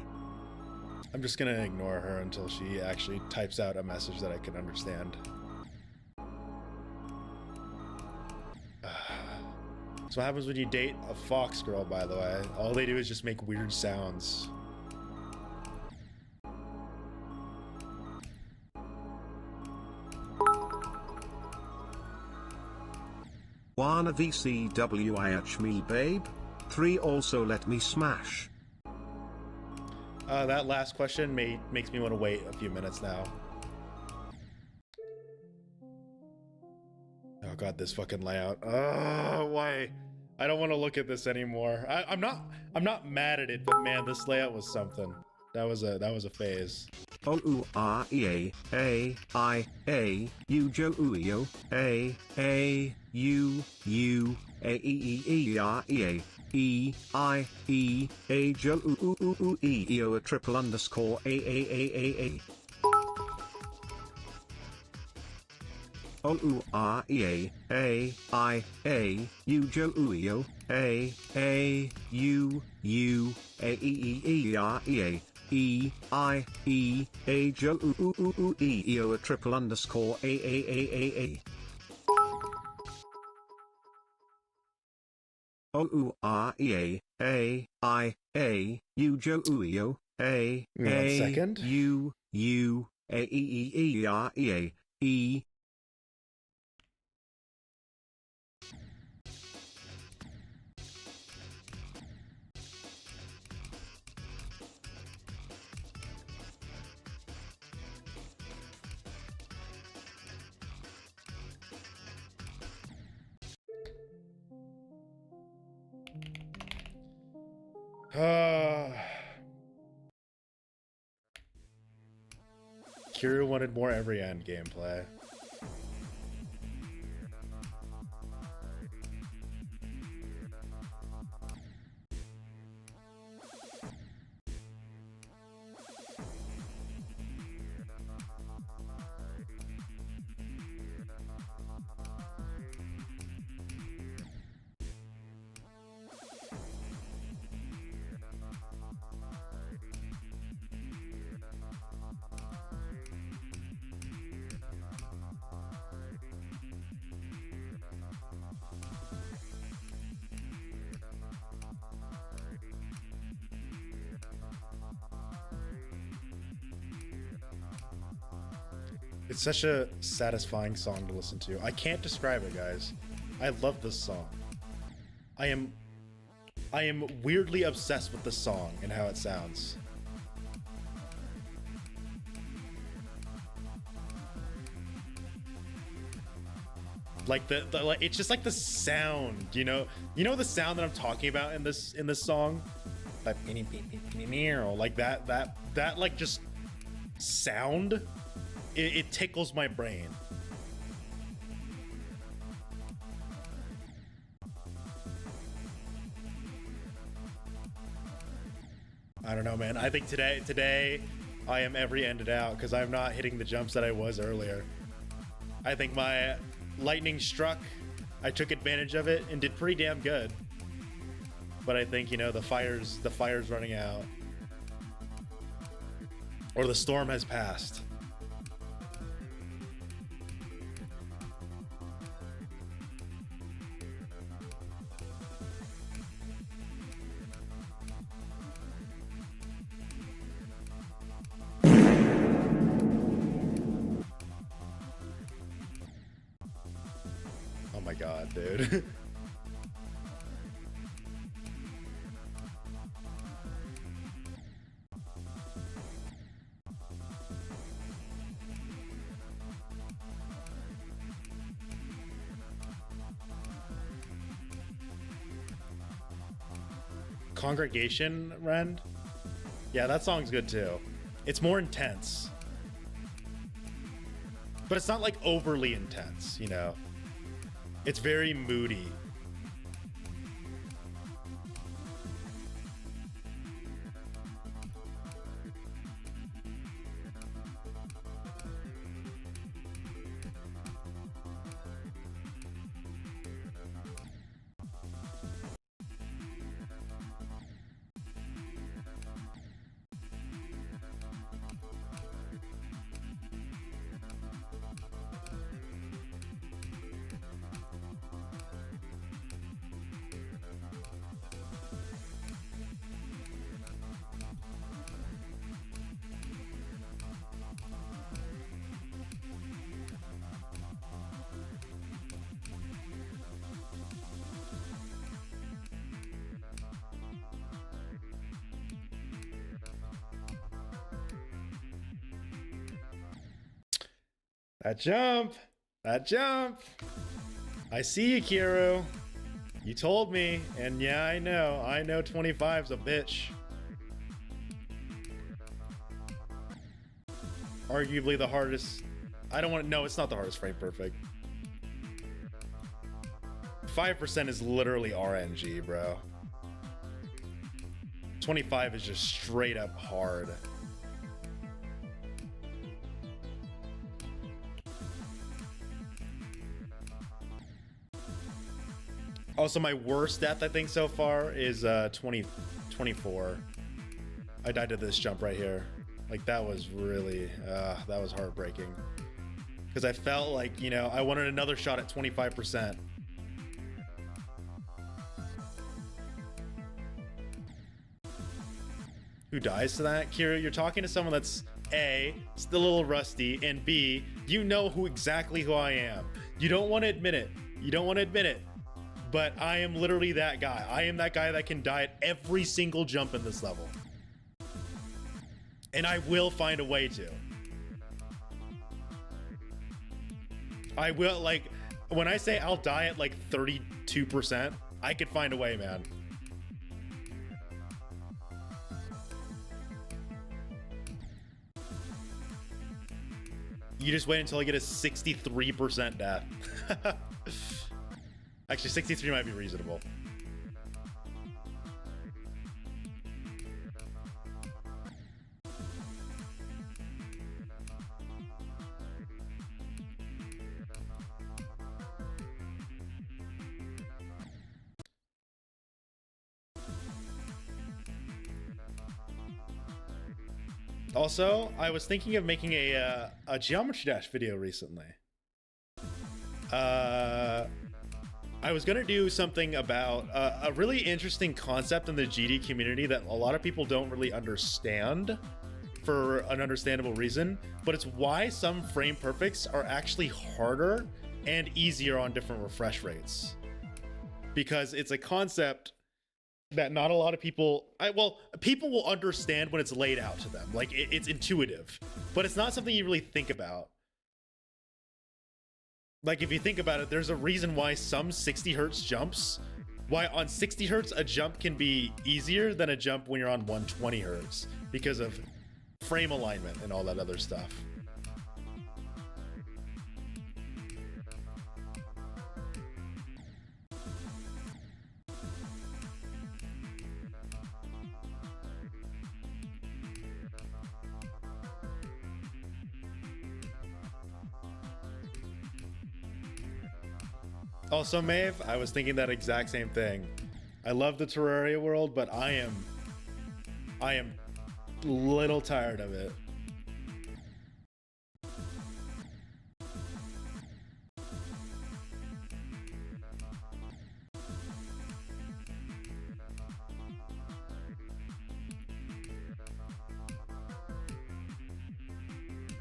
I'm just gonna ignore her until she actually types out a message that I can understand. So what happens when you date a fox girl, by the way? All they do is just make weird sounds. Wanna VCWIH me babe? 3 also let me smash. That last question makes me want to wait a few minutes now. Oh god, this fucking layout. Oh, why? I don't want to look at this anymore. I'm not mad at it, but man, this layout was something. That was a phase. O-U-R-E-A-A-I-A-U-Jo-U-E-O A-A-U-U-A-E-E-E-R-E-A E-I-E-A-Jo-U-U-U-E-E-O a triple underscore A-A-A-A-A. O-U-R-E-A-A-I-A-U-Jo-U-E-O A-A-U-U-A-E-E-E-R-E-A E-I-E-A-Jo-U-U-U-E-E-O a triple underscore A-A-A-A-A. O-U-R-E-A-A-I-A-U-Jo-U-E-O A-A-U-U-A-E-E-E-R-E-A E. Kira wanted more every end gameplay. It's such a satisfying song to listen to. I can't describe it, guys. I love this song. I am weirdly obsessed with the song and how it sounds. Like like, it's just like the sound, you know the sound that I'm talking about in this song, like that like just sound. It tickles my brain. I don't know, man. I think today I am every ended out because I'm not hitting the jumps that I was earlier. I think my lightning struck. I took advantage of it and did pretty damn good. But I think, you know, the fire's running out. Or the storm has passed. Oh my god, dude. Congregation Rend? Yeah, that song's good too. It's more intense. But it's not like overly intense, you know? It's very moody. That jump! That jump! I see you, Kiru. You told me, and yeah, I know 25's a bitch. Arguably the hardest. I don't want to. No, it's not the hardest frame perfect. 5% is literally RNG, bro. 25 is just straight up hard. Also, my worst death, I think, so far is 24. I died to this jump right here. Like, that was really, that was heartbreaking. Because I felt like, you know, I wanted another shot at 25%. Who dies to that? Kira, you're talking to someone that's A, still a little rusty, and B, you know exactly who I am. You don't want to admit it. You don't want to admit it. But I am literally that guy. I am that guy that can die at every single jump in this level. And I will find a way to. I will, like, when I say I'll die at like 32%, I could find a way, man. You just wait until I get a 63% death. Actually, 63 might be reasonable. Also, I was thinking of making a Geometry Dash video recently. I was gonna do something about a really interesting concept in the GD community that a lot of people don't really understand for an understandable reason, but it's why some frame perfects are actually harder and easier on different refresh rates. Because it's a concept that not a lot of people, well, people will understand when it's laid out to them. Like, it's intuitive, but it's not something you really think about. Like, if you think about it, there's a reason why some 60 hertz jumps, why on 60 hertz a jump can be easier than a jump when you're on 120 hertz because of frame alignment and all that other stuff. Also, Maeve, I was thinking that exact same thing. I love the Terraria world, but I am a little tired of it.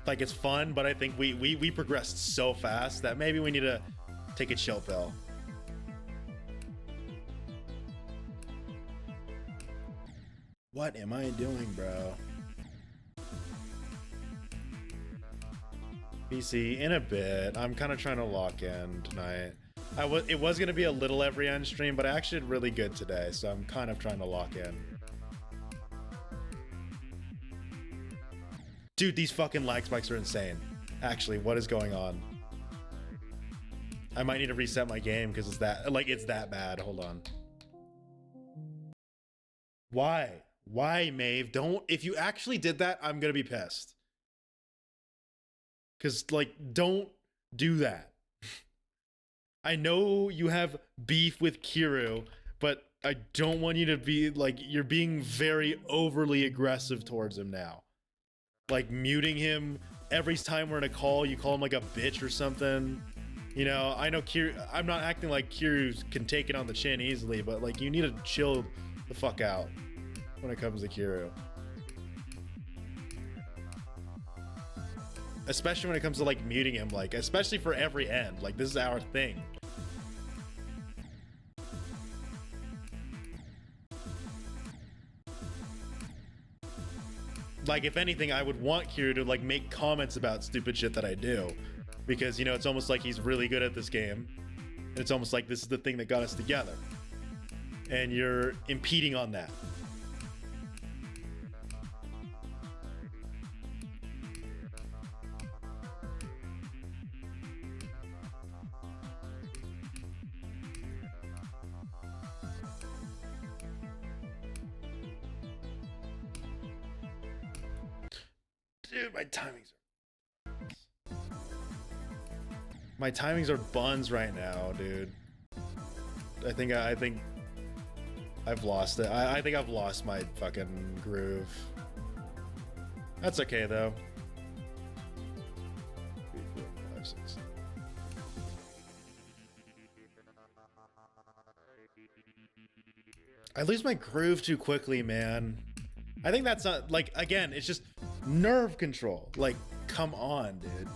Like, it's fun, but I think we progressed so fast that maybe we need to take a chill pill. What am I doing, bro? PC in a bit. I'm kind of trying to lock in tonight. It was gonna be a little every end stream, but I actually did really good today, so I'm kind of trying to lock in. Dude, these fucking lag spikes are insane. Actually, what is going on? I might need to reset my game because it's that bad. Hold on. Why? Why, Maeve? Don't. If you actually did that, I'm gonna be pissed. Cause like, don't do that. I know you have beef with Kiryu, but I don't want you to be like, you're being very overly aggressive towards him now. Like muting him every time we're in a call, you call him like a bitch or something. You know, I know Kiryu, I'm not acting like Kiryu can take it on the chin easily, but like you need to chill the fuck out when it comes to Kiryu. Especially when it comes to like muting him, like especially for every end. Like this is our thing. Like, if anything, I would want Kiryu to like make comments about stupid shit that I do, because you know it's almost like he's really good at this game. It's almost like this is the thing that got us together, and you're impeding on that. Dude, my timings are buns right now, dude. I think I've lost it. I think I've lost my fucking groove. That's okay though. 3, 4, 5, 6. I lose my groove too quickly, man. I think that's not like, again, it's just nerve control. Like, come on, dude.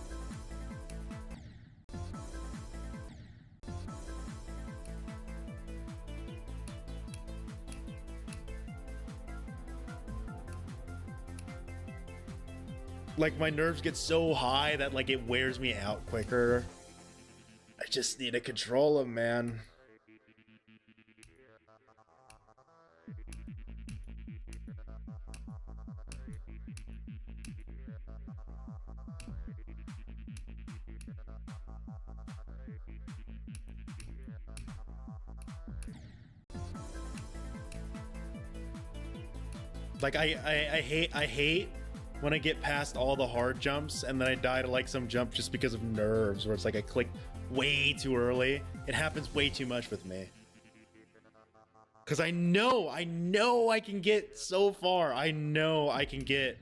Like, my nerves get so high that like it wears me out quicker. I just need to control them, man. Like I hate when I get past all the hard jumps and then I die to like some jump just because of nerves, where it's like I clicked way too early. It happens way too much with me. Cause I know I can get so far. I know I can get,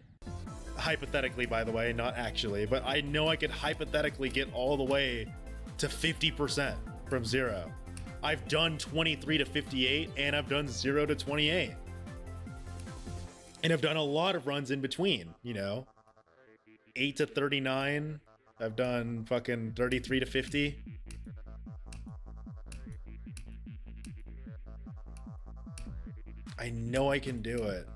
hypothetically by the way, not actually, but I know I could hypothetically get all the way to 50% from 0. I've done 23 to 58 and I've done 0 to 28. And I've done a lot of runs in between, you know, 8 to 39. I've done fucking 33 to 50. I know I can do it.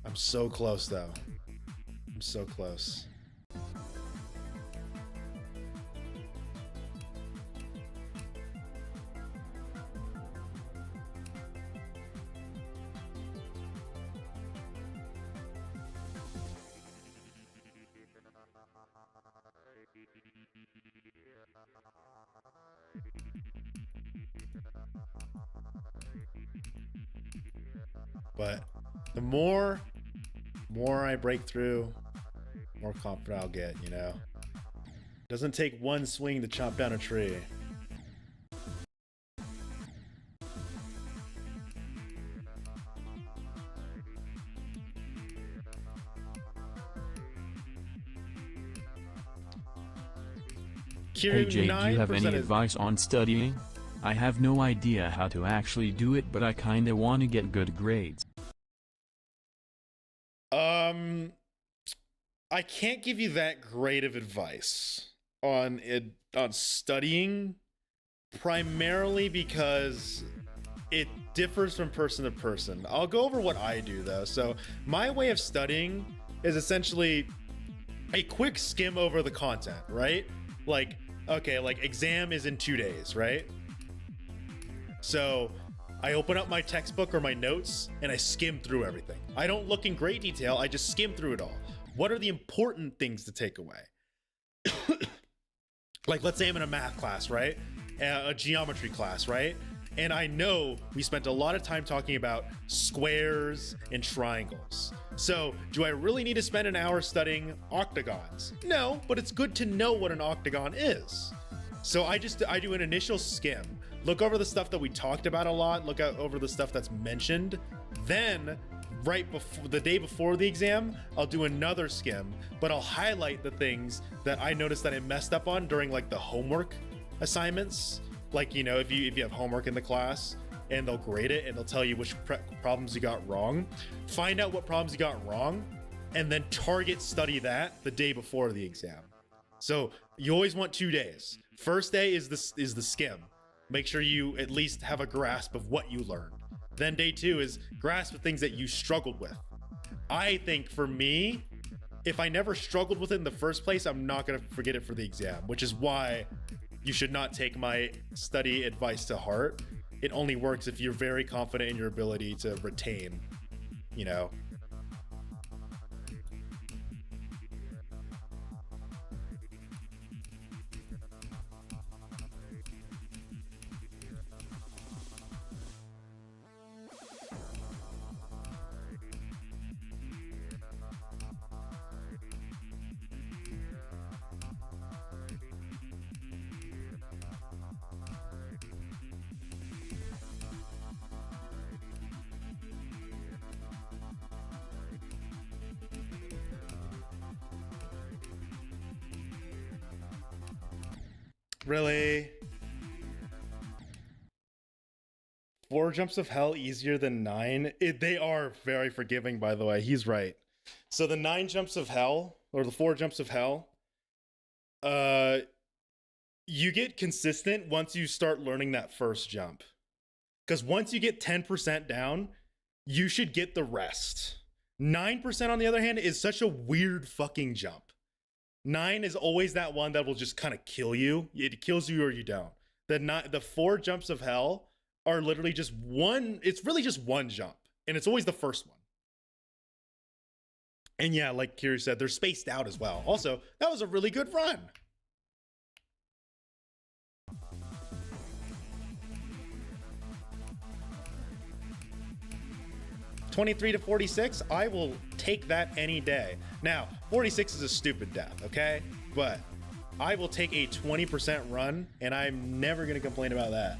I'm so close though. I'm so close. But the more I break through, more confident I'll get, you know? Doesn't take one swing to chop down a tree. Hey Jay, do you have any advice on studying? I have no idea how to actually do it, but I kinda wanna get good grades. I can't give you that great of advice on studying, primarily because it differs from person to person. I'll go over what I do though. So my way of studying is essentially a quick skim over the content, right? Like, okay, like exam is in 2 days, right? So I open up my textbook or my notes and I skim through everything. I don't look in great detail, I just skim through it all. What are the important things to take away? Like, let's say I'm in a math class, right? A geometry class, right? And I know we spent a lot of time talking about squares and triangles. So do I really need to spend an hour studying octagons? No, but it's good to know what an octagon is. So I do an initial skim, look over the stuff that we talked about a lot, look over the stuff that's mentioned. Then right before the day before the exam, I'll do another skim, but I'll highlight the things that I noticed that I messed up on during like the homework assignments. Like, you know, if you have homework in the class and they'll grade it and they'll tell you which problems you got wrong, find out what problems you got wrong and then target study that the day before the exam. So you always want 2 days. First day is the skim. Make sure you at least have a grasp of what you learned. Then day 2 is grasp the things that you struggled with. I think for me, if I never struggled with it in the first place, I'm not gonna forget it for the exam, which is why you should not take my study advice to heart. It only works if you're very confident in your ability to retain, you know. Really? 4 jumps of hell easier than 9? They are very forgiving, by the way. He's right. So the 9 jumps of hell, or the 4 jumps of hell, you get consistent once you start learning that first jump. Because once you get 10% down, you should get the rest. 9%, on the other hand, is such a weird fucking jump. 9 is always that one that will just kind of kill you. It kills you or you don't. The 4 jumps of hell are literally just one. It's really just one jump, and it's always the first one. And yeah, like Kiri said, they're spaced out as well. Also, that was a really good run. $23 to $46, I will take that any day. Now, 46 is a stupid death, okay? But I will take a 20% run, and I'm never gonna complain about that.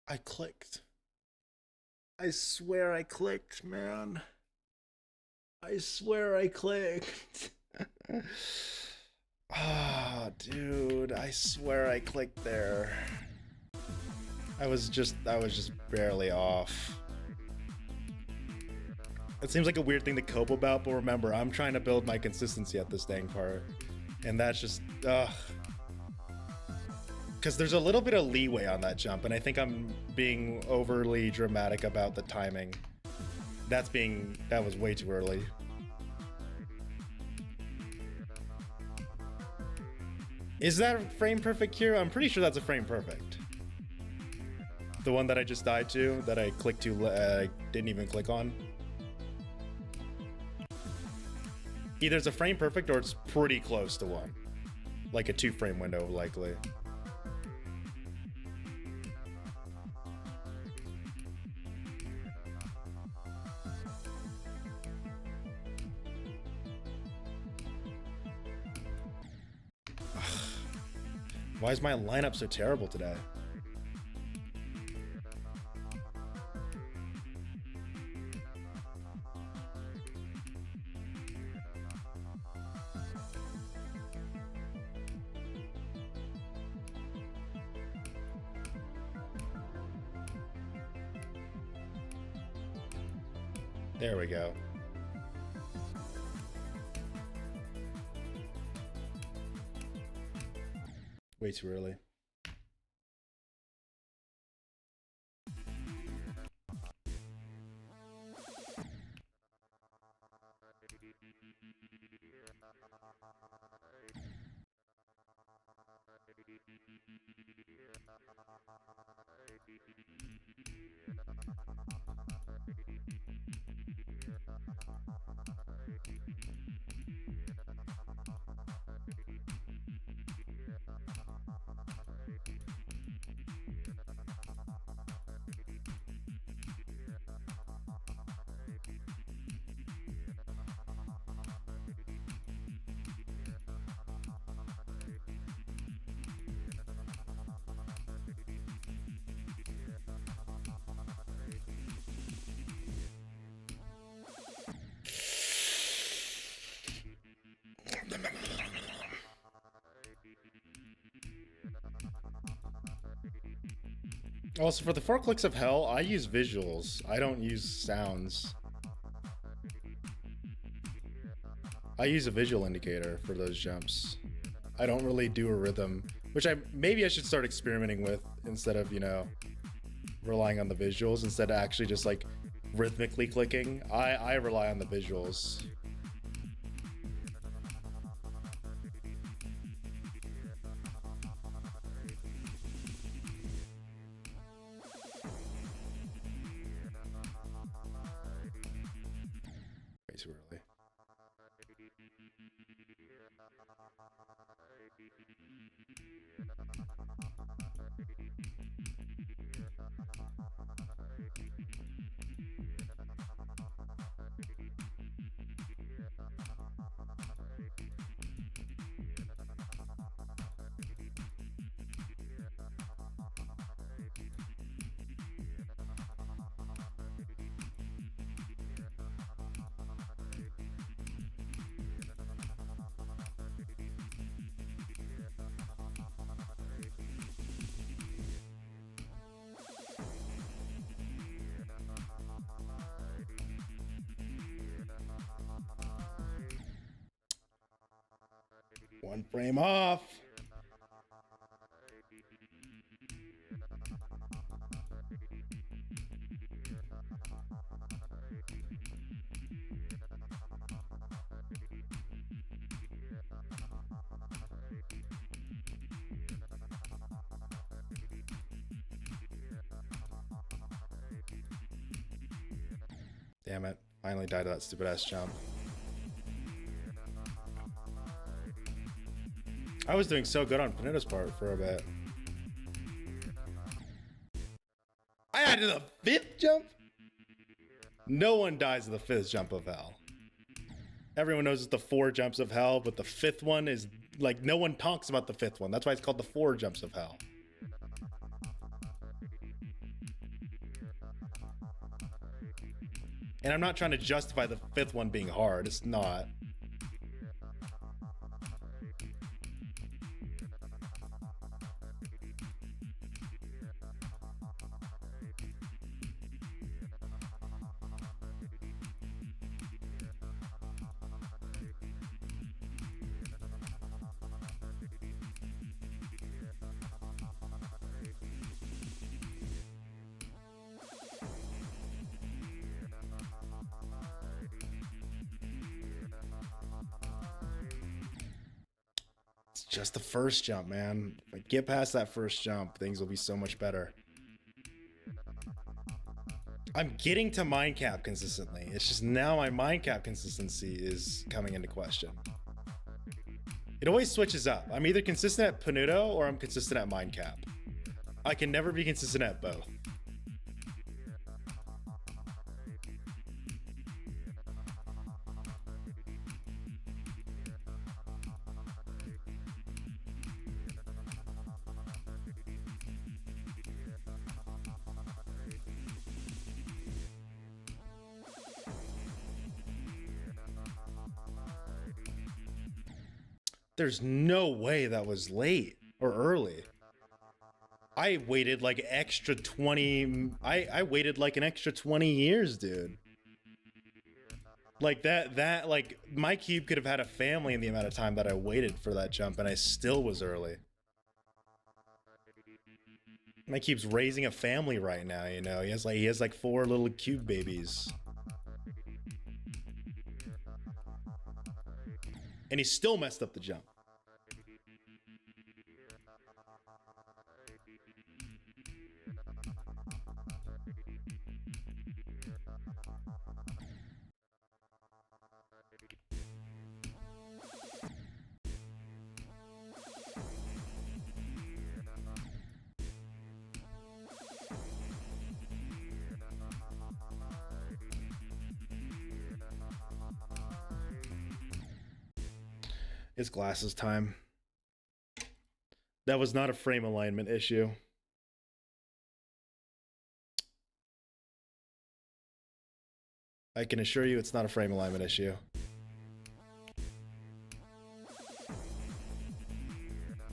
I clicked. I swear I clicked, man. I swear I clicked. Ah, dude, I swear I clicked there. I was just barely off. It seems like a weird thing to cope about, but remember, I'm trying to build my consistency at this dang part. And that's just, ugh. Because there's a little bit of leeway on that jump, and I think I'm being overly dramatic about the timing. That was way too early. Is that frame perfect here? I'm pretty sure that's a frame perfect. The one that I just died to, that I clicked to, I didn't even click on. Either it's a frame perfect or it's pretty close to one. Like a 2-frame window, likely. Why is my lineup so terrible today? There we go. Way too early. Also, for the 4 clicks of hell, I use visuals. I don't use sounds. I use a visual indicator for those jumps. I don't really do a rhythm, which maybe I should start experimenting with instead of, you know, relying on the visuals, instead of actually just like rhythmically clicking. I rely on the visuals. Way too early. One frame off. Damn it. Finally died to that stupid ass jump. I was doing so good on Panetto's part for a bit. I died to the 5th jump? No one dies to the 5th jump of hell. Everyone knows it's the 4 jumps of hell, but the 5th one is like, no one talks about the 5th one. That's why it's called the 4 jumps of hell. And I'm not trying to justify the 5th one being hard. It's not. just the first jump, man. If I get past that first jump, things will be so much better. I'm getting to mind cap consistently. It's just now my mind cap consistency is coming into question. It always switches up. I'm either consistent at Panuto or I'm consistent at mind cap. I can never be consistent at both. There's no way that was late or early. I waited like extra 20. I waited like an extra 20 years, dude. Like that like my cube could have had a family in the amount of time that I waited for that jump, and I still was early. My cube's raising a family right now, you know. He has like 4 little cube babies. And he still messed up the jump. It's glasses time. That was not a frame alignment issue. I can assure you it's not a frame alignment issue.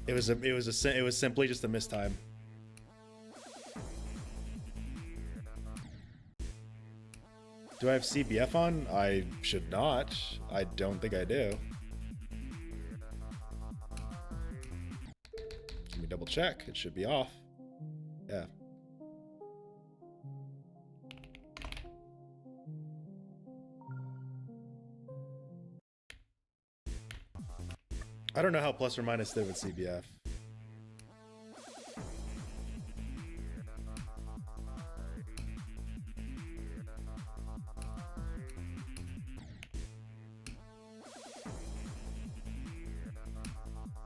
It was simply just a mistime. Do I have CBF on? I should not. I don't think I do. Let me double check. It should be off. Yeah. I don't know how plus or minus did with CBF.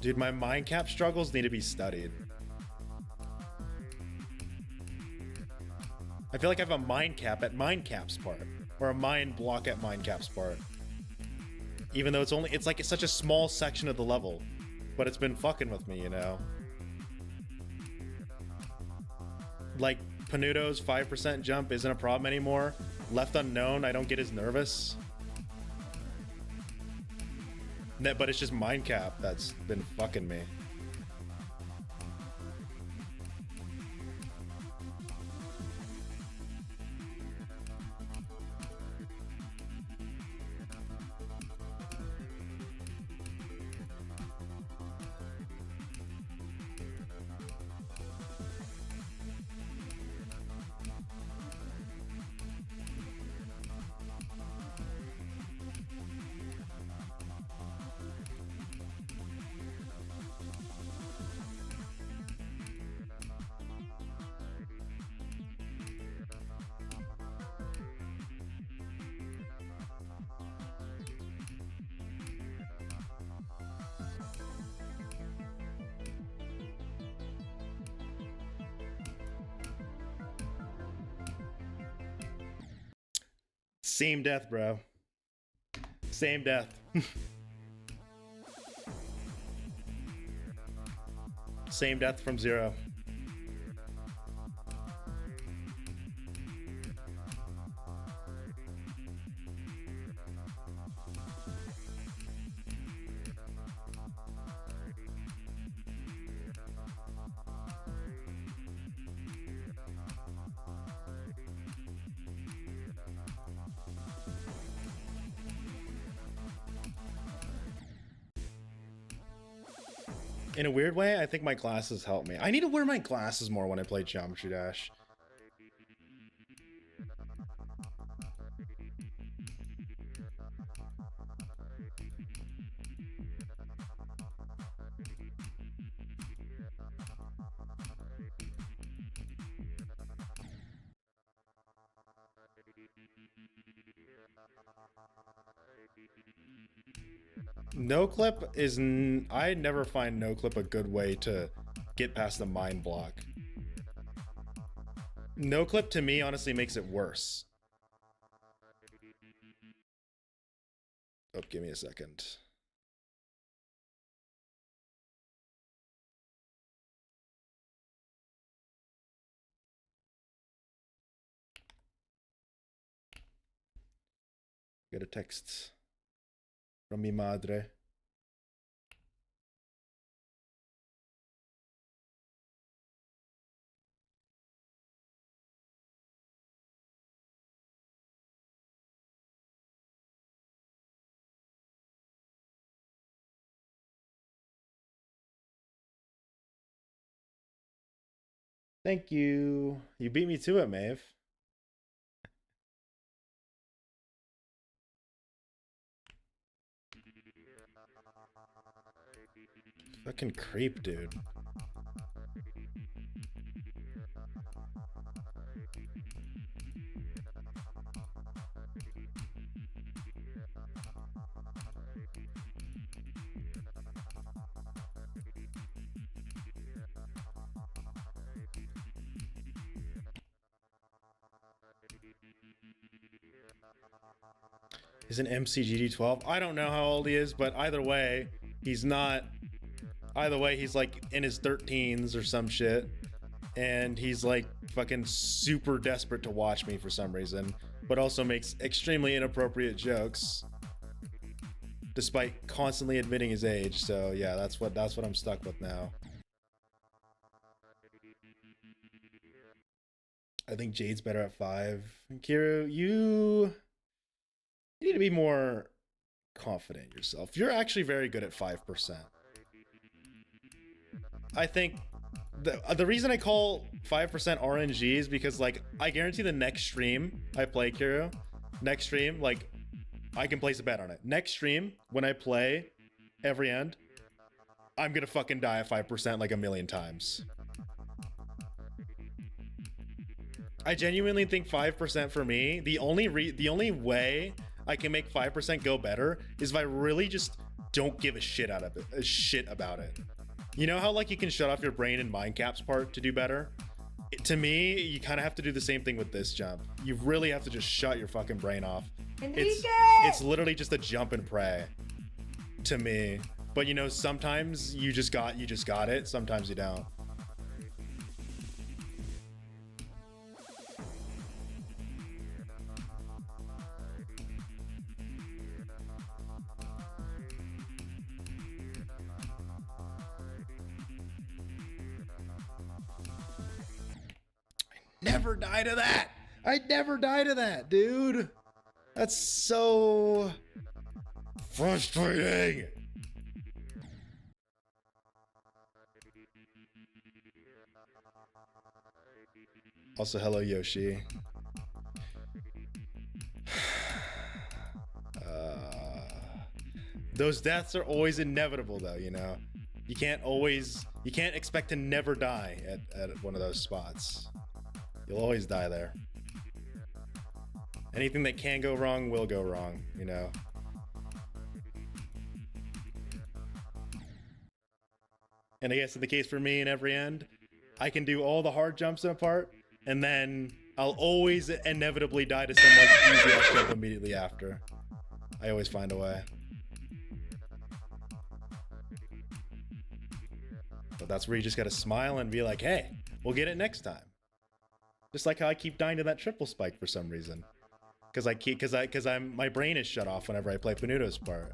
Dude, my mind cap struggles need to be studied. I feel like I have a mind cap at mind cap's part, or a mind block at mind cap's part. Even though it's like such a small section of the level, but it's been fucking with me, you know? Like, Panuto's 5% jump isn't a problem anymore. Left unknown, I don't get as nervous. But it's just mind cap that's been fucking me. Same death, bro. Same death. Same death from zero. In a weird way, I think my glasses help me. I need to wear my glasses more when I play Geometry Dash. No clip is I never find no clip a good way to get past the mind block. No clip to me honestly makes it worse. Oh, give me a second. Get a text from mi madre. Thank you. You beat me to it, Maeve. Fucking creep, dude. He's an MCGD12. I don't know how old he is, but either way, he's not. Either way, he's like in his 13s or some shit. And he's like fucking super desperate to watch me for some reason, but also makes extremely inappropriate jokes despite constantly admitting his age. So yeah, that's what I'm stuck with now. I think Jade's better at 5. Kiru, you need to be more confident in yourself. You're actually very good at 5%. I think the reason I call 5% RNG is because, like, I guarantee the next stream I play Kiru, next stream, like, I can place a bet on it. Next stream, when I play every end, I'm gonna fucking die at 5% like a million times. I genuinely think 5% for me, the only way I can make 5% go better is if I really just don't give a shit about it. You know how, like, you can shut off your brain in Mindcap's part to do better? To me, you kind of have to do the same thing with this jump. You really have to just shut your fucking brain off. It's literally just a jump and pray to me. But you know, sometimes you just got it, sometimes you don't. Never die to that. I'd never die to that, dude. That's so frustrating. Also, hello, Yoshi. Those deaths are always inevitable, though, you know? You can't expect to never die at one of those spots. You'll always die there. Anything that can go wrong will go wrong, you know? And I guess in the case for me in every end, I can do all the hard jumps in a part, and then I'll always inevitably die to some, like, easy ass jump immediately after. I always find a way. But that's where you just gotta smile and be like, hey, we'll get it next time. Just like how I keep dying to that triple spike for some reason. Because my brain is shut off whenever I play Panuto's part.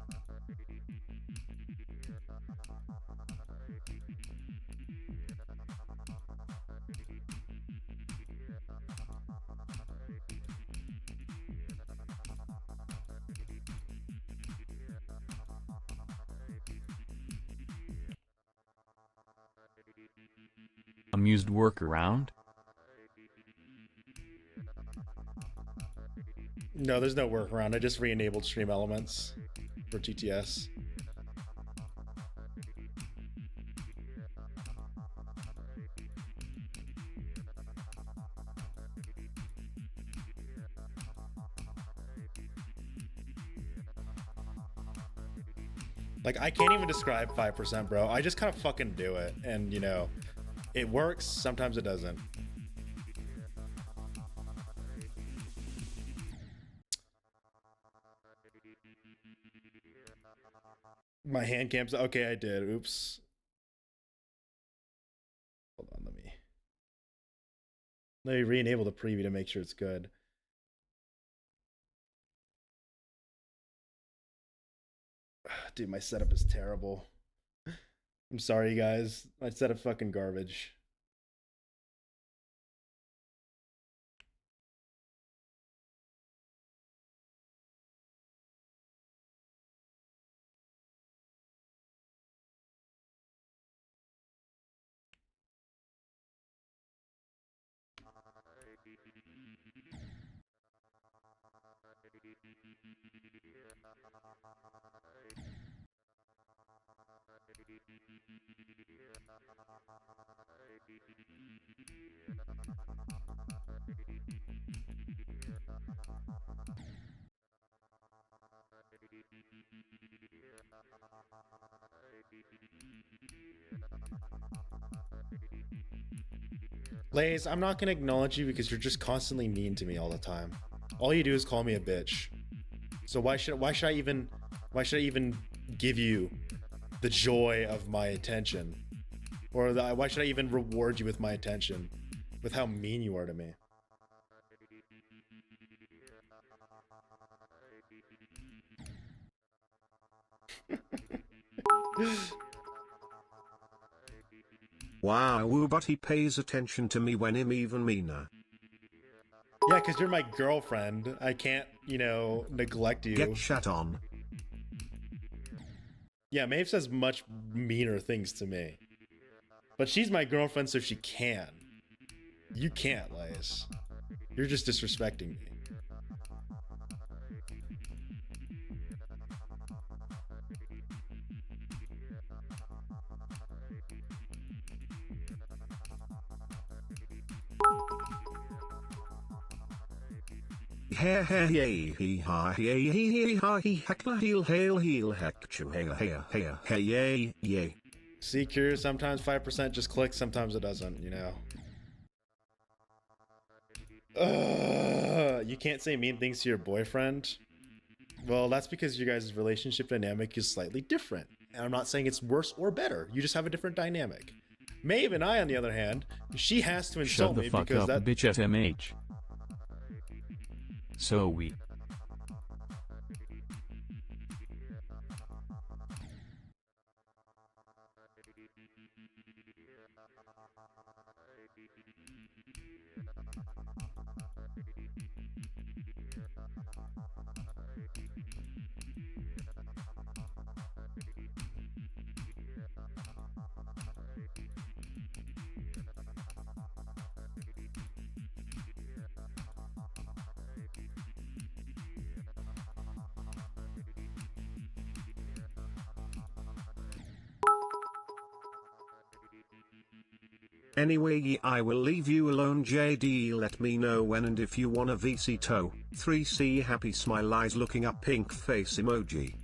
Amused workaround? No, there's no workaround. I just re-enabled stream elements for TTS. Like, I can't even describe 5%, bro. I just kind of fucking do it. And, you know, it works. Sometimes it doesn't. My hand camps. Okay, I did. Oops. Hold on. Let me re-enable the preview to make sure it's good. Dude, my setup is terrible. I'm sorry, guys. My setup fucking garbage. Lays, I'm not gonna acknowledge you because you're just constantly mean to me all the time. All you do is call me a bitch. So why should I even give you the joy of my attention? Or why should I even reward you with my attention with how mean you are to me? Wow, but he pays attention to me when I'm even meaner. Yeah, because you're my girlfriend. I can't, you know, neglect you. Get shat on. Yeah, Maeve says much meaner things to me. But she's my girlfriend, so she can. You can't, Lays. You're just disrespecting me. Hey hey hey he ha hey he ha he heckla heel hail heel heck chu hey hey hey hey yay yay. See, curious, sometimes 5% just clicks, sometimes it doesn't, you know. You can't say mean things to your boyfriend? Well, that's because you guys' relationship dynamic is slightly different. And I'm not saying it's worse or better, you just have a different dynamic. Maeve and I, on the other hand, she has to Shut insult the me fuck because up, that... bitch SMH. So we. Anyway, I will leave you alone, JD. Let me know when and if you wanna VC toe. 3C happy smile eyes looking up pink face emoji.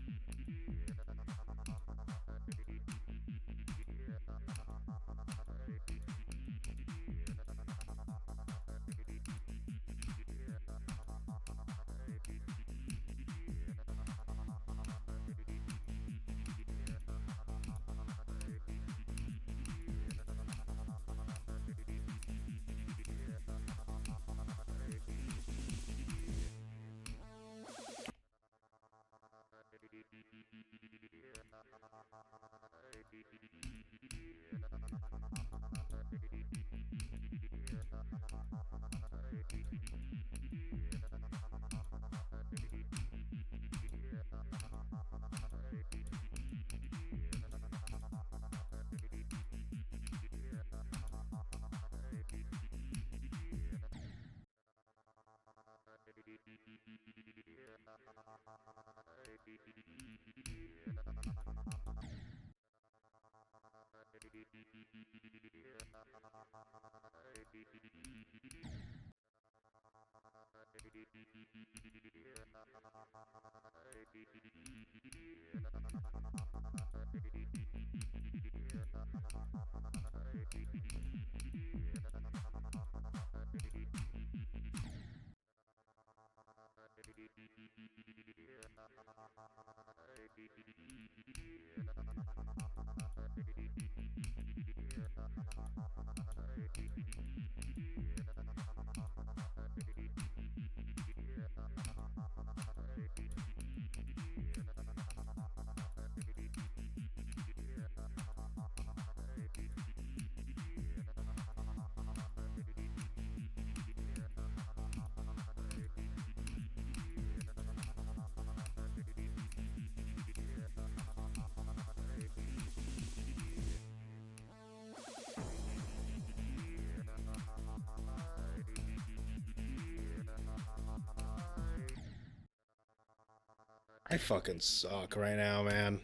I fucking suck right now, man.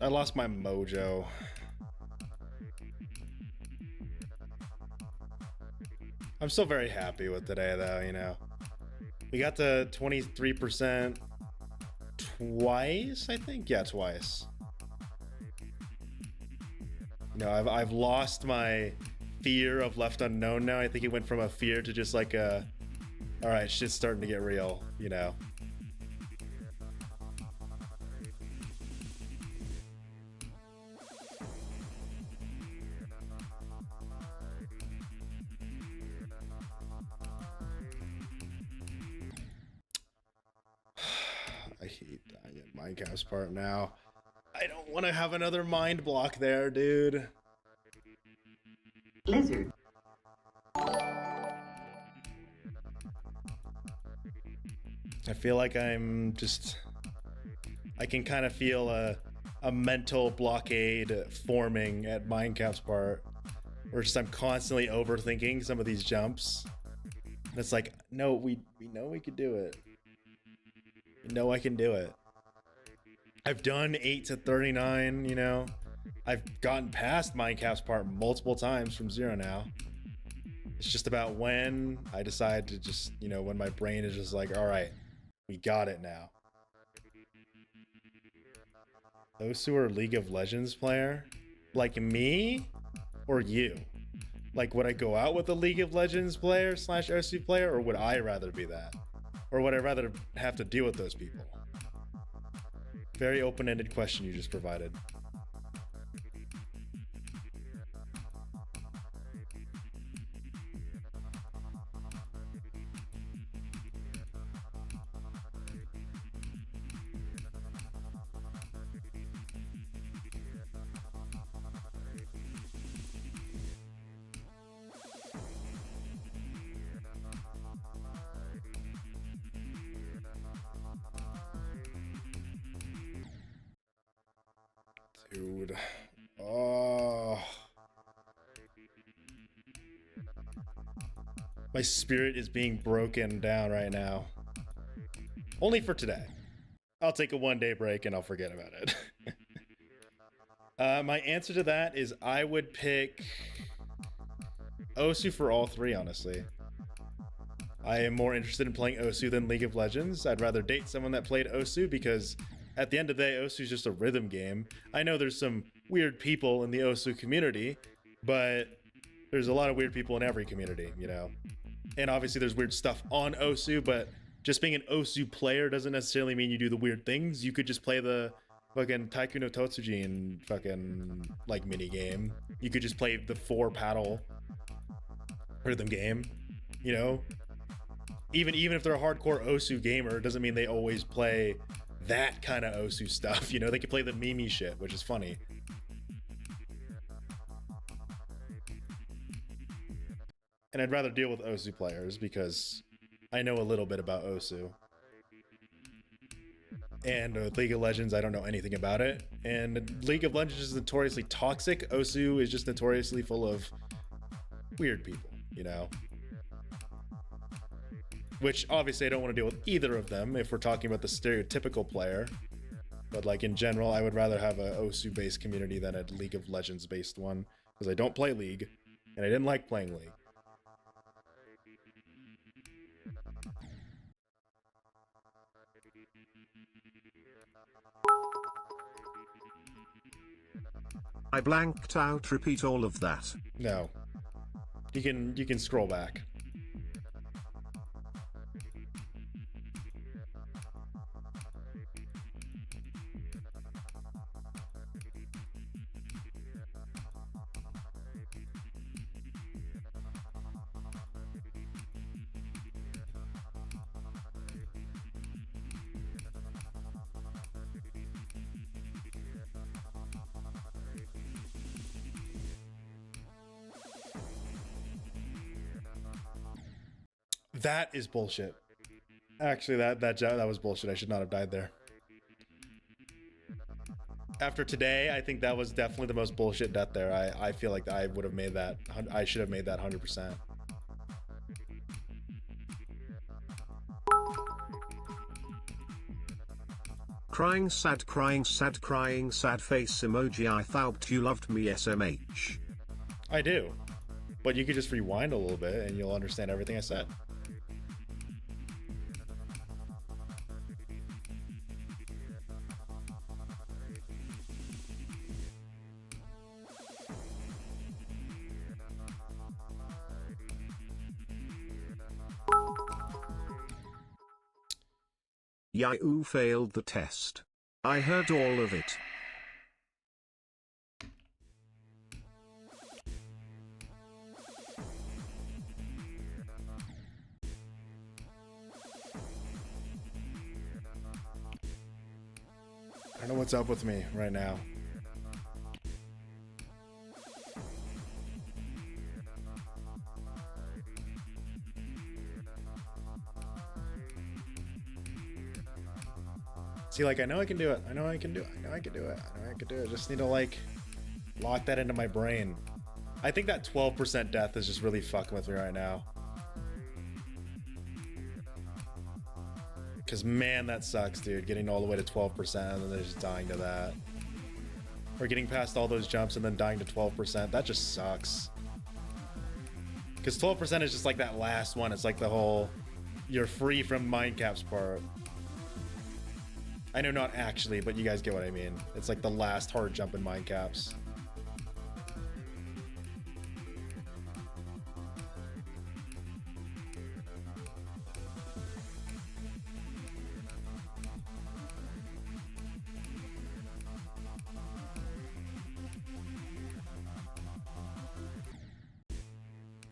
I lost my mojo. I'm still very happy with today, though, you know. We got to 23% twice, I think? Yeah, twice. You know, I've lost my fear of Left Unknown now. I think it went from a fear to just like a, all right, shit's starting to get real, you know. I hate Minecraft's part now. I don't want to have another mind block there, dude. Lizard. I feel like I'm just, I can kind of feel a mental blockade forming at Minecraft's part, where just I'm constantly overthinking some of these jumps. And it's like, no, we know we could do it. We know I can do it. I've done 8 to 39, you know. I've gotten past Minecraft's part multiple times from 0 now. It's just about when I decide to just, you know, when my brain is just like, all right, we got it now. Those who are League of Legends player, like me or you? Like, would I go out with a League of Legends player / OSU player, or would I rather be that? Or would I rather have to deal with those people? Very open-ended question you just provided. Dude. Oh. My spirit is being broken down right now. Only for today. I'll take a 1-day break and I'll forget about it. My answer to that is I would pick Osu for all three, honestly. I am more interested in playing Osu than League of Legends. I'd rather date someone that played Osu because at the end of the day, Osu is just a rhythm game. I know there's some weird people in the Osu community, but there's a lot of weird people in every community, you know? And obviously there's weird stuff on Osu, but just being an Osu player doesn't necessarily mean you do the weird things. You could just play the fucking Taiku no Totsuji and fucking like mini game. You could just play the 4 paddle rhythm game, you know? Even if they're a hardcore Osu gamer, it doesn't mean they always play that kind of Osu stuff, you know? They could play the Mimi shit, which is funny. And I'd rather deal with Osu players because I know a little bit about Osu. And with League of Legends, I don't know anything about it. And League of Legends is notoriously toxic. Osu is just notoriously full of weird people, you know? Which obviously I don't want to deal with either of them if we're talking about the stereotypical player. But like in general, I would rather have a Osu based community than a League of Legends based one, because I don't play League and I didn't like playing League. I blanked out. Repeat all of that. No. You can scroll back. That is bullshit. Actually, that was bullshit. I should not have died there. After today, I think that was definitely the most bullshit death there. I feel like I would have made that. I should have made that 100%. Crying sad face emoji. I thought you loved me SMH. I do. But you could just rewind a little bit and you'll understand everything I said. Yahoo failed the test. I heard all of it. I don't know what's up with me right now. See, like, I know I can do it. I know I can do it. I know I can do it. I know I can do it. Just need to, like, lock that into my brain. I think that 12% death is just really fucking with me right now. Because, man, that sucks, dude. Getting all the way to 12% and then just dying to that. Or getting past all those jumps and then dying to 12%. That just sucks. Because 12% is just like that last one. It's like the whole you're free from mind caps part. I know not actually, but you guys get what I mean. It's like the last hard jump in mind caps.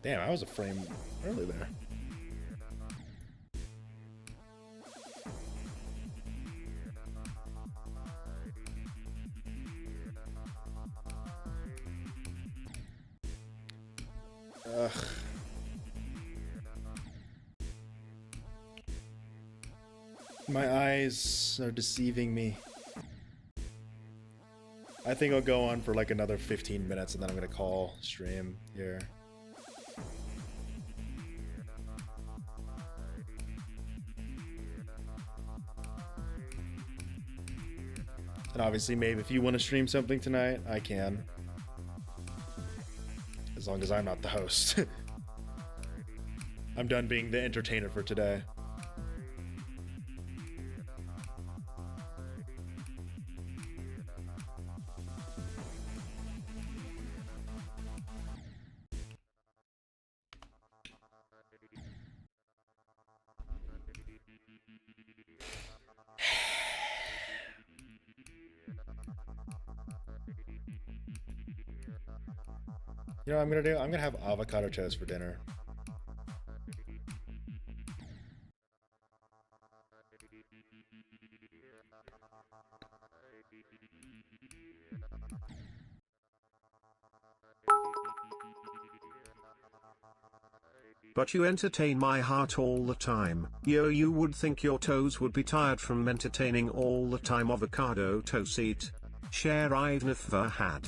Damn, I was a frame early there. Ugh. My eyes are deceiving me. I think I'll go on for like another 15 minutes and then I'm gonna call stream here. And obviously, maybe if you want to stream something tonight, I can. As long as I'm not the host. I'm done being the entertainer for today. You know what I'm gonna do? I'm gonna have avocado toast for dinner. But you entertain my heart all the time. Yo, you would think your toes would be tired from entertaining all the time. Avocado toast eat. Share I've never had.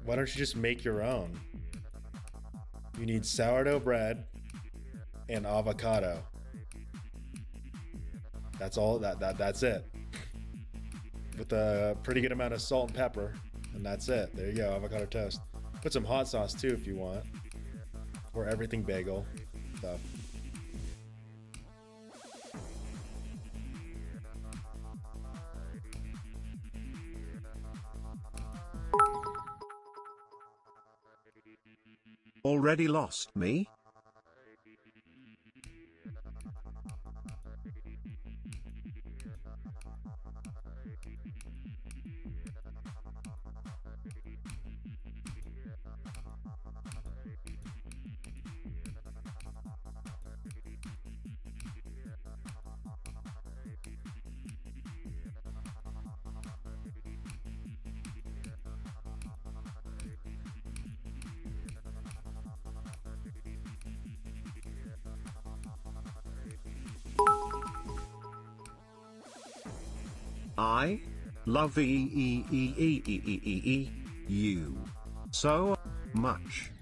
Why don't you just make your own? You need sourdough bread and avocado. That's all. That's it. With a pretty good amount of salt and pepper, and that's it. There you go, avocado toast. Put some hot sauce too if you want, or everything bagel stuff. Already lost me? I love you so much.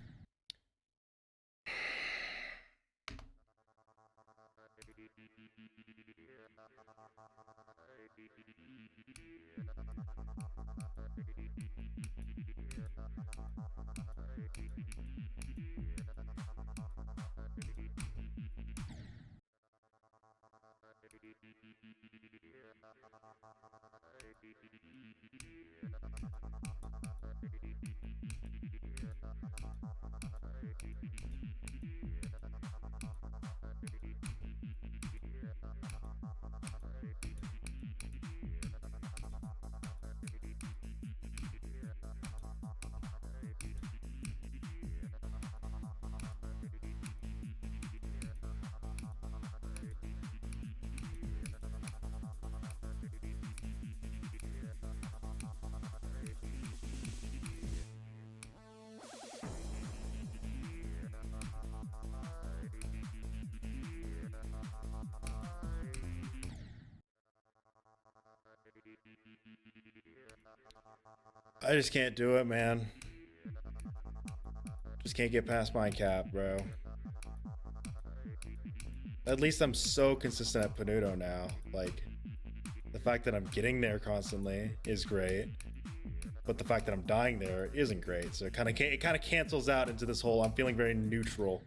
I just can't do it, man. Just can't get past my cap, bro. At least I'm so consistent at Panuto now. Like, the fact that I'm getting there constantly is great, but the fact that I'm dying there isn't great. So it kind of cancels out into this whole I'm feeling very neutral.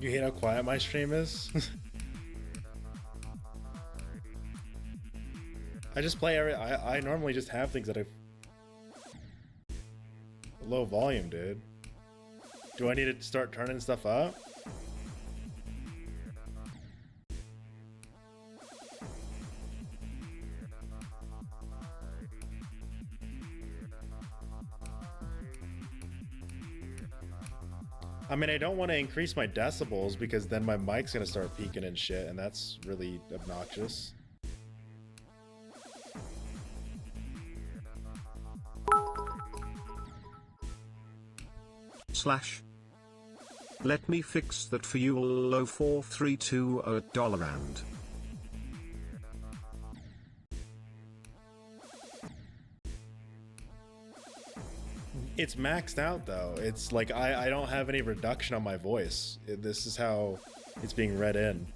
You hate how quiet my stream is? I just play I normally just have things that I low volume, dude. Do I need to start turning stuff up? I mean, I don't want to increase my decibels because then my mic's gonna start peaking and shit, and that's really obnoxious. Slash. Let me fix that for you, low 4320 $. It's maxed out though. It's like I don't have any reduction on my voice. This is how it's being read in.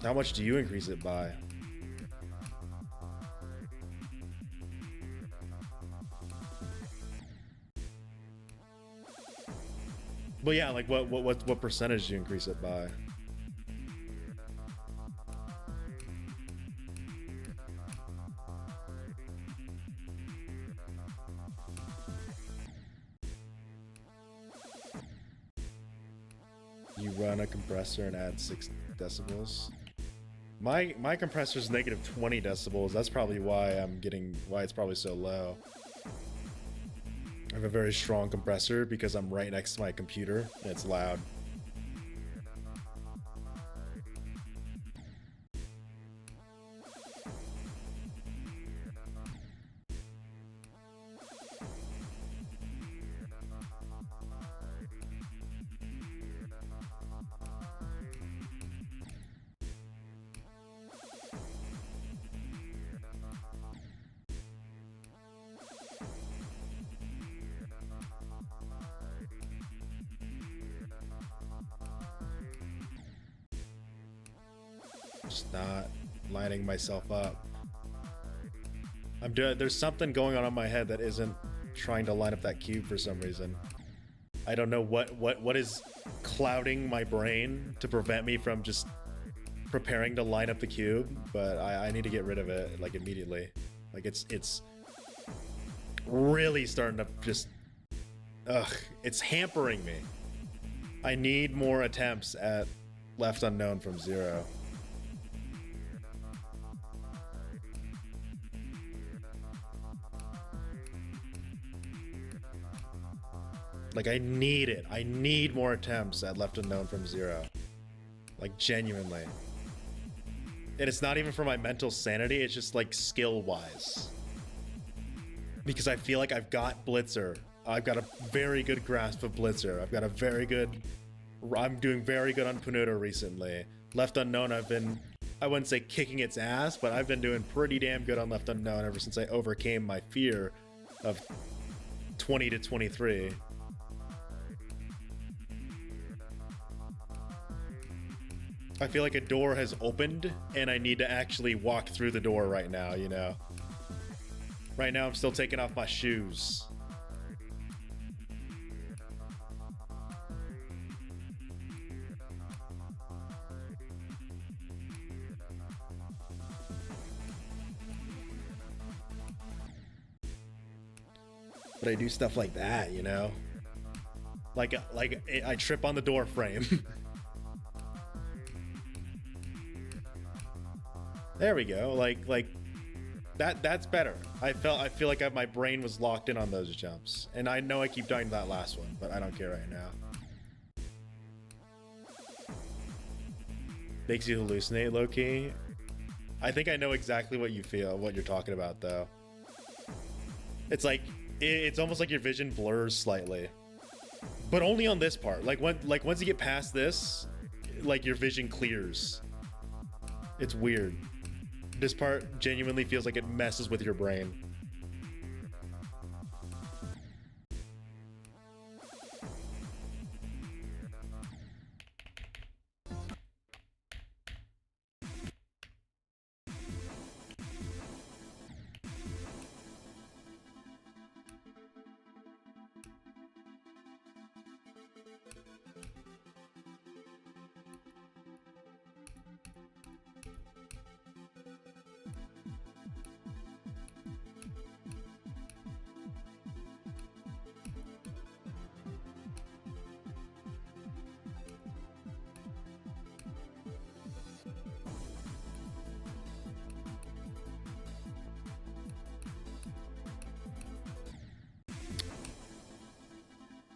How much do you increase it by? But yeah, like what percentage do you increase it by? You run a compressor and add 6 decibels. My compressor is negative 20 decibels. That's probably why it's probably so low. I have a very strong compressor because I'm right next to my computer and it's loud. Just not lining myself up. There's something going on in my head that isn't trying to line up that cube for some reason. I don't know what is clouding my brain to prevent me from just preparing to line up the cube, but I need to get rid of it like immediately. Like it's really starting to just it's hampering me. I need more attempts at Left Unknown from Zero. Like, I need it. I need more attempts at Left Unknown from Zero. Like, genuinely. And it's not even for my mental sanity, it's just, like, skill-wise. Because I feel like I've got Blitzer. I've got a very good grasp of Blitzer. I've got a very good... I'm doing very good on Panuto recently. Left Unknown, I wouldn't say kicking its ass, but I've been doing pretty damn good on Left Unknown ever since I overcame my fear of 20 to 23. I feel like a door has opened and I need to actually walk through the door right now, you know? Right now I'm still taking off my shoes. But I do stuff like that, you know? Like I trip on the door frame. There we go. Like that's better. I feel like my brain was locked in on those jumps. And I know I keep dying to that last one, but I don't care right now. Makes you hallucinate, low-key. I think I know exactly what you feel, what you're talking about though. It's like it's almost like your vision blurs slightly. But only on this part. Like once you get past this, like your vision clears. It's weird. This part genuinely feels like it messes with your brain.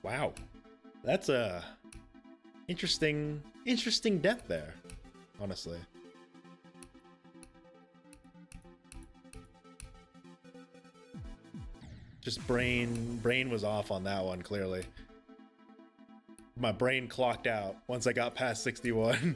Wow, that's a interesting death there, honestly. Just brain was off on that one, clearly. My brain clocked out once I got past 61.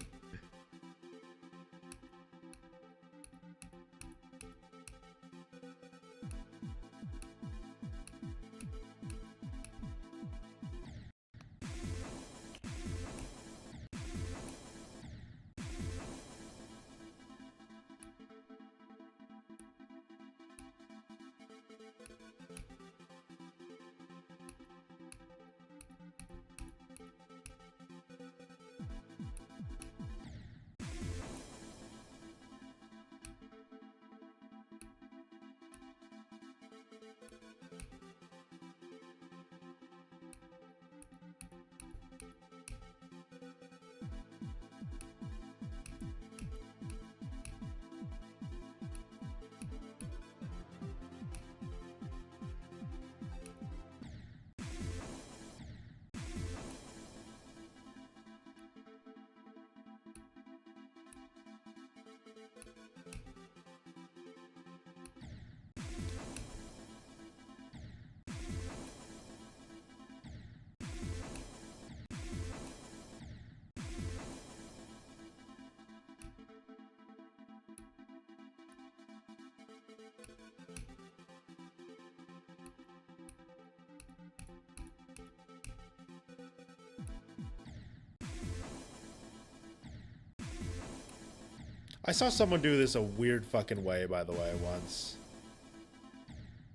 I saw someone do this a weird fucking way, by the way, once.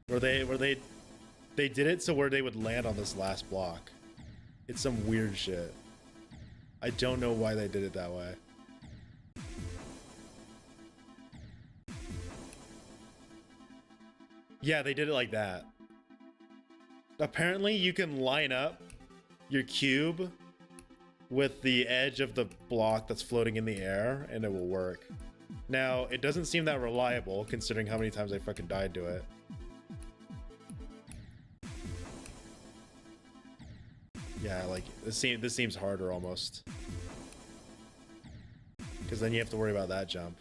Where they did it so where they would land on this last block. It's some weird shit. I don't know why they did it that way. Yeah, they did it like that. Apparently you can line up your cube with the edge of the block that's floating in the air and it will work. Now, it doesn't seem that reliable considering how many times I fucking died to it. Yeah, like this seems harder almost. Because then you have to worry about that jump.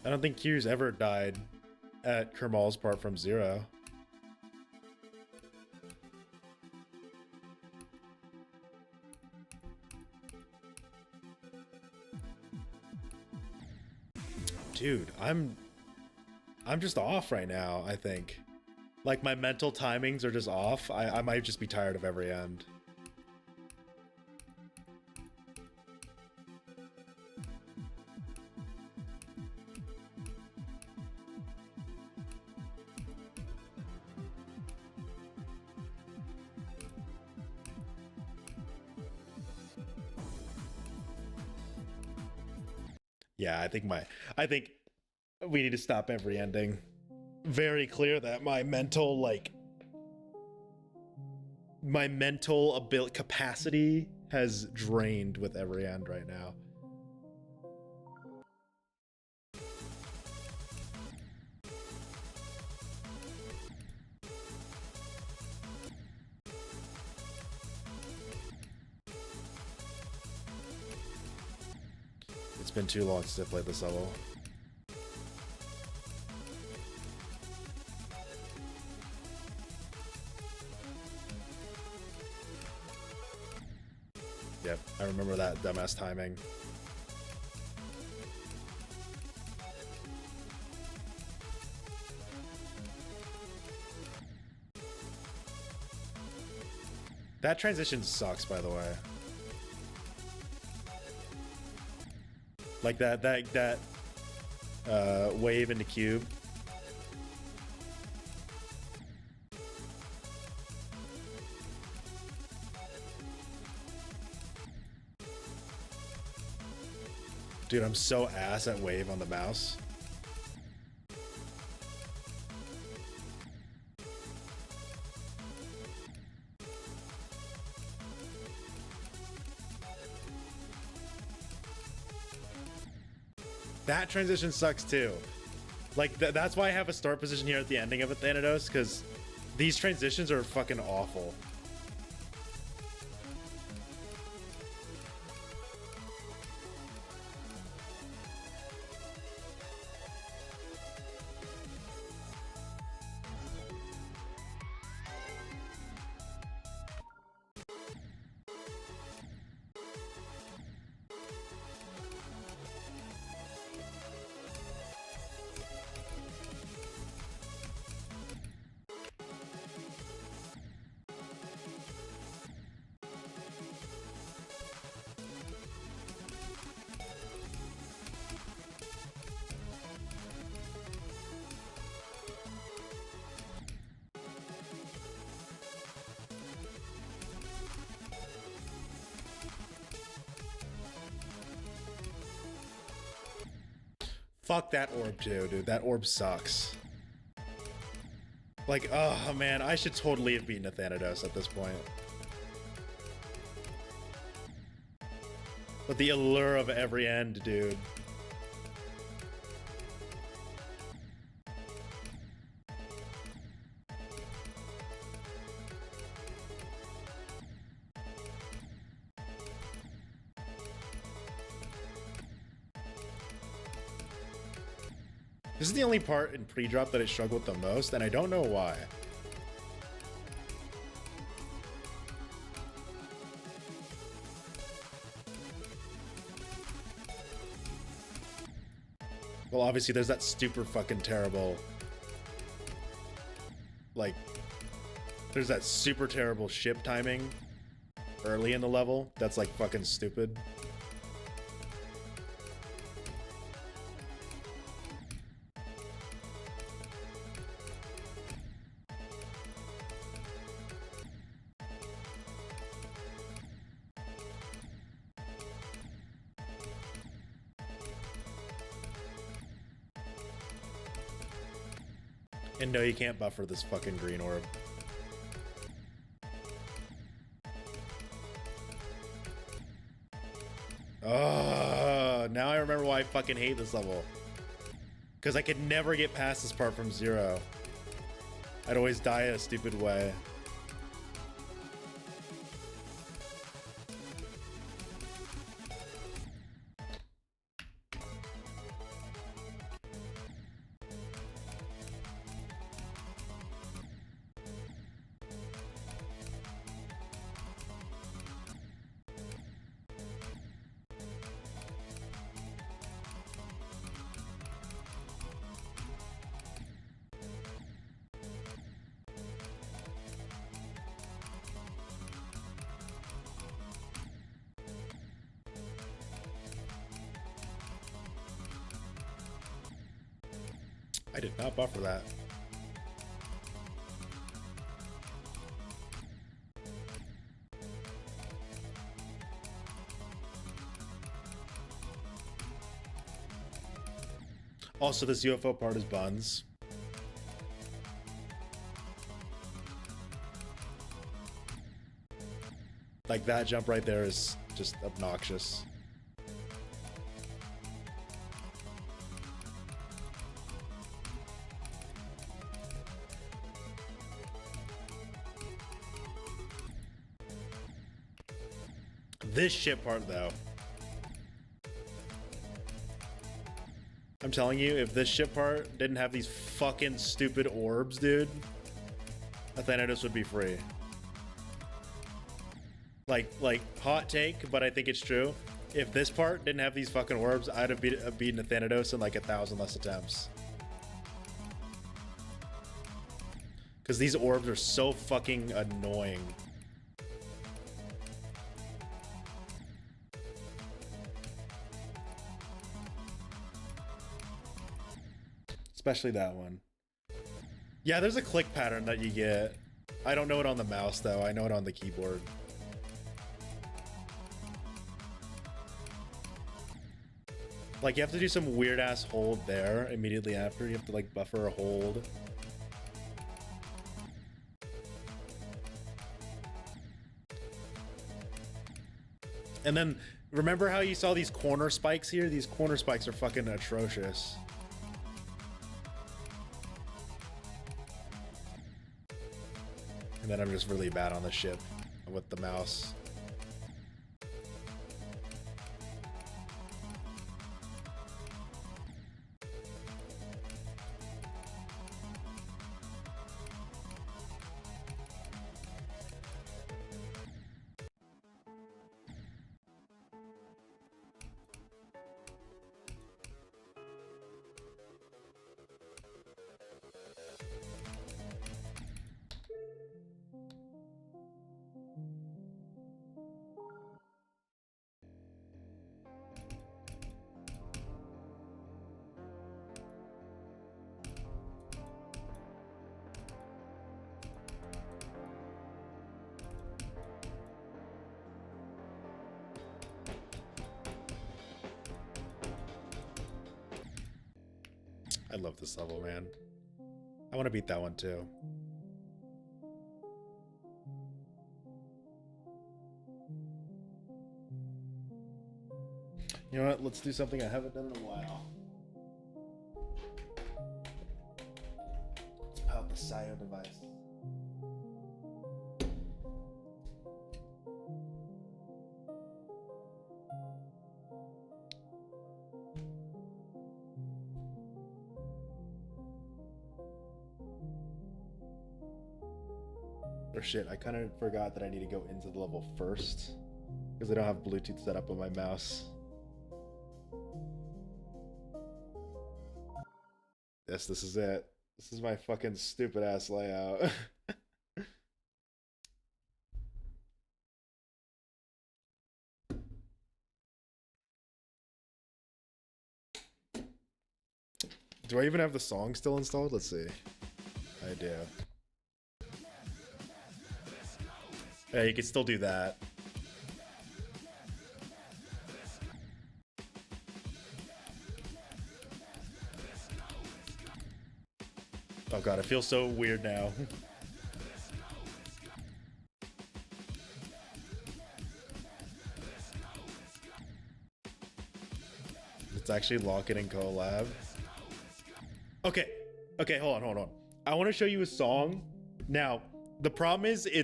I don't think Q's ever died at Kermal's part from 0. Dude, I'm just off right now, I think. Like my mental timings are just off. I might just be tired of every end. Yeah, I think we need to stop every ending. Very clear that my mental ability capacity has drained with every end right now. It's been too long since I played this level. Yep, I remember that dumbass timing. That transition sucks, by the way. Like that wave into cube. Dude, I'm so ass at wave on the mouse. That transition sucks too. Like that's why I have a start position here at the ending of Thanatos, because these transitions are fucking awful. Fuck that orb too, dude. That orb sucks. Like, oh man, I should totally have beaten a Thanatos at this point. But the allure of every end, dude. This is the only part in pre-drop that I struggle with the most, and I don't know why. Well, obviously there's that super fucking terrible, like, there's that super terrible ship timing early in the level that's like fucking stupid. And no, you can't buffer this fucking green orb. Oh, now I remember why I fucking hate this level. Because I could never get past this part from zero. I'd always die a stupid way. I did not buffer that. Also, this UFO part is buns. Like, that jump right there is just obnoxious. This shit part, though. I'm telling you, if this shit part didn't have these fucking stupid orbs, dude, Athanatos would be free. Like, hot take, but I think it's true. If this part didn't have these fucking orbs, I'd have beaten Athanatos in like 1,000 less attempts. Because these orbs are so fucking annoying. Especially that one. Yeah, there's a click pattern that you get. I don't know it on the mouse, though. I know it on the keyboard. Like, you have to do some weird-ass hold there immediately after. You have to, like, buffer a hold. And then, remember how you saw these corner spikes here? These corner spikes are fucking atrocious. And then I'm just really bad on the ship with the mouse. I love this level, man. I want to beat that one too. You know what? Let's do something I haven't done in a while. Let's power the Sayo device. Or shit, I kind of forgot that I need to go into the level first because I don't have Bluetooth set up on my mouse. Yes, this is it. This is my fucking stupid ass layout. Do I even have the song still installed? Let's see. I do. Yeah, you can still do that. Oh god, it feels so weird now. It's actually lock it in collab. Okay, hold on. I want to show you a song. Now, the problem is that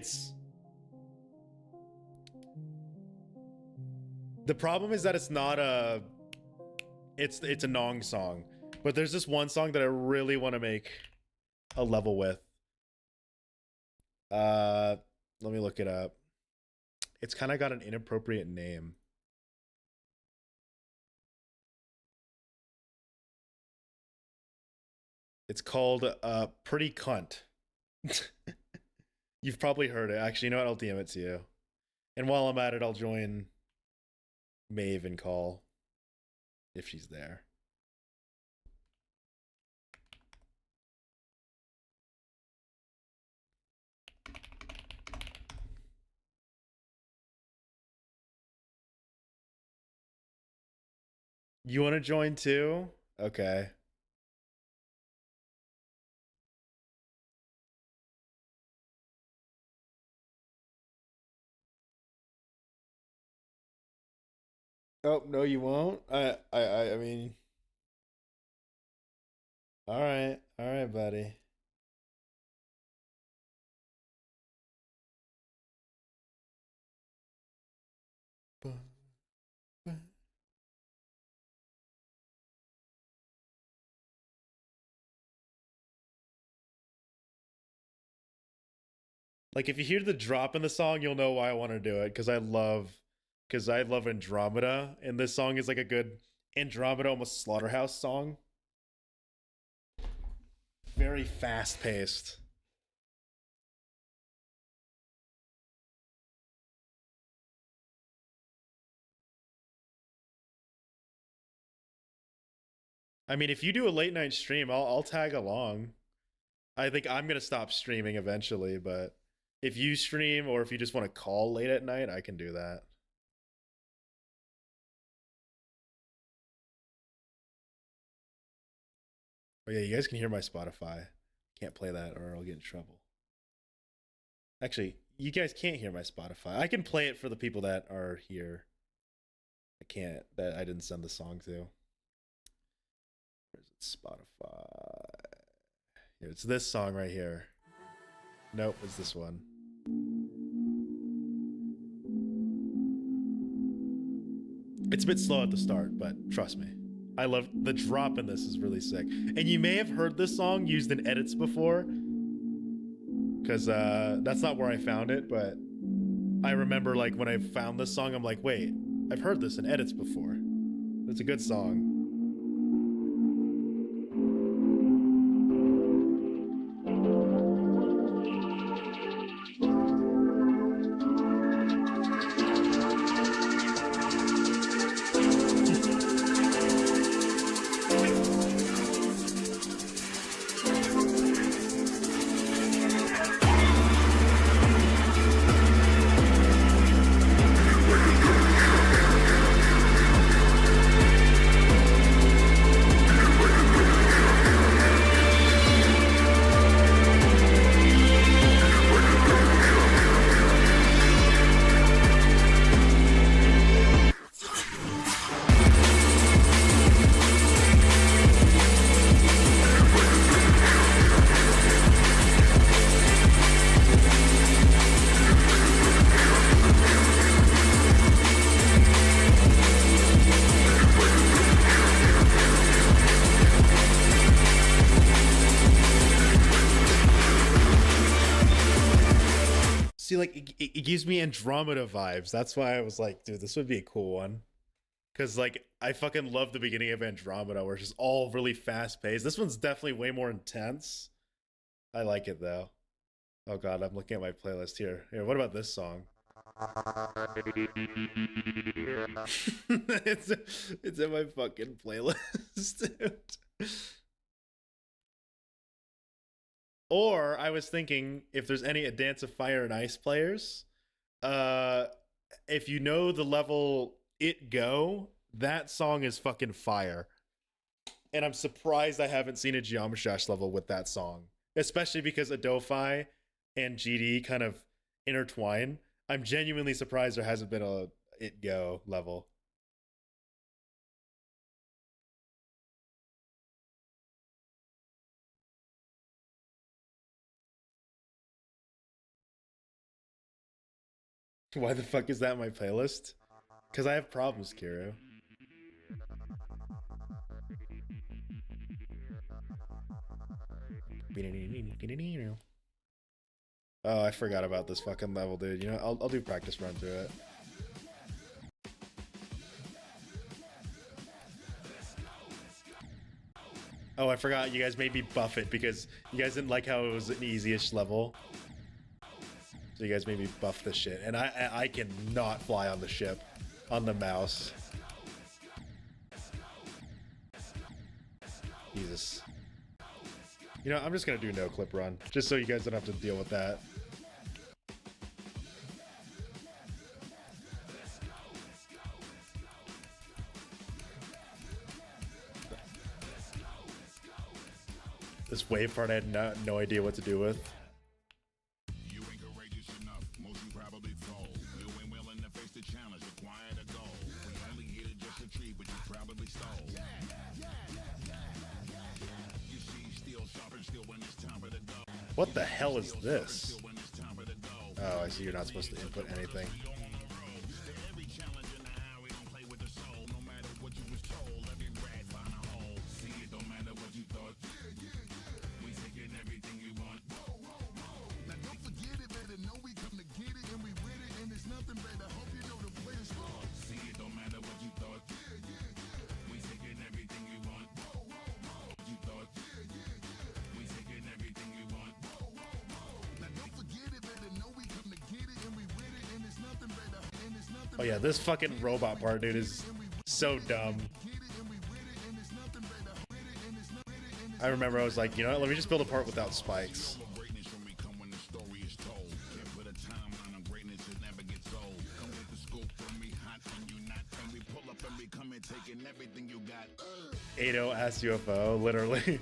it's not a it's a Nong song. But there's this one song that I really want to make a level with. Let me look it up. It's kind of got an inappropriate name. It's called Pretty Cunt. You've probably heard it. Actually, you know what? I'll DM it to you. And while I'm at it, I'll join Maeve and call if she's there. You want to join too? Okay. Oh, no, you won't? I mean... Alright, buddy. Like, if you hear the drop in the song, you'll know why I want to do it, because I love Andromeda, and this song is like a good Andromeda, almost Slaughterhouse song. Very fast-paced. I mean, if you do a late night stream, I'll tag along. I think I'm gonna stop streaming eventually, but if you stream or if you just want to call late at night, I can do that. Oh yeah, you guys can hear my Spotify. Can't play that or I'll get in trouble. Actually, you guys can't hear my Spotify. I can play it for the people that are here. I can't, that I didn't send the song to. Where's it? Spotify. Here, it's this song right here. Nope, it's this one. It's a bit slow at the start, but trust me. I love the drop in this is really sick. And you may have heard this song used in edits before, because that's not where I found it, but I remember like when I found this song, I'm like, wait, I've heard this in edits before. It's a good song. See, like, it gives me Andromeda vibes. That's why I was like, dude, this would be a cool one. Because, like, I fucking love the beginning of Andromeda, where it's just all really fast paced. This one's definitely way more intense. I like it though. Oh god, I'm looking at my playlist here. Here, what about this song? it's in my fucking playlist, dude. Or I was thinking if there's any A Dance of Fire and Ice players, if you know the level It Go, that song is fucking fire. And I'm surprised I haven't seen a Geometry Dash level with that song, especially because Adofi and GD kind of intertwine. I'm genuinely surprised there hasn't been a It Go level. Why the fuck is that in my playlist? Because I have problems, Kiro. Oh, I forgot about this fucking level, dude. You know, I'll do practice run through it. Oh, I forgot you guys made me buff it because you guys didn't like how it was an easy-ish level. So you guys made me buff this shit. And I cannot fly on the ship on the mouse. Jesus. You know, I'm just gonna do no clip run, just so you guys don't have to deal with that. This wave part I had no idea what to do with. You ain't courageous enough, most you probably fold. You ain't willing to face the challenge, required a goal. We only hit it just a tree, but you probably stole. You see, still sharp and still when it's time for the go. What the hell is this? Oh, I see you're not supposed to input anything. Every challenge in the highway don't play with the soul. No matter what you was told, every rat find a hole. See, it don't matter what you thought. We taking everything we want. Now don't forget it, better know we come to get it and we with it and it's nothing better. Hope you know the players wrong. See, it don't matter what you thought. We taking everything we want. What you thought. We taking everything we want. Now don't forget it, better know we come to get it and we with it and it's nothing better. And it's nothing. Oh yeah, this fucking robot part, dude, is so dumb. I remember I was like, you know what, let me just build a part without spikes. Greatness when we come when the story is told. Can't put a timeline on greatness, it never gets old. Come with the scoop when we hot and you not. And we pull up and we come and taking everything you got. 80 ass UFO, literally.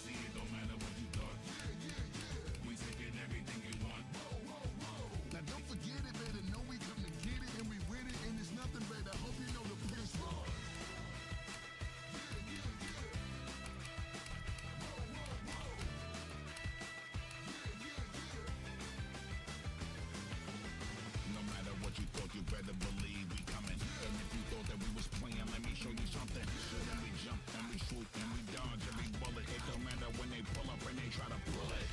See, it don't matter what you thought. We taking everything you want. Now don't forget it, better know we come to get it and we with it and it's nothing better. Hope you know the players wrong. No matter what you thought, you better believe we coming. And if you thought that we was playing, let me show you something. And we jump and we swoop and we dodge every bullet. It don't matter when they pull up and they try to pull it.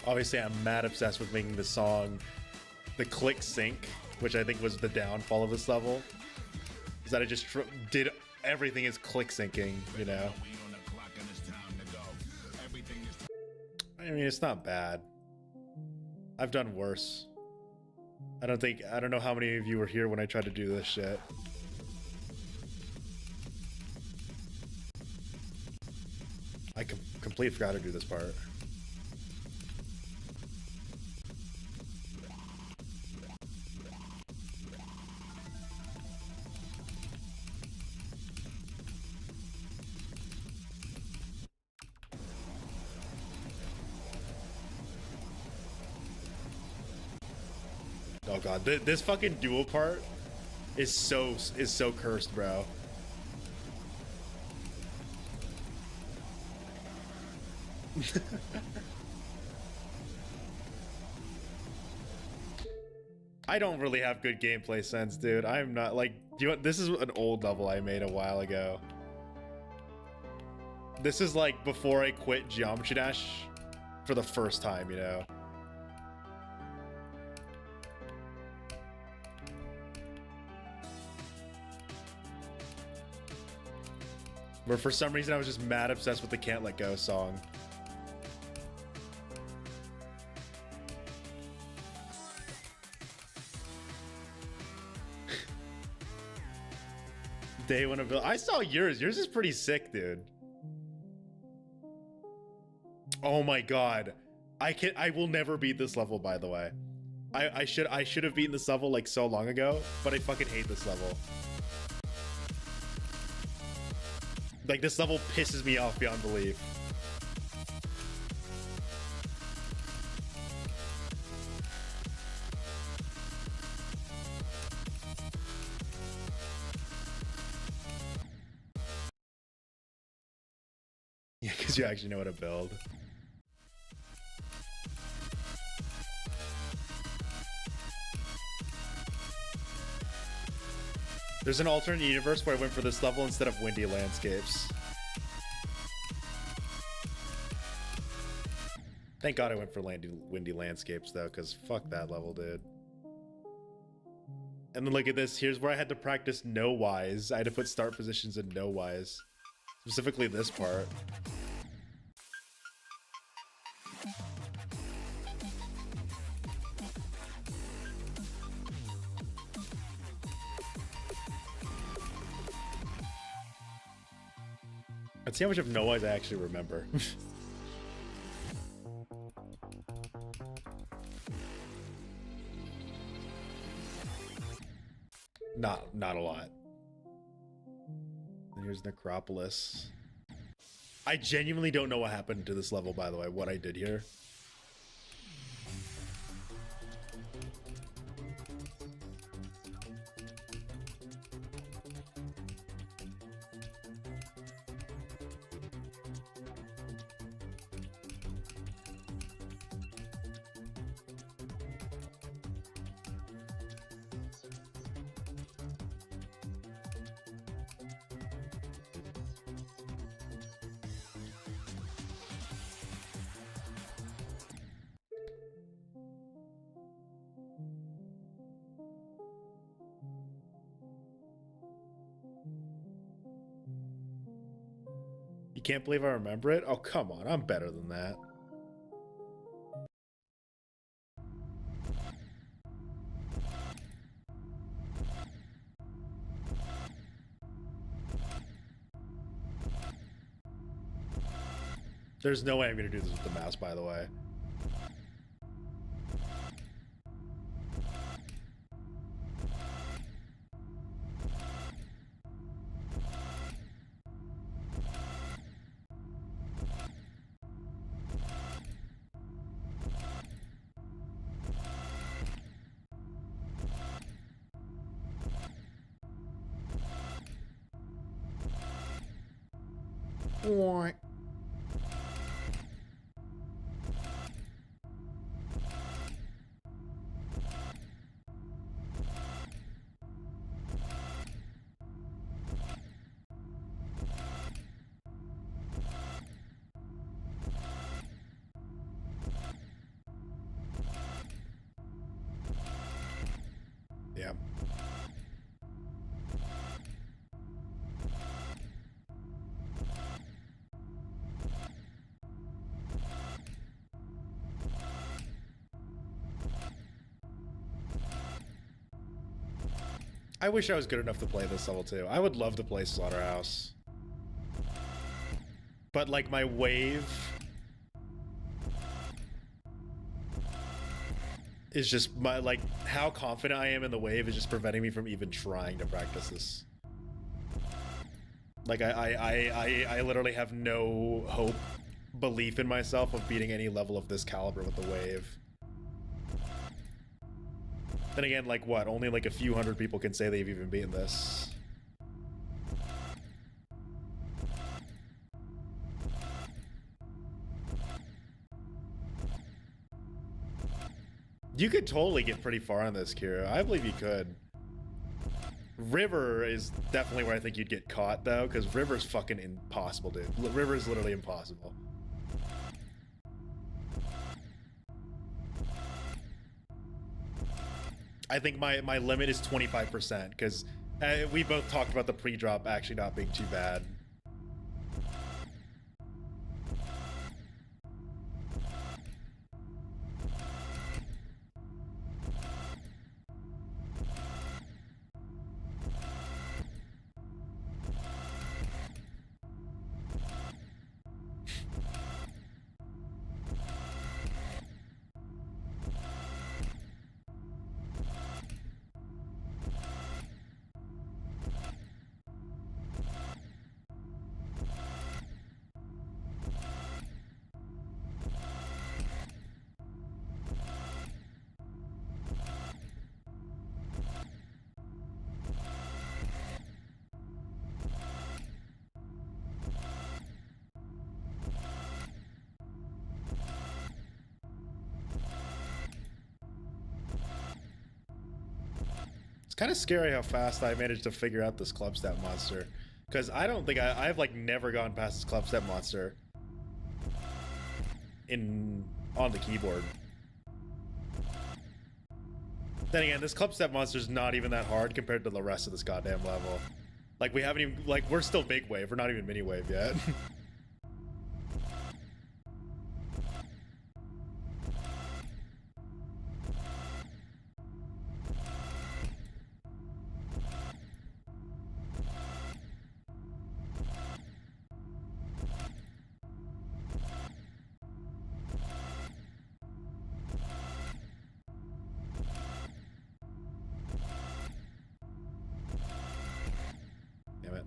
Obviously, I'm mad obsessed with making the song the click sync, which I think was the downfall of this level. Is that I just did everything is click syncing, you know? We on the clock and it's time to go. Everything is I mean, it's not bad. I've done worse. I don't know how many of you were here when I tried to do this shit. I completely forgot to do this part. Oh god, this fucking dual part is so cursed, bro. I don't really have good gameplay sense, dude. I'm not like, this is an old level I made a while ago. This is like before I quit Geometry Dash for the first time, you know? Where for some reason I was just mad obsessed with the Can't Let Go song. Day one of I saw yours. Yours is pretty sick, dude. Oh my god. I will never beat this level, by the way. I should have beaten this level like so long ago, but I fucking hate this level. Like, this level pisses me off beyond belief. Yeah, because you actually know how to build. There's an alternate universe where I went for this level instead of windy landscapes. Thank God I went for windy landscapes though, because fuck that level, dude. And then look at this. Here's where I had to practice no wise. I had to put start positions in no wise. Specifically this part. Let's see how much of no wise I actually remember. Not a lot. And here's Necropolis. I genuinely don't know what happened to this level, by the way, what I did here. You can't believe I remember it? Oh, come on. I'm better than that. There's no way I'm going to do this with the mouse, by the way. What? Yeah. I wish I was good enough to play this level too. I would love to play Slaughterhouse. But like my wave is just my, like, how confident I am in the wave is just preventing me from even trying to practice this. Like I literally have no hope, belief in myself of beating any level of this caliber with the wave. Then again, like what? Only like a few hundred people can say they've even beaten this. You could totally get pretty far on this, Kira. I believe you could. River is definitely where I think you'd get caught, though, because River's fucking impossible, dude. River is literally impossible. I think my limit is 25% because we both talked about the pre-drop actually not being too bad. It's kind of scary how fast I managed to figure out this club step monster. Because I don't think I've like never gone past this club step monster on the keyboard. Then again, this club step monster is not even that hard compared to the rest of this goddamn level. Like we haven't even, like we're still big wave, we're not even mini wave yet. Damn it.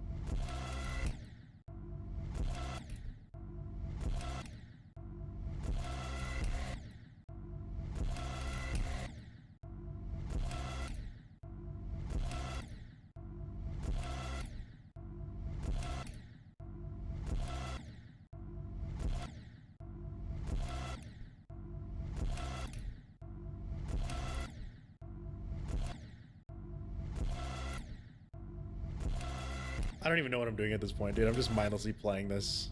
I don't even know what I'm doing at this point, dude. I'm just mindlessly playing this.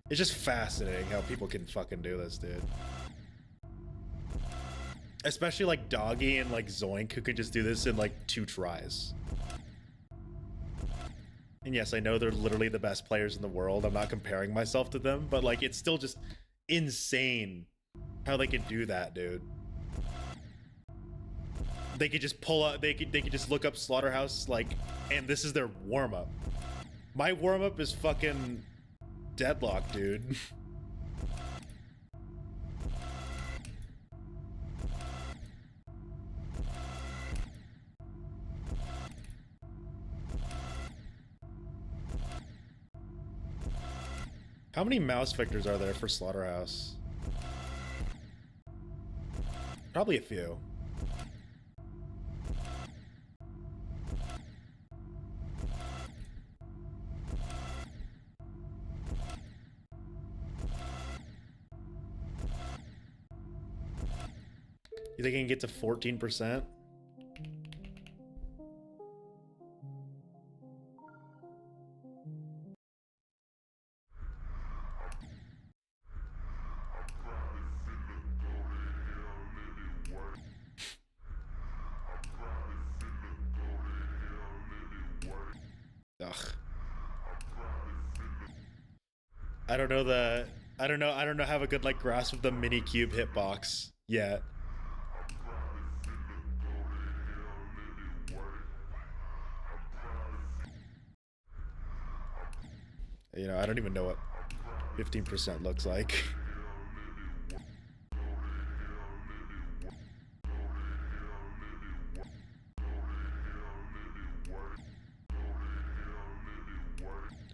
It's just fascinating how people can fucking do this, dude. Especially like Doggy and like Zoink, who could just do this in like 2 tries. And yes, I know they're literally the best players in the world. I'm not comparing myself to them, but like it's still just insane how they can do that, dude. They could just pull up, they could just look up Slaughterhouse, like, and this is their warm-up. My warm-up is fucking Deadlock, dude. How many mouse vectors are there for Slaughterhouse? Probably a few. You think I can get to 14%? Ugh. I don't have a good like grasp of the mini cube hitbox yet. You know, I don't even know what 15% looks like.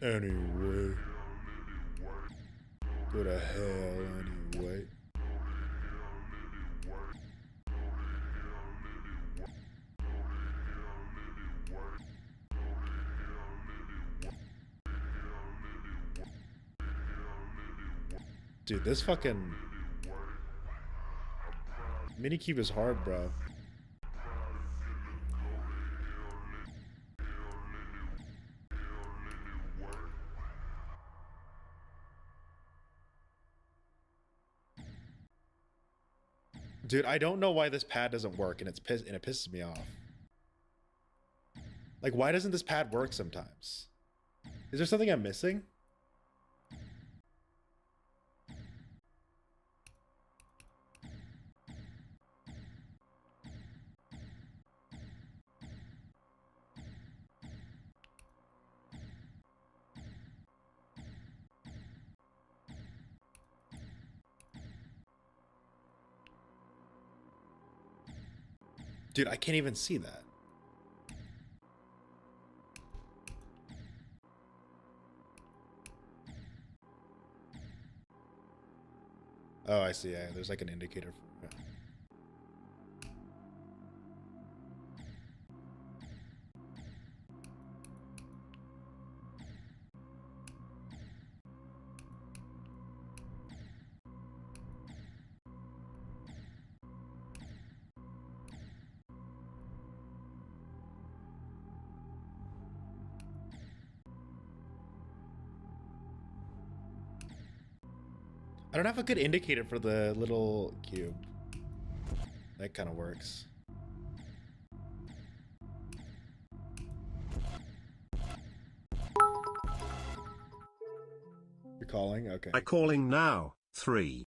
Anyway. Go to hell anyway. Dude, this fucking Minikube is hard, bro. Dude, I don't know why this pad doesn't work, and it pisses me off. Like, why doesn't this pad work sometimes? Is there something I'm missing? Dude, I can't even see that. Oh, I see. Yeah, there's like an indicator for it. I don't have a good indicator for the little cube. That kind of works. You're calling? Okay. I calling now. 3.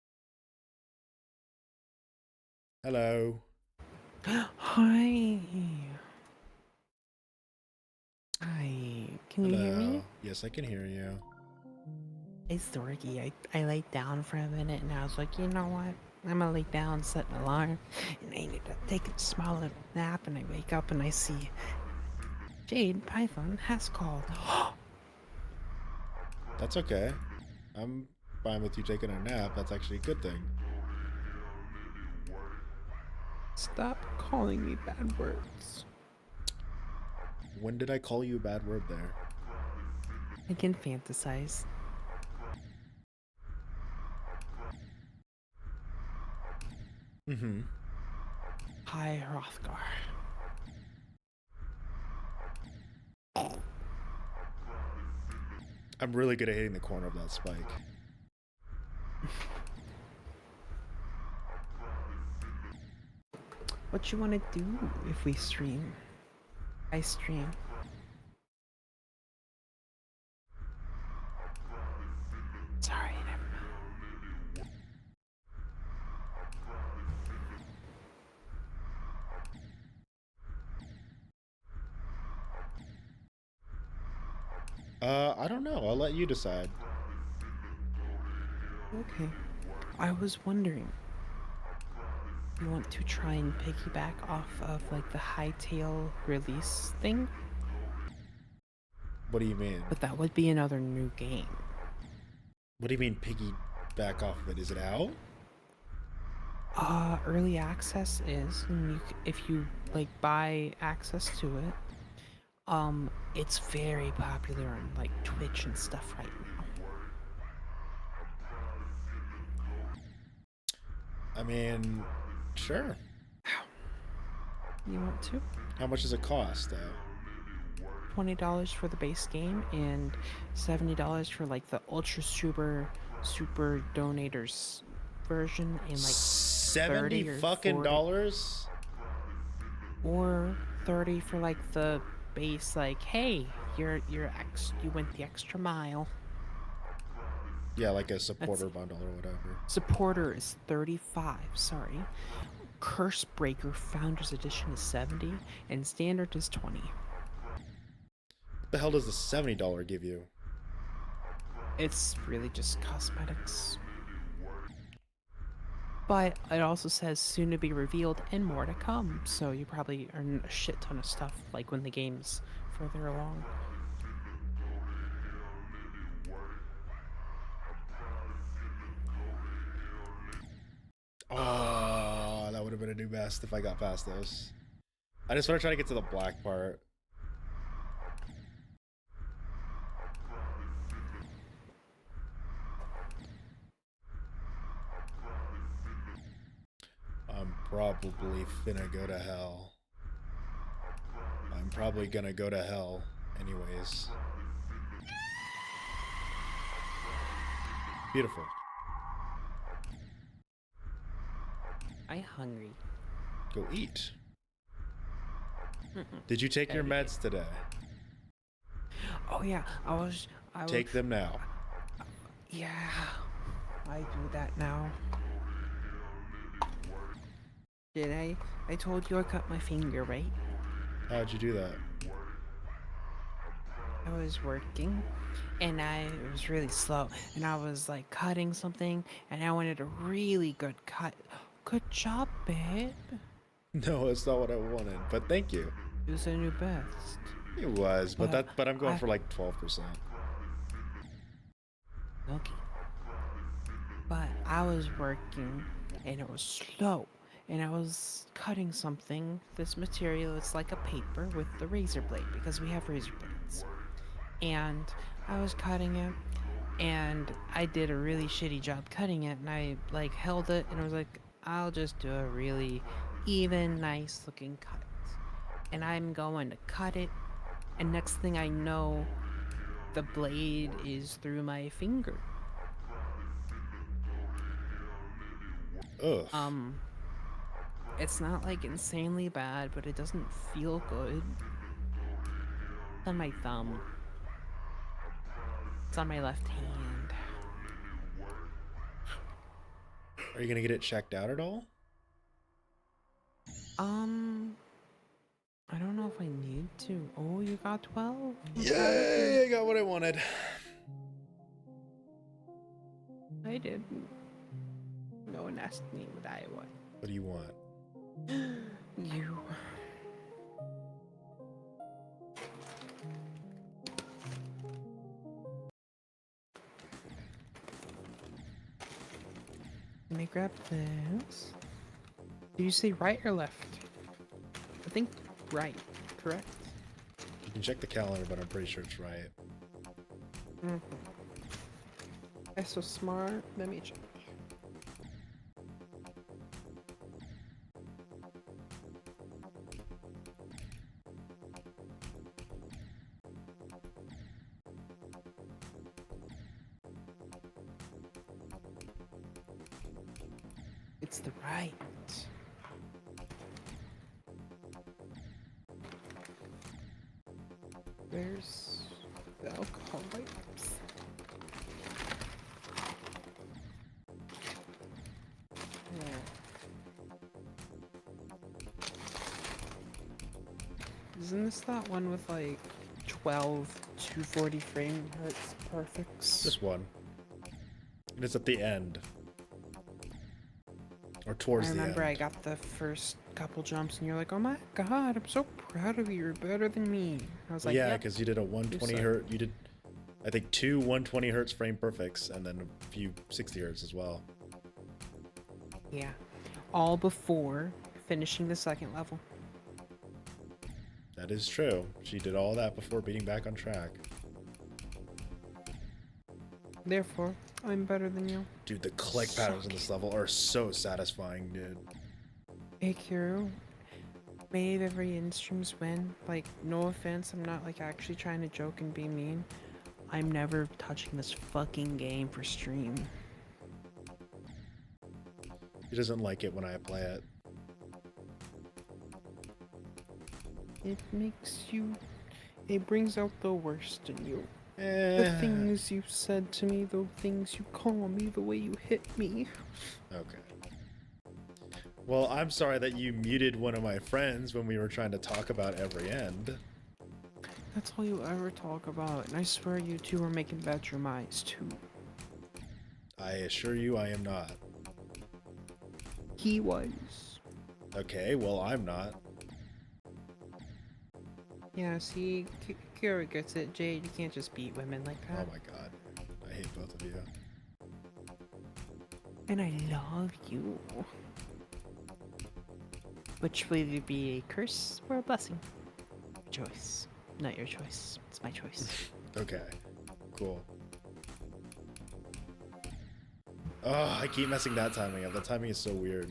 Hello. Hi. Hi. Can you hear me? Hello. Yes, I can hear you. It's Dorky. I laid down for a minute and I was like, you know what? I'm gonna lay down, set an alarm, and I need to take a small little nap, and I wake up and I see Jade Python has called. That's okay. I'm fine with you taking a nap. That's actually a good thing. Stop calling me bad words. When did I call you a bad word there? I can fantasize. Mm-hmm. Hi, Hrothgar. I'm really good at hitting the corner of that spike. What you want to do if we stream? I stream. Sorry, never mind. I don't know. I'll let you decide. Okay. I was wondering, you want to try and piggyback off of like the Hytale release thing? What do you mean? But that would be another new game. What do you mean piggyback off of it? Is it out? Early access is, and if you like buy access to it, it's very popular on like Twitch and stuff right now. I mean, sure. You want to? How much does it cost, though? $20 for the base game and $70 for like the ultra super donators version, and like 70 30 or fucking 40. dollars? Or 30 for like the base, like, hey, you went the extra mile. Yeah, like a supporter bundle or whatever. Supporter is 35, sorry. Curse Breaker Founders Edition is 70 and standard is 20. What the hell does the $70 give you? It's really just cosmetics. But it also says soon to be revealed and more to come, so you probably earn a shit ton of stuff like when the game's further along. Oh, that would have been a new best if I got past those. I just want to try to get to the black part. I'm probably finna go to hell. I'm probably gonna go to hell anyways. I hungry. Go eat. Did you take your meds today? Oh yeah, I was. Take them now. Yeah, I do that now. Did I? I told you I cut my finger, right? How'd you do that? I was working and it was really slow and I was like cutting something and I wanted a really good cut. Good job, babe. No, that's not what I wanted. But thank you. It was a new best. It was, but I'm going I- for like 12%. Okay. But I was working and it was slow and I was cutting something. This material is like a paper with the razor blade because we have razor blades. And I was cutting it and I did a really shitty job cutting it and I like held it and I was like, I'll just do a really even, nice looking cut. And I'm going to cut it and next thing I know, the blade is through my finger. Ugh. It's not like insanely bad, but it doesn't feel good. It's on my thumb. It's on my left hand. Are you gonna get it checked out at all? I don't know if I need to. Oh, you got 12? Yay! I got what I wanted. I didn't. No one asked me what I want. What do you want? You. Let me grab this. Did you say right or left? I think right, correct? You can check the calendar, but I'm pretty sure it's right. That's so smart. Let me check. It's the right. Where's the alcohol wipes? Isn't this that one with like 12 240 frame hertz perfects? Just one. And it's at the end. Or towards I the end. remember I got the first couple jumps and you're like, oh my god, I'm so proud of you, you're better than me. I was like, yeah, yep. because you did a 120 suck. hertz. You did, I think, 2 120 hertz frame perfects and then a few 60 hertz as well. Yeah. All before finishing the second level. That is true. She did all that before beating back on track. Therefore, I'm better than you. Dude, the click patterns in this level are so satisfying, dude. Hey, Kiro. May every in-streams win. Like, no offense, I'm not like actually trying to joke and be mean. I'm never touching this fucking game for stream. He doesn't like it when I play it. It makes you... It brings out the worst in you. The Eh. things you said to me, the things you call me, the way you hit me. Okay. Well, I'm sorry that you muted one of my friends when we were trying to talk about every end. That's all you ever talk about, and I swear you two are making bedroom eyes too. I assure you I am not. He was. Okay, well, I'm not. Yeah, see, Kira gets it. Jade, you can't just beat women like Oh that. my god. I hate both of you. And I love you. Which will either be a curse or a blessing? Your choice. Not your choice. It's my choice. Okay. Cool. Oh, I keep messing that timing up. That timing is so weird.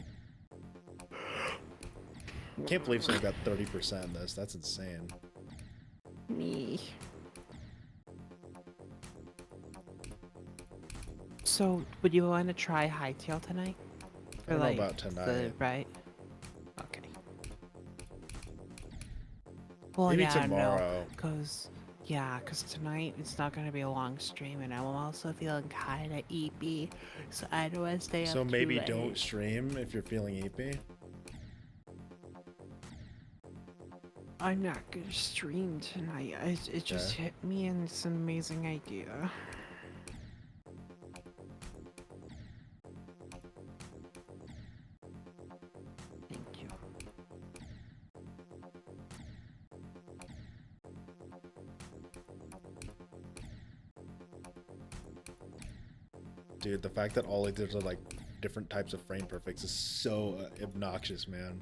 Can't believe someone got 30% in this. That's insane. Me. So, would you want to try Hightail tonight? I don't know about tonight. Right? Okay. Well, Maybe yeah, tomorrow. Cause tonight it's not gonna be a long stream, and I'm also feeling kinda eepy, so I don't wanna stay up So too maybe late. don't stream if you're feeling eepy. I'm not gonna stream tonight. It just hit me, and it's an amazing idea. Thank you. Dude, the fact that all like there's like different types of frame perfects is so obnoxious, man.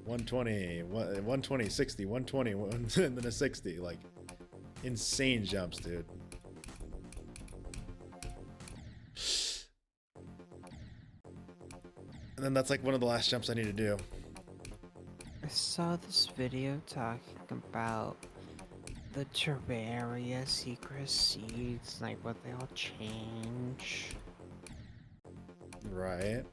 120, 120, 60, 120, and then a 60. Like, insane jumps, dude. And then that's like one of the last jumps I need to do. I saw this video talking about the Terraria secret seeds, like what they all change. Right.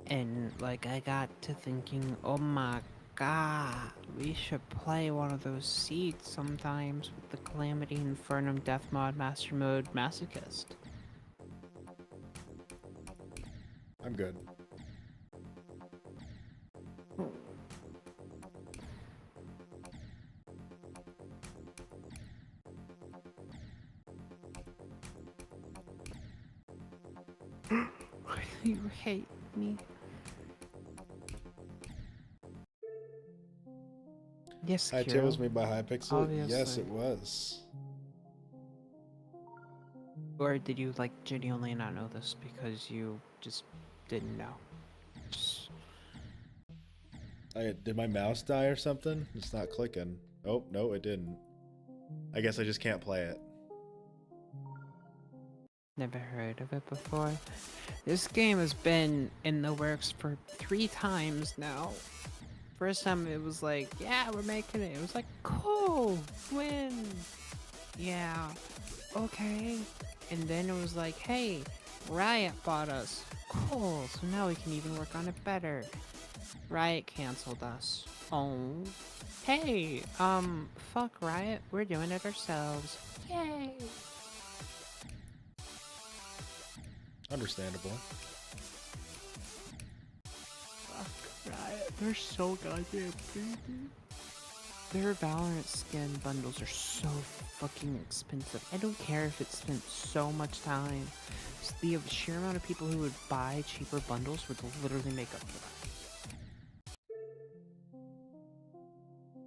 And like I got to thinking, oh my god, we should play one of those seeds sometimes with the Calamity Infernum Death Mod Master Mode Masochist. I'm good. You hate me. Yes, Hytale Kiro. was made by Hypixel? Yes, Obviously. it was. Or did you like genuinely not know this because you just didn't know? Just- Did my mouse die or something? It's not clicking. Oh, no, it didn't. I guess I just can't play it. Never heard of it before. This game has been in the works for 3 times now. First time it was like, yeah, we're making it. It was like, cool, win. Yeah, okay. And then it was like, hey, Riot bought us. Cool, so now we can even work on it better. Riot canceled us. Oh. Hey, fuck Riot, we're doing it ourselves. Yay. Understandable. Fuck Riot, they're so goddamn creepy. Their Valorant skin bundles are so fucking expensive. I don't care if it spent so much time. Just the sheer amount of people who would buy cheaper bundles would literally make up for that.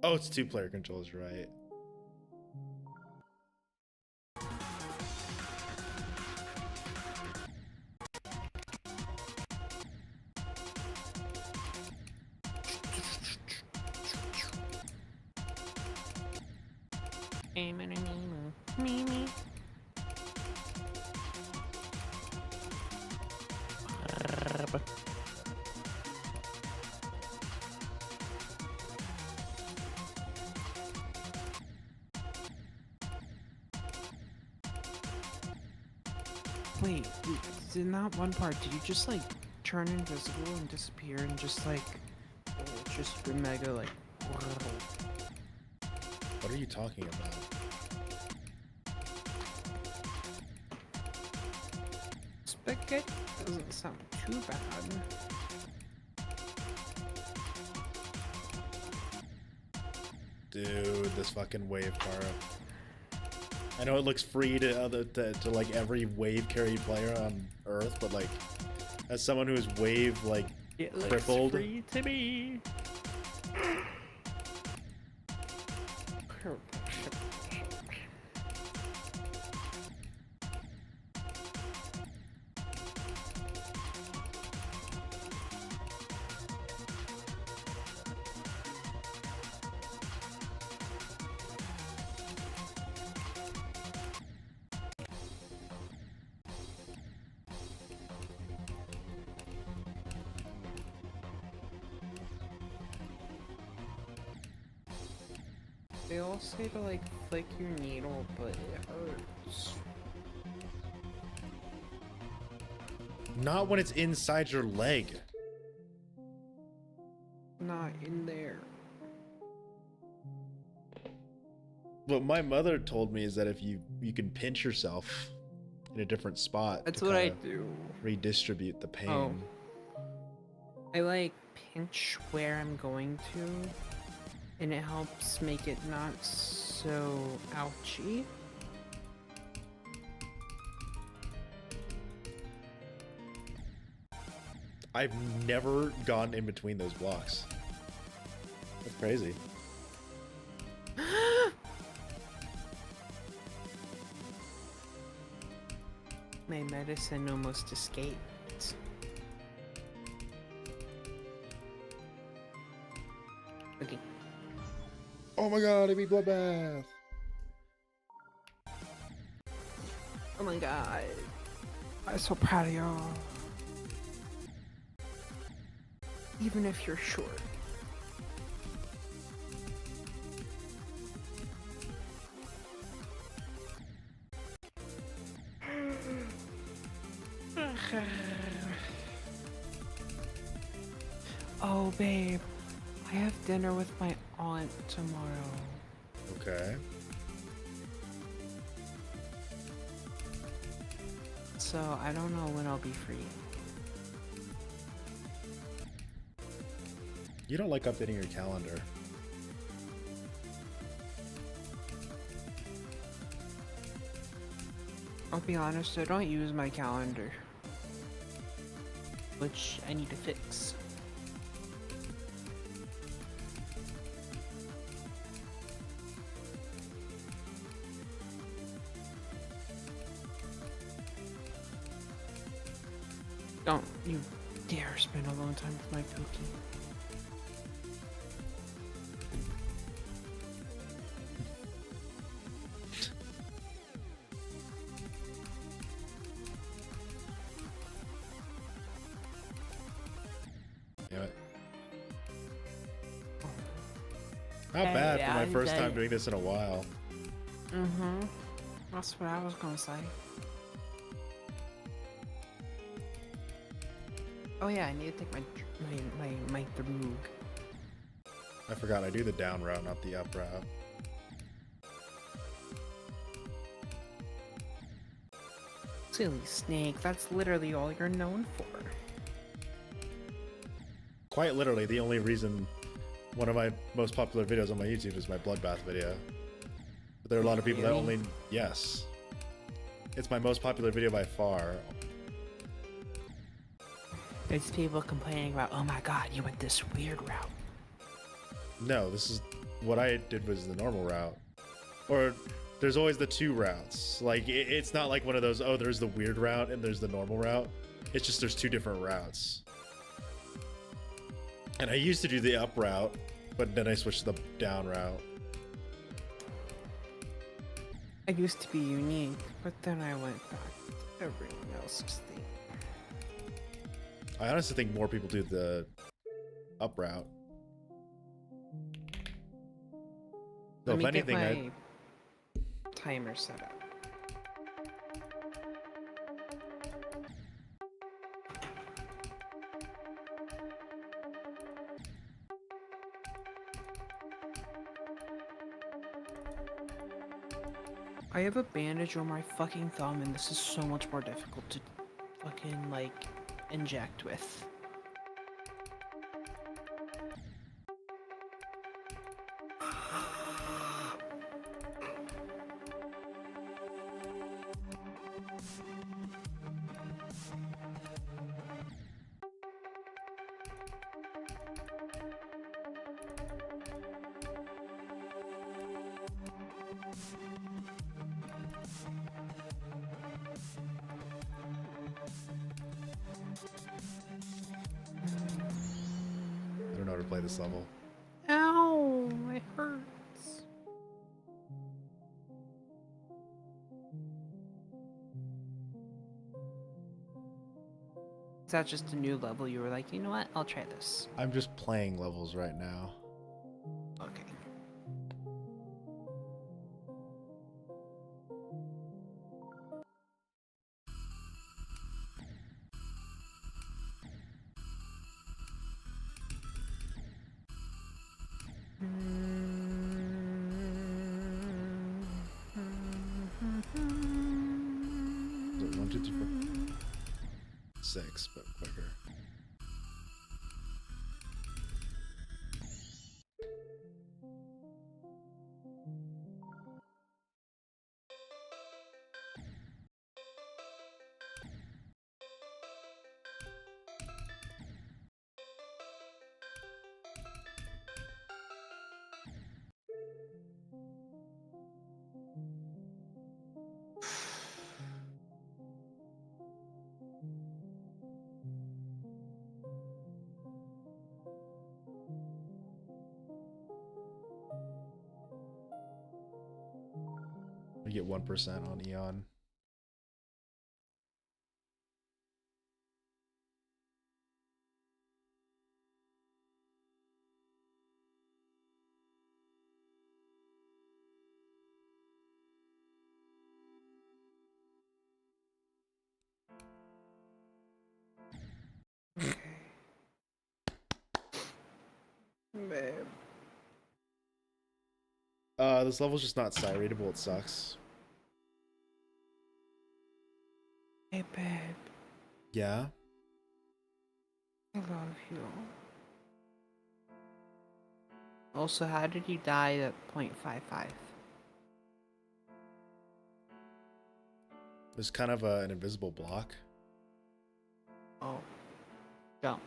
Oh, it's 2-player controls, right? Mimi. Wait, in that one part, did you just like turn invisible and disappear and just like, just mega like, What are you talking about? Spaghetti doesn't sound too bad. Dude, this fucking wave car. I know it looks free to like every wave carry player on Earth, but like as someone who's wave like It looks crippled, free to me. They all say to like flick your needle, but it hurts. Not when it's inside your leg. Not in there. What my mother told me is that if you can pinch yourself in a different spot, That's to what I kinda do. redistribute the pain. Oh. I like pinch where I'm going to, and it helps make it not so ouchy. I've never gone in between those blocks. That's crazy. My medicine almost escaped. Okay. Oh my god, I beat bloodbath. Oh my god. I'm so proud of y'all. Even if you're short. Oh, babe. I have dinner with my aunt tomorrow. Okay. So I don't know when I'll be free. You don't like updating your calendar. I'll be honest, I don't use my calendar. Which I need to fix. Don't you dare spend alone time with my Pookie. Damn it. Not Hey, bad for yeah, my first hey. time doing this in a while. Mm-hmm. That's what I was gonna say. Oh yeah, I need to take my Droog. I forgot I do the down route, not the up route. Silly snake, that's literally all you're known for. Quite literally, the only reason one of my most popular videos on my YouTube is my bloodbath video. But there are a lot of people that Really? only... Yes. It's my most popular video by far. There's people complaining about, oh my god, you went this weird route. No, this is... What I did was the normal route. Or... There's always the two routes. Like, it's not like one of those, oh, there's the weird route and there's the normal route. It's just there's two different routes. And I used to do the up route, but then I switched to the down route. I used to be unique, but then I went back to everyone else's thing. I honestly think more people do the up route. So Let if me get anything, my timer set up. I have a bandage on my fucking thumb and this is so much more difficult to fucking like inject with. I don't know how to play this level. Ow, it hurts. Is that just a new level? You were like, you know what? I'll try this. I'm just playing levels right now. Okay. 6, but quicker. I get 1% on Eon. Babe. This level's just not sight readable. It sucks. Hey, babe. Yeah. I love you. Also, how did you die at 0.55? There's kind of an invisible block. Oh. Jump.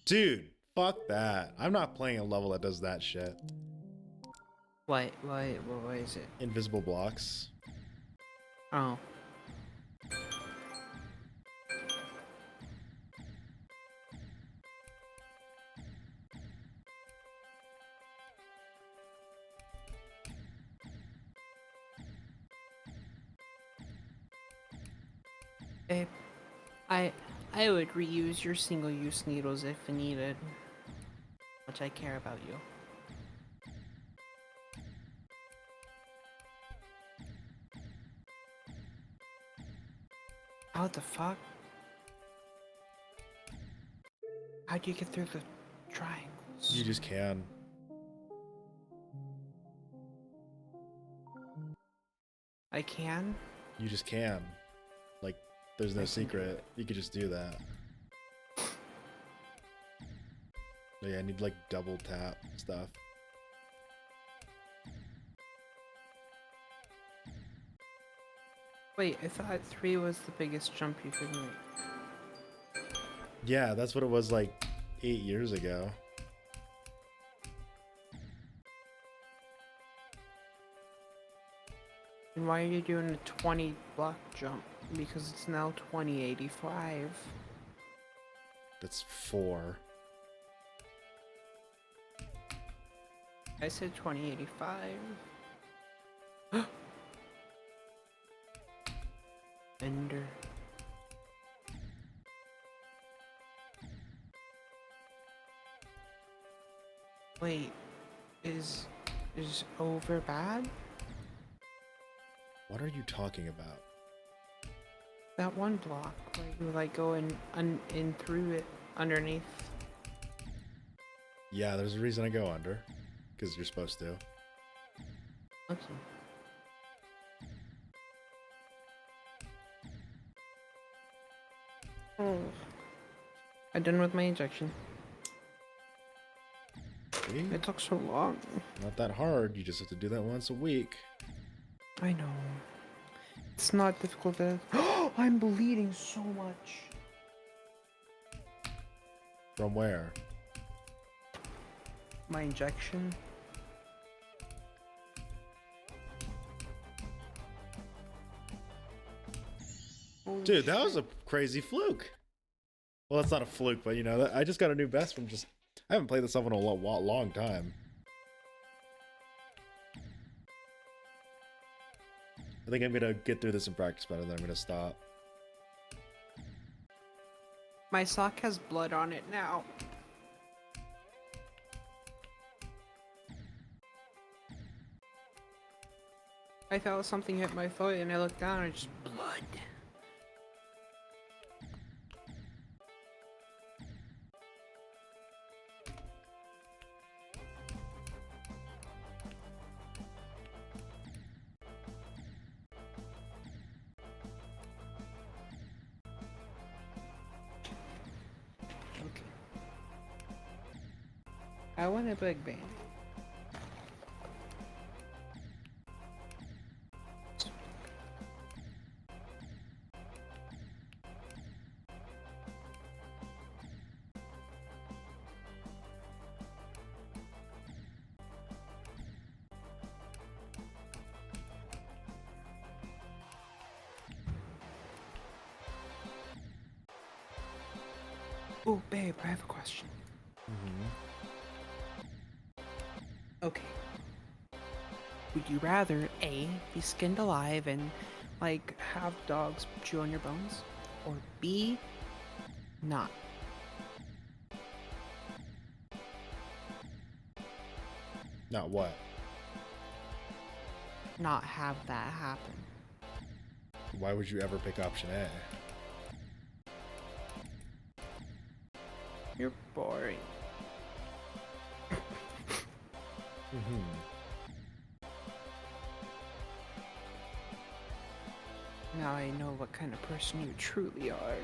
Dude, fuck that. I'm not playing a level that does that shit. What is it? Invisible blocks. Oh. Babe, I would reuse your single-use needles if needed. Much I care about you. How the fuck? How'd you get through the triangles? You just can. I can? You just can. Like, there's no secret. You could just do that. But yeah, I need like double tap stuff. Wait, I thought 3 was the biggest jump you could make. Yeah, that's what it was like 8 years ago. And why are you doing a 20 block jump? Because it's now 2085. That's 4. I said 2085. Ender. Wait, is over bad? What are you talking about? That one block where you like go in through it underneath. Yeah, there's a reason I go under. Because you're supposed to. Okay. Oh. I'm done with my injection. See? It took so long. Not that hard. You just have to do that once a week. I know. It's not difficult to... Oh, I'm bleeding so much. From where? My injection. Holy Dude, that shit. was a crazy fluke. Well, that's not a fluke, but you know, I just got a new best from just... I haven't played this stuff in a long time. I think I'm gonna get through this in practice better, then I'm gonna stop. My sock has blood on it now. I felt something hit my foot and I looked down and just blood. I want a big bang. Oh, babe, I have a question. Okay. Would you rather A, be skinned alive and like have dogs chew on your bones? Or B, not? Not what? Not have that happen. Why would you ever pick option A? You're boring. Now I know what kind of person you truly are.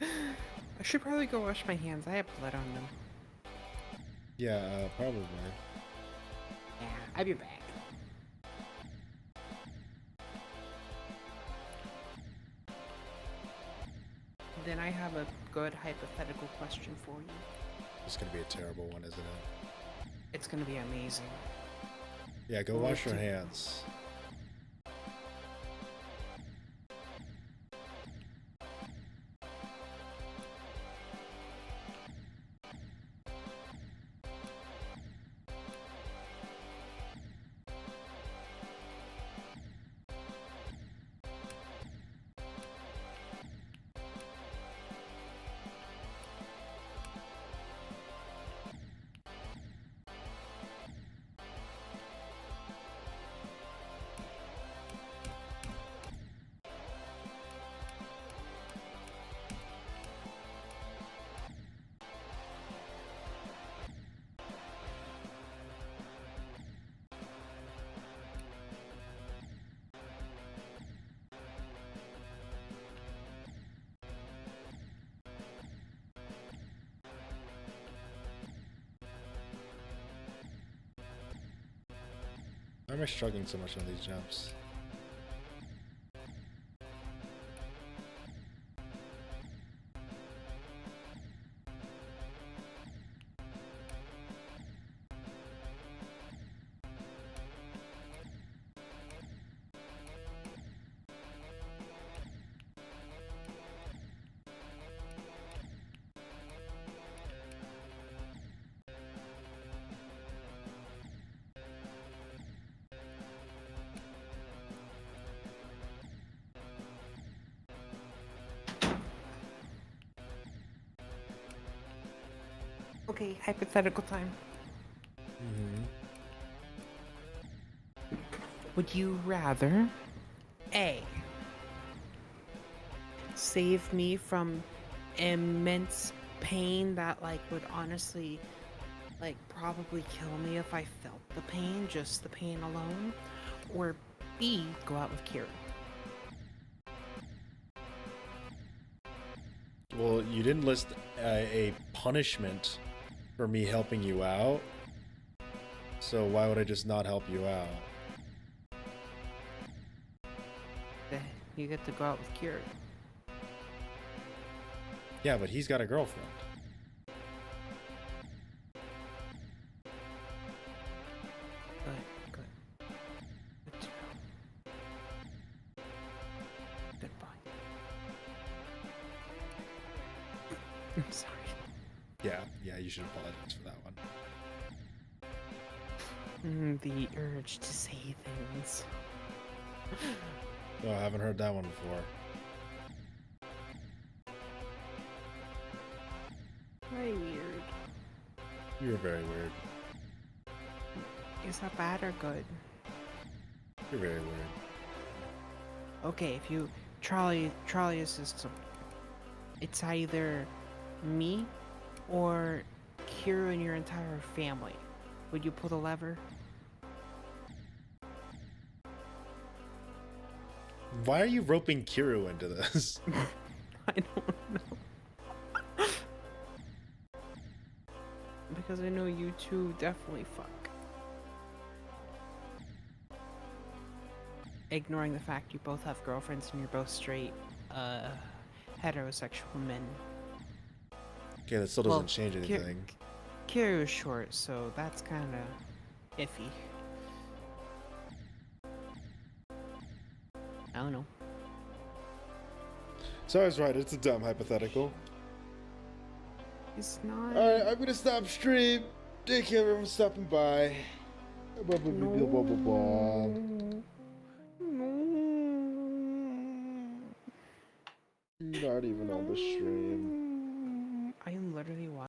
I should probably go wash my hands. I have blood on them. Yeah, probably. Yeah, I'll be back. Then I have a good hypothetical question for you. It's gonna be a terrible one, isn't it? It's gonna be amazing. Yeah, go wash your hands. Why am I struggling so much on these jumps? Okay, hypothetical time. Would you rather A, save me from immense pain that like would honestly like probably kill me if I felt the pain, just the pain alone, or B, go out with Kira? Well, you didn't list a punishment for me helping you out. So why would I just not help you out? You get to go out with Kira. Yeah, but he's got a girlfriend. Good. Good to know. Goodbye. I'm sorry. Yeah, you should apologize for that one. The urge to say things. Oh, I haven't heard that one before. Very weird. You're very weird. Is that bad or good? You're very weird. Okay, if you trolley a system, it's either me or Kira and your entire family. Would you pull the lever? Why are you roping Kiru into this? I don't know. because I know you two definitely fuck. Ignoring the fact you both have girlfriends and you're both straight, heterosexual men. Okay, that still doesn't Well, change Ki- anything. Kira was short, so that's kind of iffy. I don't know. So I was right. It's a dumb hypothetical. It's not. All right, I'm gonna stop stream. Thank you everyone for stopping by. Blah, blah, blah, blah, blah, blah, blah. No. Not even on the stream. I am literally watching.